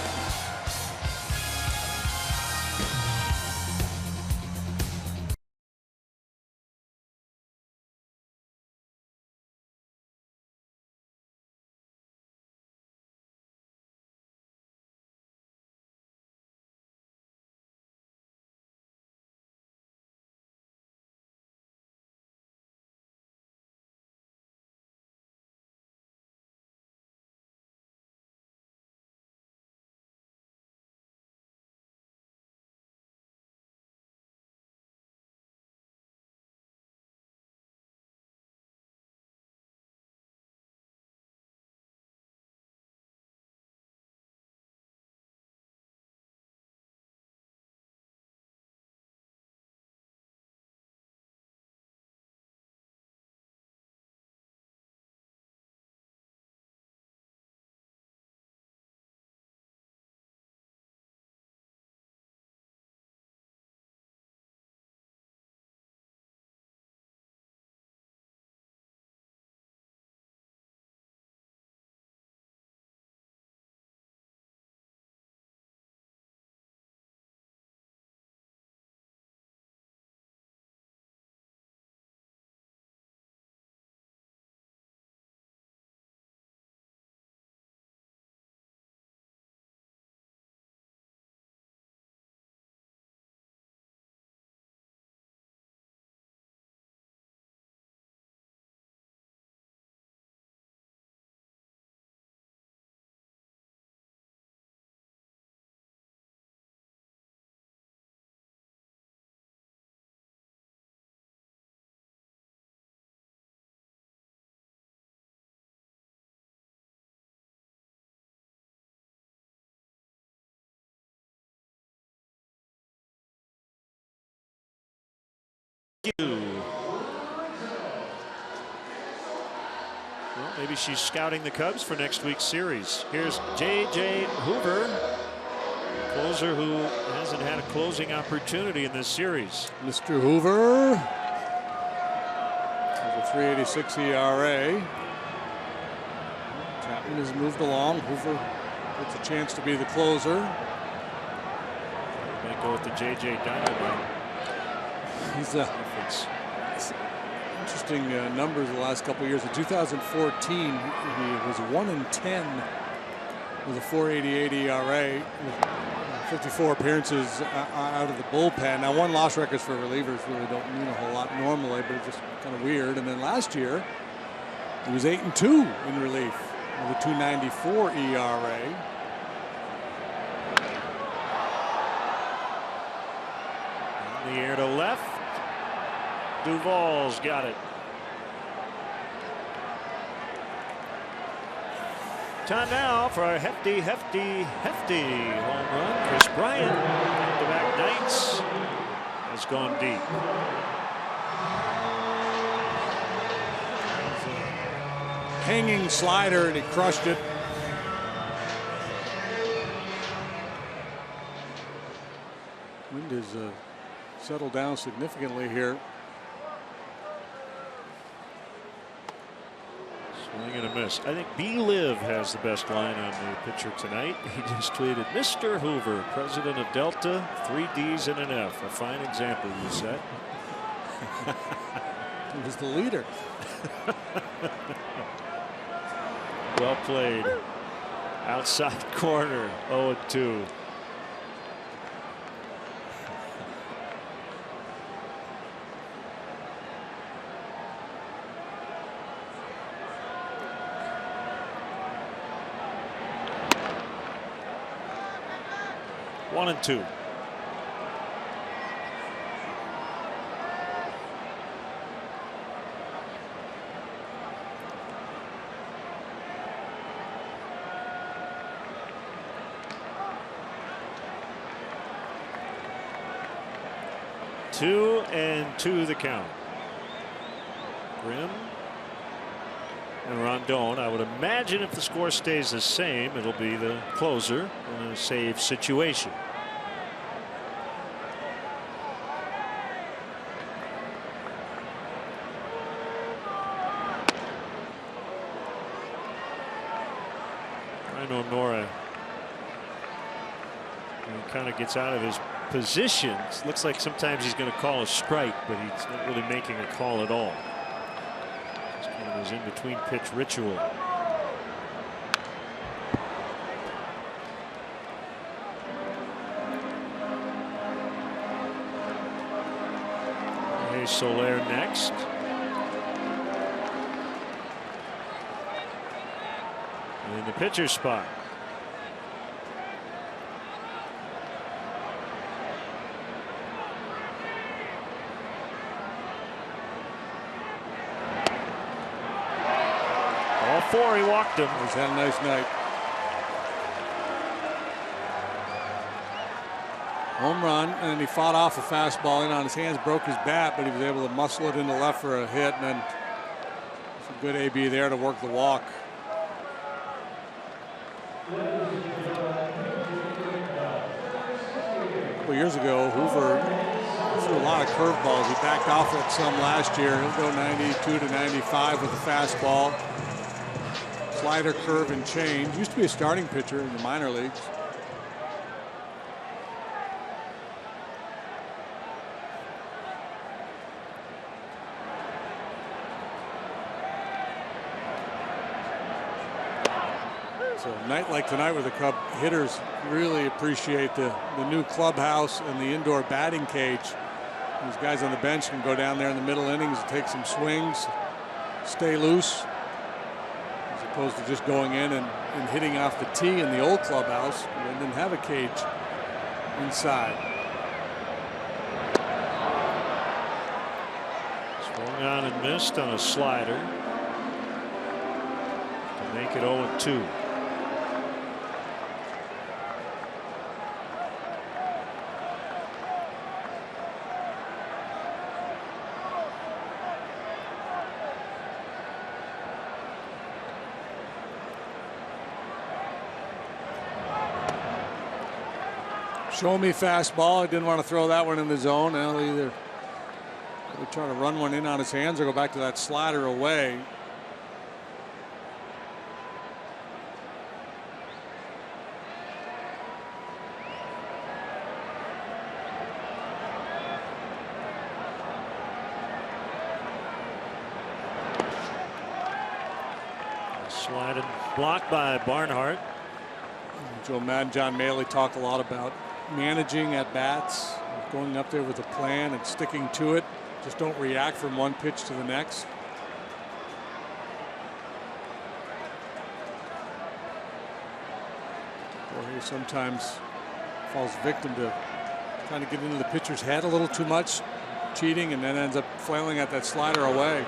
Well, maybe she's scouting the Cubs for next week's series. Here's J.J. Hoover, closer who hasn't had a closing opportunity in this series. Mr. Hoover has a 3.86 ERA. Chapman has moved along. Hoover gets a chance to be the closer. Might go with the J.J. Diamondback. He's interesting numbers the last couple of years. In 2014, he was 1-10 with a 4.88 ERA, with 54 appearances out of the bullpen. Now, one-loss records for relievers really don't mean a whole lot normally, but it's just kind of weird. And then last year, he was 8-2 in relief with a 2.94 ERA. In the air to left. Duvall's got it. Time now for a hefty home run. Chris Bryant, back-to-back nights, has gone deep. Hanging slider, and he crushed it. Wind has settled down significantly here. Swing and a miss. I think B-Liv has the best line on the pitcher tonight. He just tweeted, Mr. Hoover, president of Delta, 3 Ds and an F. A fine example, you said. He was the leader. Well played. Outside corner, 0-2. One and two. Two and two the count. Grimm and Rondon. I would imagine if the score stays the same, it'll be the closer in a save situation. I know Nora. He kind of gets out of his position. Looks like sometimes he's going to call a strike, but he's not really making a call at all. Just kind of his in-between pitch ritual. Hey, Soler next. In the pitcher's spot. All four, he walked him. He's had a nice night. Home run, and he fought off a fastball in on his hands, broke his bat, but he was able to muscle it into left for a hit, and then some good AB there to work the walk. A couple years ago, Hoover threw a lot of curveballs. He backed off it some last year. He'll go 92 to 95 with a fastball. Slider, curve, and change. Used to be a starting pitcher in the minor leagues. So a night like tonight where the Cub hitters really appreciate the new clubhouse and the indoor batting cage. These guys on the bench can go down there in the middle innings and take some swings, stay loose, as opposed to just going in and hitting off the tee in the old clubhouse. They didn't have a cage inside. Swung on and missed on a slider to make it 0-2. Show me fastball. I didn't want to throw that one in the zone. Now either try to run one in on his hands or go back to that slider away. Slided, blocked by Barnhart. Joe Madden, John Maley talk a lot about managing at bats, going up there with a plan and sticking to it. Just don't react from one pitch to the next. Jorge sometimes falls victim to trying to get into the pitcher's head a little too much, cheating, and then ends up flailing at that slider away.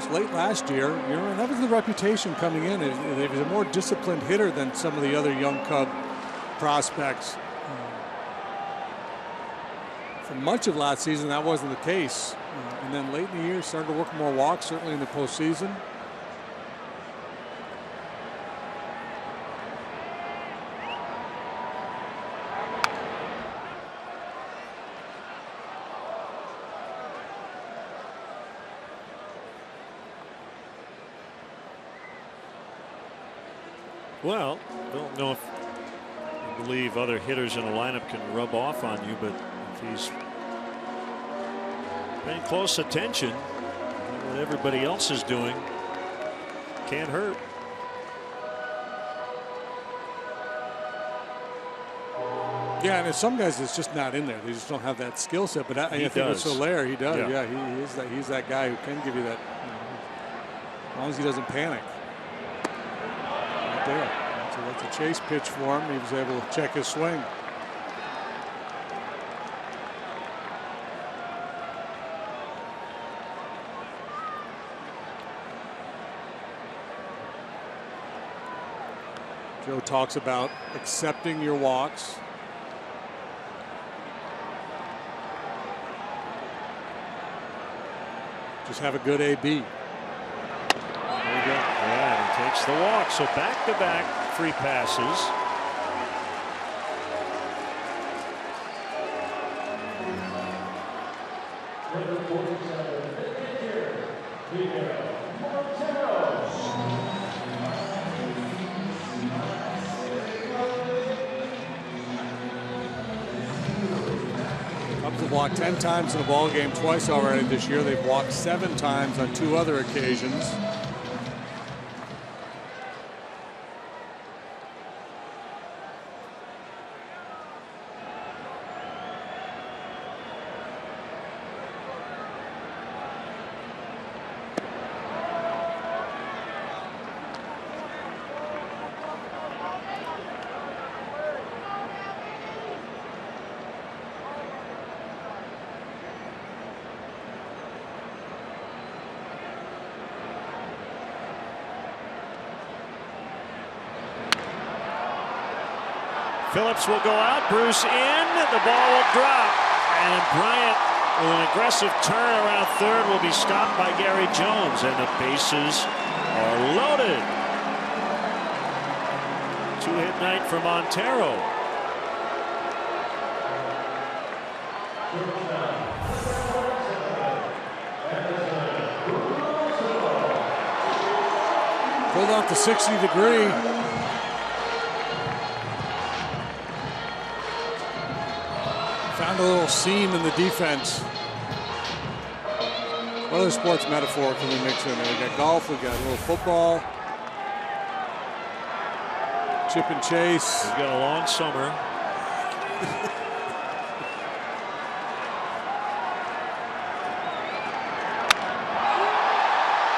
Late last year, that was the reputation coming in. He was a more disciplined hitter than some of the other young Cub prospects. For much of last season, that wasn't the case. And then late in the year, started to work more walks, certainly in the postseason. Well, don't know if you believe other hitters in a lineup can rub off on you, but if he's paying close attention to what everybody else is doing, can't hurt. Yeah, and there's some guys that's just not in there. They just don't have that skill set. But I think with Soler, he does. Yeah, he is that. He's that guy who can give you that, as long as he doesn't panic. There. So that's a chase pitch for him. He was able to check his swing. Joe talks about accepting your walks. Just have a good AB. Yeah, he takes the walk. So back-to-back free passes. Cubs have walked 10 times in a ball game, twice already this year. They've walked 7 times on 2 other occasions. Phillips will go out. Bruce in. The ball will drop. And Bryant, with an aggressive turn around third, will be stopped by Gary Jones. And the bases are loaded. 2-hit night for Montero. Pulled off the 60-degree. Found a little seam in the defense. What other sports metaphor can we mix in there? We got golf, we got a little football, chip and chase. We've got a long summer.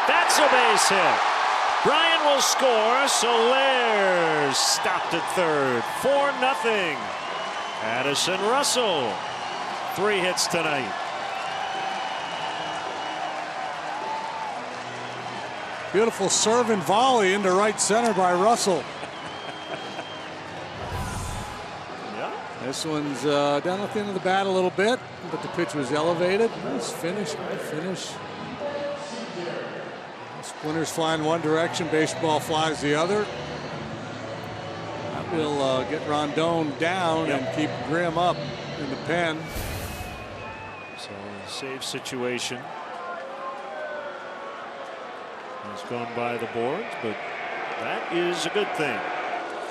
That's a base hit. Bryant will score. Soler stopped at third. 4-0. Addison Russell, 3 hits tonight. Beautiful serve and volley into right center by Russell. Yeah. This one's down at the end of the bat a little bit, but the pitch was elevated. Nice finish, good finish. Splinters fly in one direction, baseball flies the other. will get Rondon down and keep Grimm up in the pen. So save situation has gone by the boards, but that is a good thing.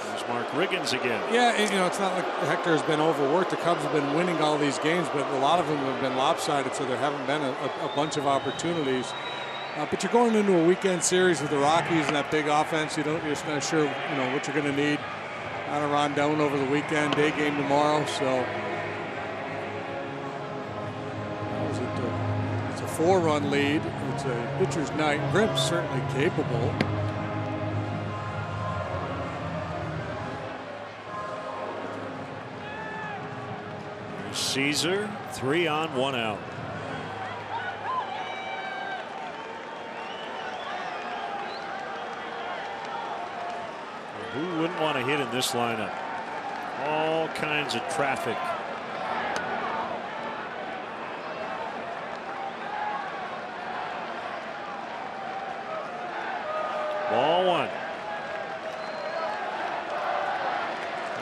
There's Mark Riggins again. Yeah, and, it's not like Hector has been overworked. The Cubs have been winning all these games, but a lot of them have been lopsided, so there haven't been a bunch of opportunities. But you're going into a weekend series with the Rockies and that big offense. You're just not sure, what you're going to need out of Rondon over the weekend. Day game tomorrow, so it's a 4-run lead. It's a pitcher's night. Grimm's certainly capable. Caesar, 3 on, 1 out. Who wouldn't want to hit in this lineup? All kinds of traffic. Ball 1.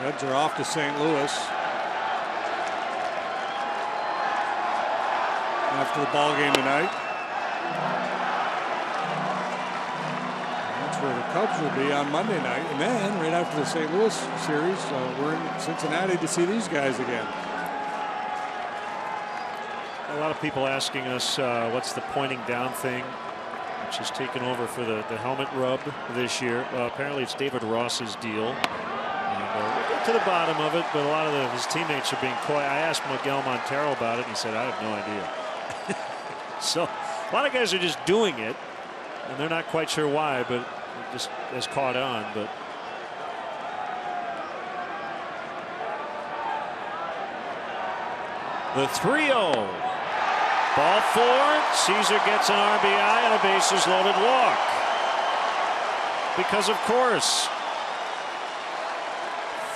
Reds are off to St. Louis after the ball game tonight. That's where the Cubs will be on Monday night, and then right after the St. Louis series, we're in Cincinnati to see these guys again. A lot of people asking us what's the pointing down thing, which has taken over for the helmet rub this year. Apparently it's David Ross's deal. We'll get to the bottom of it, but a lot of his teammates are being coy. I asked Miguel Montero about it, and he said, I have no idea. So a lot of guys are just doing it, and they're not quite sure why, but it just has caught on. But the 3-0. Ball 4. Caesar gets an RBI and a bases loaded walk. Because of course.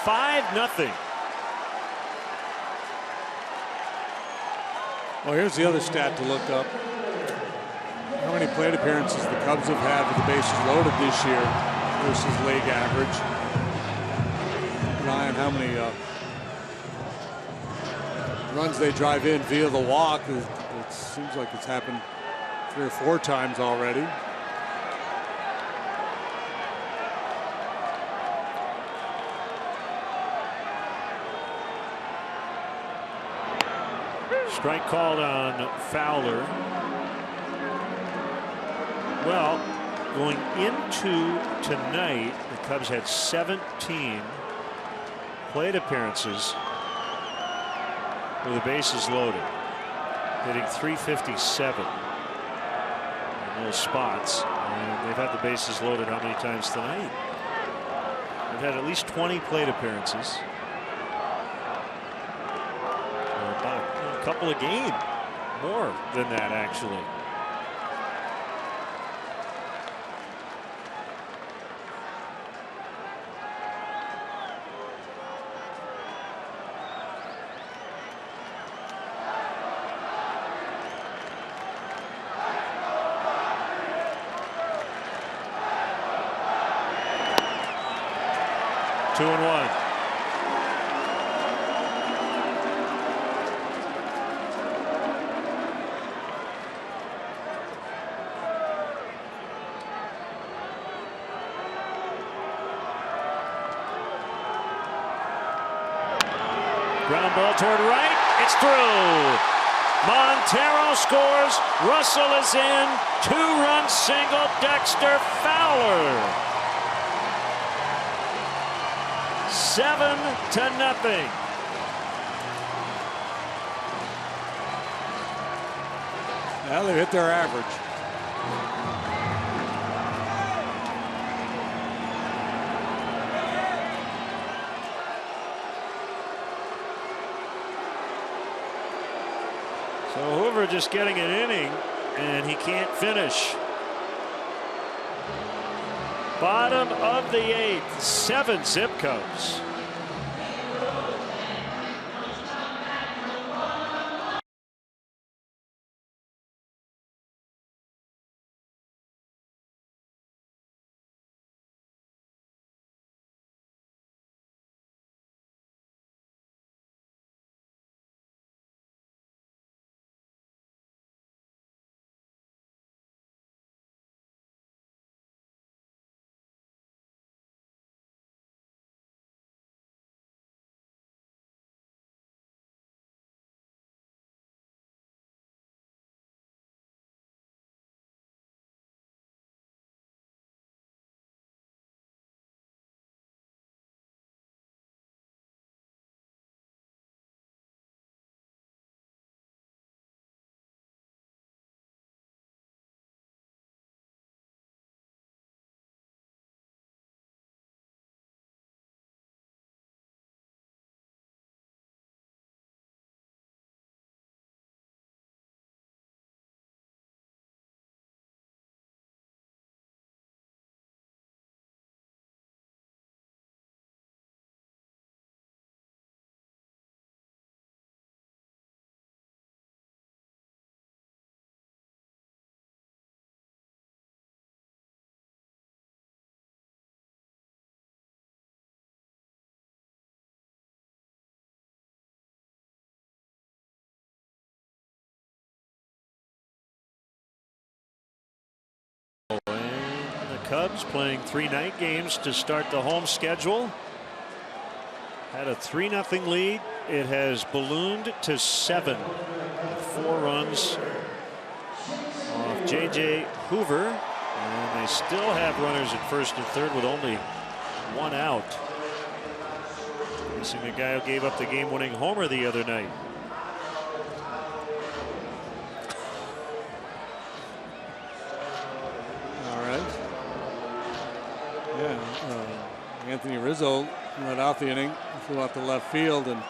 5-0. Well, here's the other stat to look up. How many plate appearances the Cubs have had with the bases loaded this year versus league average. Ryan, how many runs they drive in via the walk? It seems like it's happened 3 or 4 times already. Strike called on Fowler. Well, going into tonight, the Cubs had 17 plate appearances with the bases loaded, hitting .357 in those spots. And they've had the bases loaded how many times tonight? They've had at least 20 plate appearances. A couple a game, more than that actually. Two and 1. Ground ball toward right. It's through. Montero scores. Russell is in. 2-run single. Dexter Fowler. 7-0. Well, they hit their average. So Hoover just getting an inning, and he can't finish. Bottom of the 8th, 7 zip codes. Cubs playing 3 night games to start the home schedule. Had a 3-0 lead. It has ballooned to 7. 4 runs off J.J. Hoover. And they still have runners at first and third with only 1 out. Facing the guy who gave up the game-winning homer the other night. All right. Yeah, Anthony Rizzo led out the inning, flew out to left field, and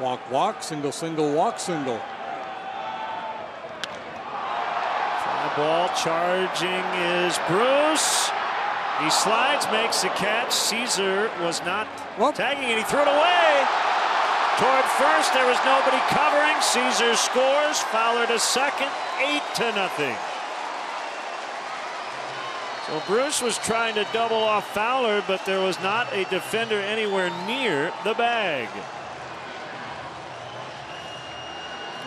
walk, single, walk, single. Fly ball, charging is Bruce. He slides, makes the catch. Caesar was not tagging, and he threw it away. Toward first, there was nobody covering. Caesar scores. Fowler to second, 8-0. So Bruce was trying to double off Fowler, but there was not a defender anywhere near the bag.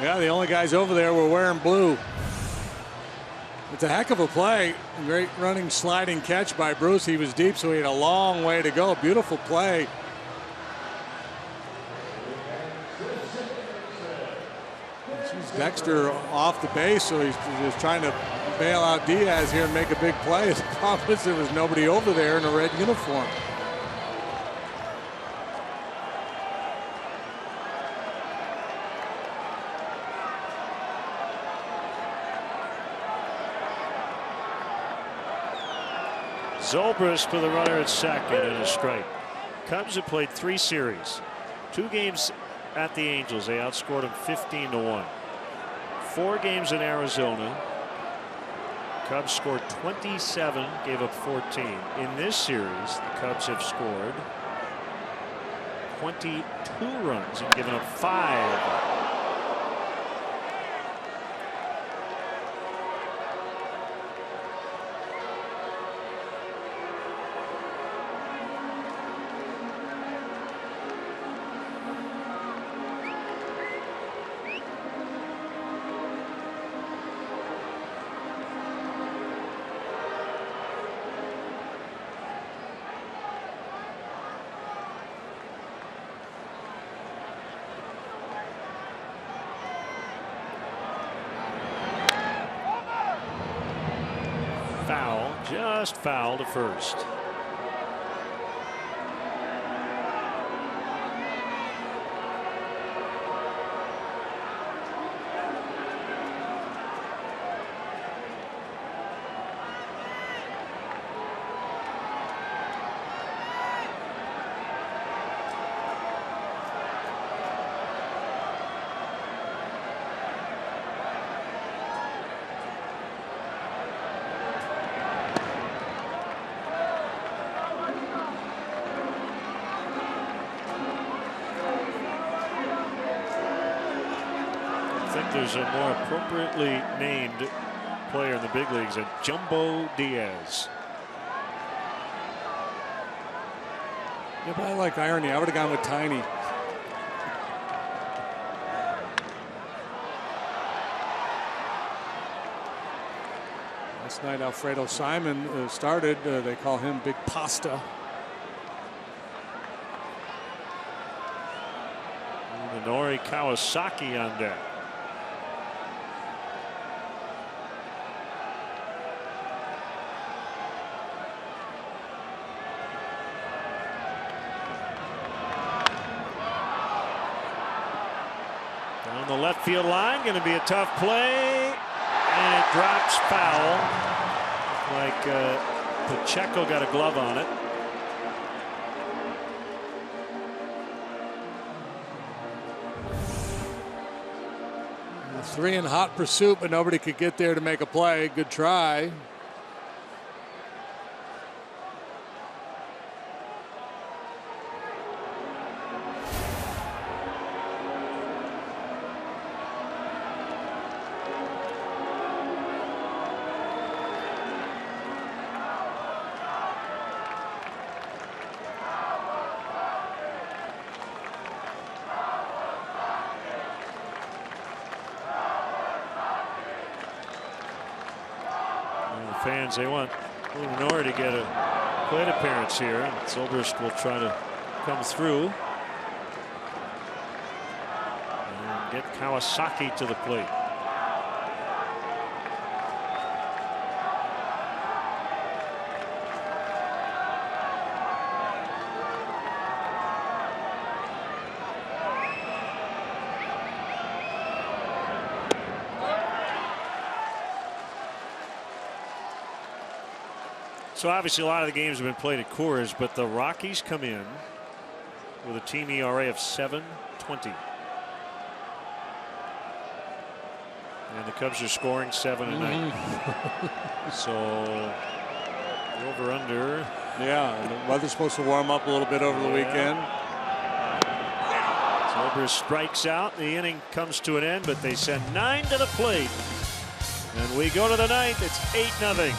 Yeah, the only guys over there were wearing blue. It's a heck of a play. Great running, sliding catch by Bruce. He was deep, so he had a long way to go. Beautiful play. Dexter off the base, so he's just trying to bail out Diaz here and make a big play. The problem is there was nobody over there in a red uniform. Zobrist for the runner at second and a strike. Cubs have played 3 series. 2 games at the Angels. They outscored them 15-1. 4 games in Arizona. Cubs scored 27, gave up 14. In this series, the Cubs have scored 22 runs and given up 5. Just foul to first. There's a more appropriately named player in the big leagues, a Jumbo Diaz. Yeah, but I like irony. I would have gone with Tiny. Last night, Alfredo Simon started. They call him Big Pasta. Nori Kawasaki on deck. Down the left field line, going to be a tough play, and it drops foul. Like Pacheco got a glove on it. 3 in hot pursuit, but nobody could get there to make a play. Good try. Fans, they want Nora to get a plate appearance here. Zobrist will try to come through and get Kawasaki to the plate. So obviously a lot of the games have been played at Coors, but the Rockies come in with a team ERA of 7.20. And the Cubs are scoring 7 a night. So the over-under. Yeah, and the weather's supposed to warm up a little bit over the weekend. Zobrist strikes out. The inning comes to an end, but they send 9 to the plate. And we go to the ninth. It's 8-0.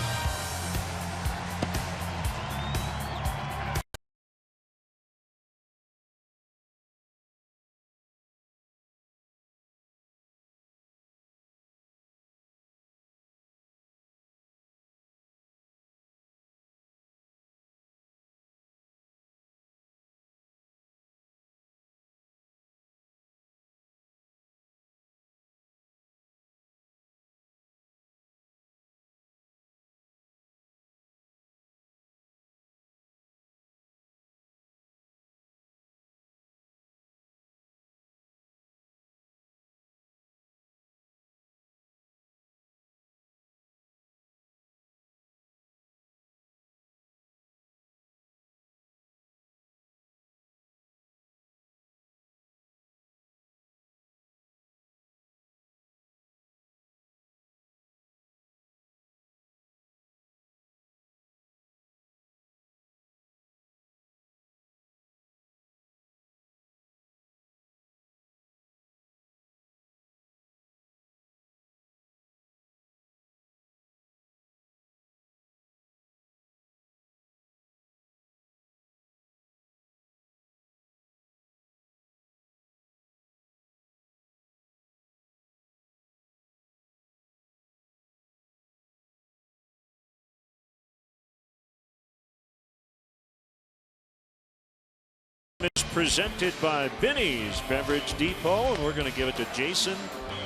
It's presented by Binny's Beverage Depot, and we're going to give it to Jason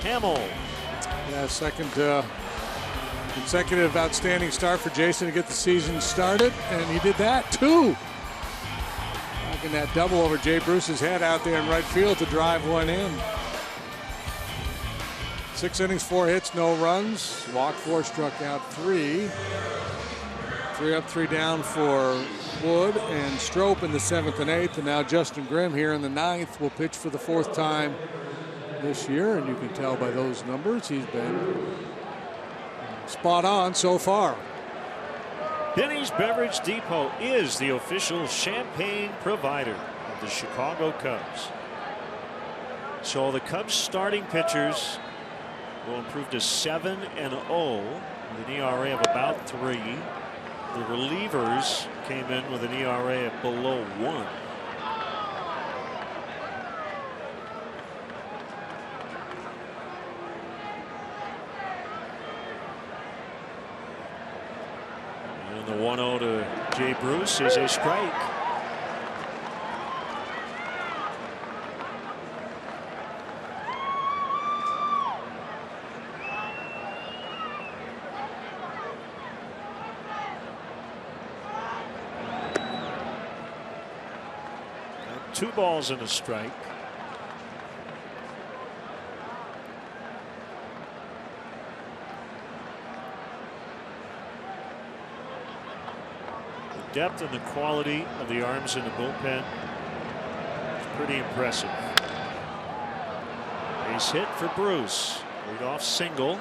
Hamill. Yeah, second consecutive outstanding start for Jason to get the season started, and he did that too. Knocking that double over Jay Bruce's head out there in right field to drive one in. 6 innings, 4 hits, no runs. Walked 4, struck out 3. 3 up, 3 down for Wood and Strop in the 7th and 8th, and now Justin Grimm here in the 9th will pitch for the 4th time this year, and you can tell by those numbers he's been spot on so far. Binny's Beverage Depot is the official champagne provider of the Chicago Cubs. So the Cubs starting pitchers will improve to 7-0 with an ERA of about 3. The relievers came in with an ERA of below 1. And the 1-0 to Jay Bruce is a strike. Two balls and a strike. The depth and the quality of the arms in the bullpen is pretty impressive. Base hit for Bruce. Leadoff single.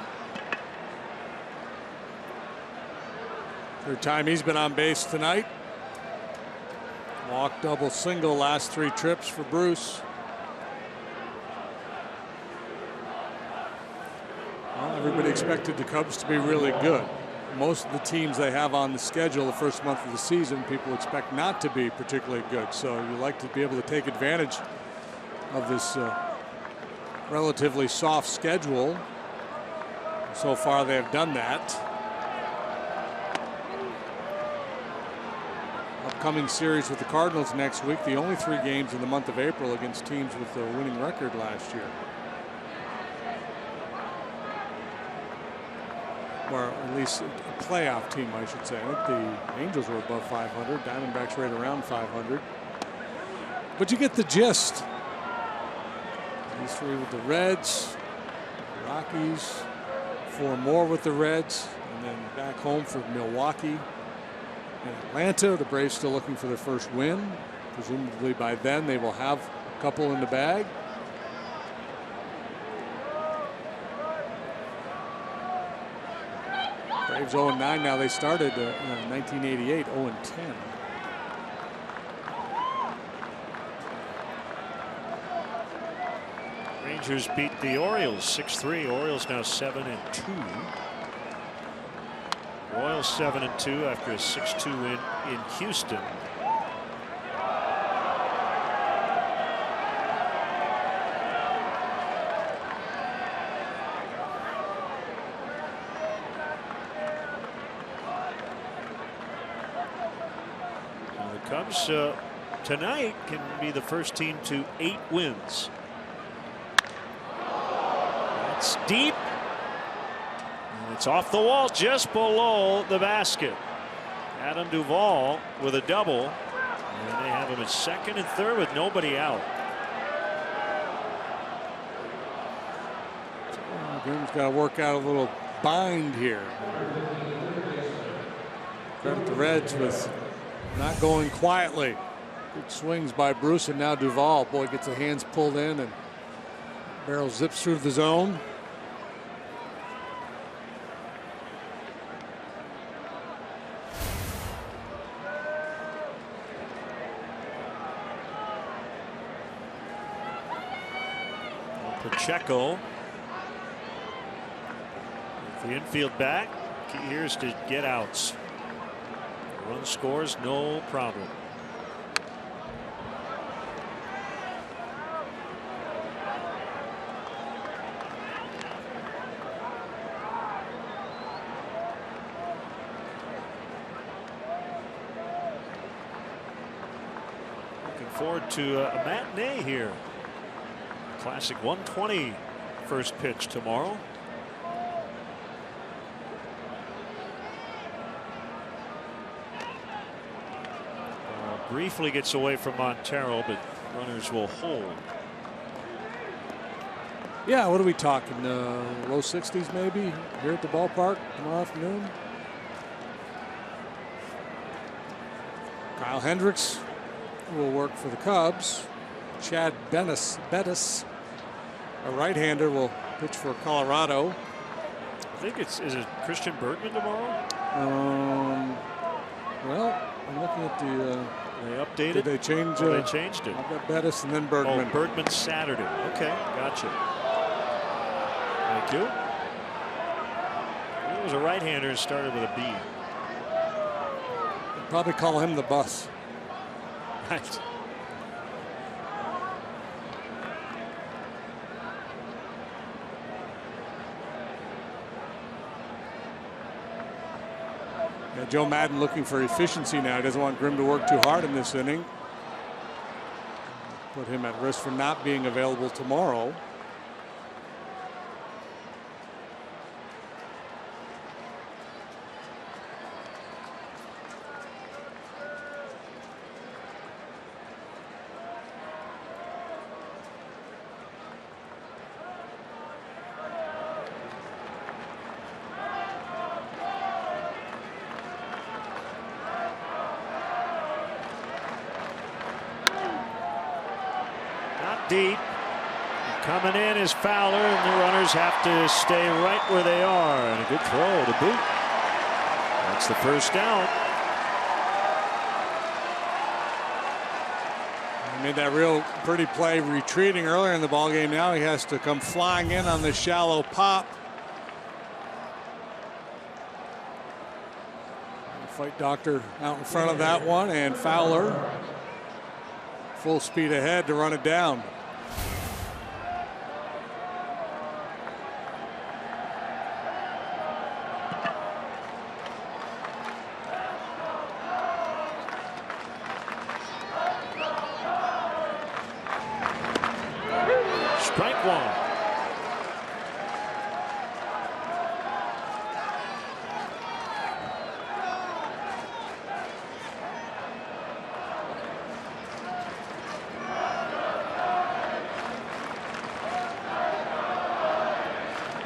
Third time he's been on base tonight. Walk, double, single, last 3 trips for Bruce. Well, everybody expected the Cubs to be really good. Most of the teams they have on the schedule the first month of the season, people expect not to be particularly good. So you like to be able to take advantage of this relatively soft schedule. So far they have done that. upcoming series with the Cardinals next week. The only 3 games in the month of April against teams with a winning record last year. Or at least a playoff team, I should say. I think the Angels were above 500. Diamondbacks right around 500. But you get the gist. These 3 with the Reds, the Rockies, 4 more with the Reds, and then back home for Milwaukee and Atlanta. The Braves still looking for their first win. Presumably by then they will have a couple in the bag. Braves 0-9 now. They started 1988 0-10. Rangers beat the Orioles 6-3. Orioles now 7-2. Royals 7-2 after a 6-2 win in Houston. The Cubs tonight can be the first team to 8 wins. That's deep. And it's off the wall just below the basket. Adam Duvall with a double. And they have him at second and third with nobody out. Grimm's got to work out a little bind here. Credit the Reds with not going quietly. Good swings by Bruce, and now Duvall. Boy, gets the hands pulled in and barrel zips through the zone. Pacheco with the infield back. Key here is to get outs. Run scores, no problem. Looking forward to a matinee here. Classic 120 first pitch tomorrow. Briefly gets away from Montero, but runners will hold. Yeah, what are we talking? Low 60s maybe here at the ballpark tomorrow afternoon. Kyle Hendricks will work for the Cubs. Chad Bettis, a right-hander, will pitch for Colorado. I think is it Christian Bergman tomorrow? Well, I'm looking at the. They updated. Did they change? They changed it. I've got Bettis and then Bergman. Oh, Bergman Saturday. Okay, gotcha. Thank you. He was a right-hander and started with a B. They'd probably call him the bus. Right. Joe Madden looking for efficiency now. He doesn't want Grimm to work too hard in this inning. Put him at risk for not being available tomorrow. Deep. Coming in is Fowler, and the runners have to stay right where they are. And a good throw to boot. That's the first out. He made that real pretty play retreating earlier in the ballgame. Now he has to come flying in on the shallow pop. Fight doctor out in front of that one, and Fowler full speed ahead to run it down.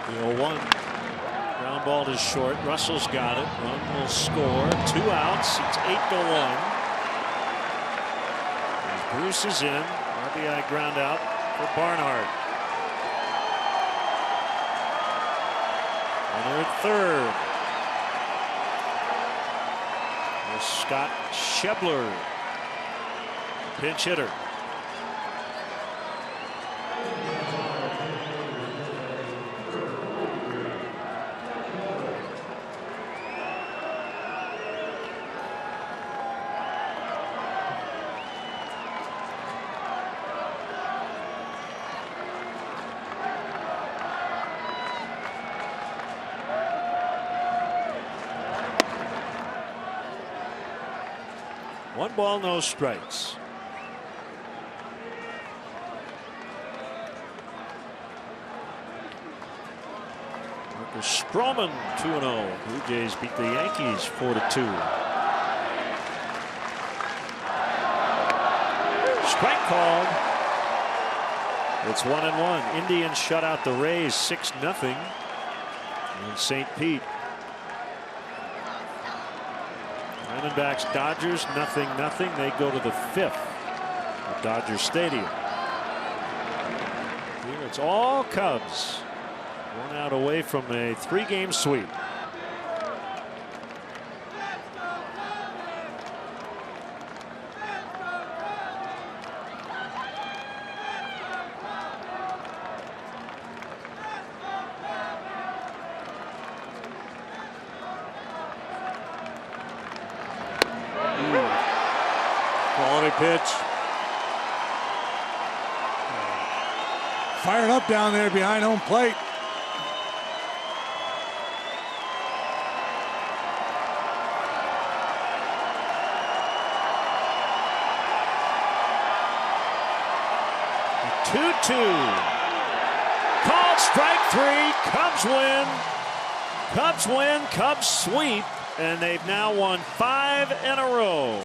The 0-1. Ground ball is short. Russell's got it. Run will score. 2 outs. It's 8-1. Bruce is in. RBI ground out for Barnhart. Runner at third. There's Scott Schebler, pinch hitter. One ball, no strikes. Marcus Stroman 2-0. Blue Jays beat the Yankees 4-2. Strike called. It's 1-1. Indians shut out the Rays 6-0 in St. Pete. Diamondbacks Dodgers 0-0. They go to the 5th at Dodger Stadium. Here it's all Cubs. 1 out away from a 3-game sweep. Quality pitch. Fired up down there behind home plate. A 2-2. Called strike 3. Cubs win. Cubs win. Cubs sweep. And they've now won 5 in a row.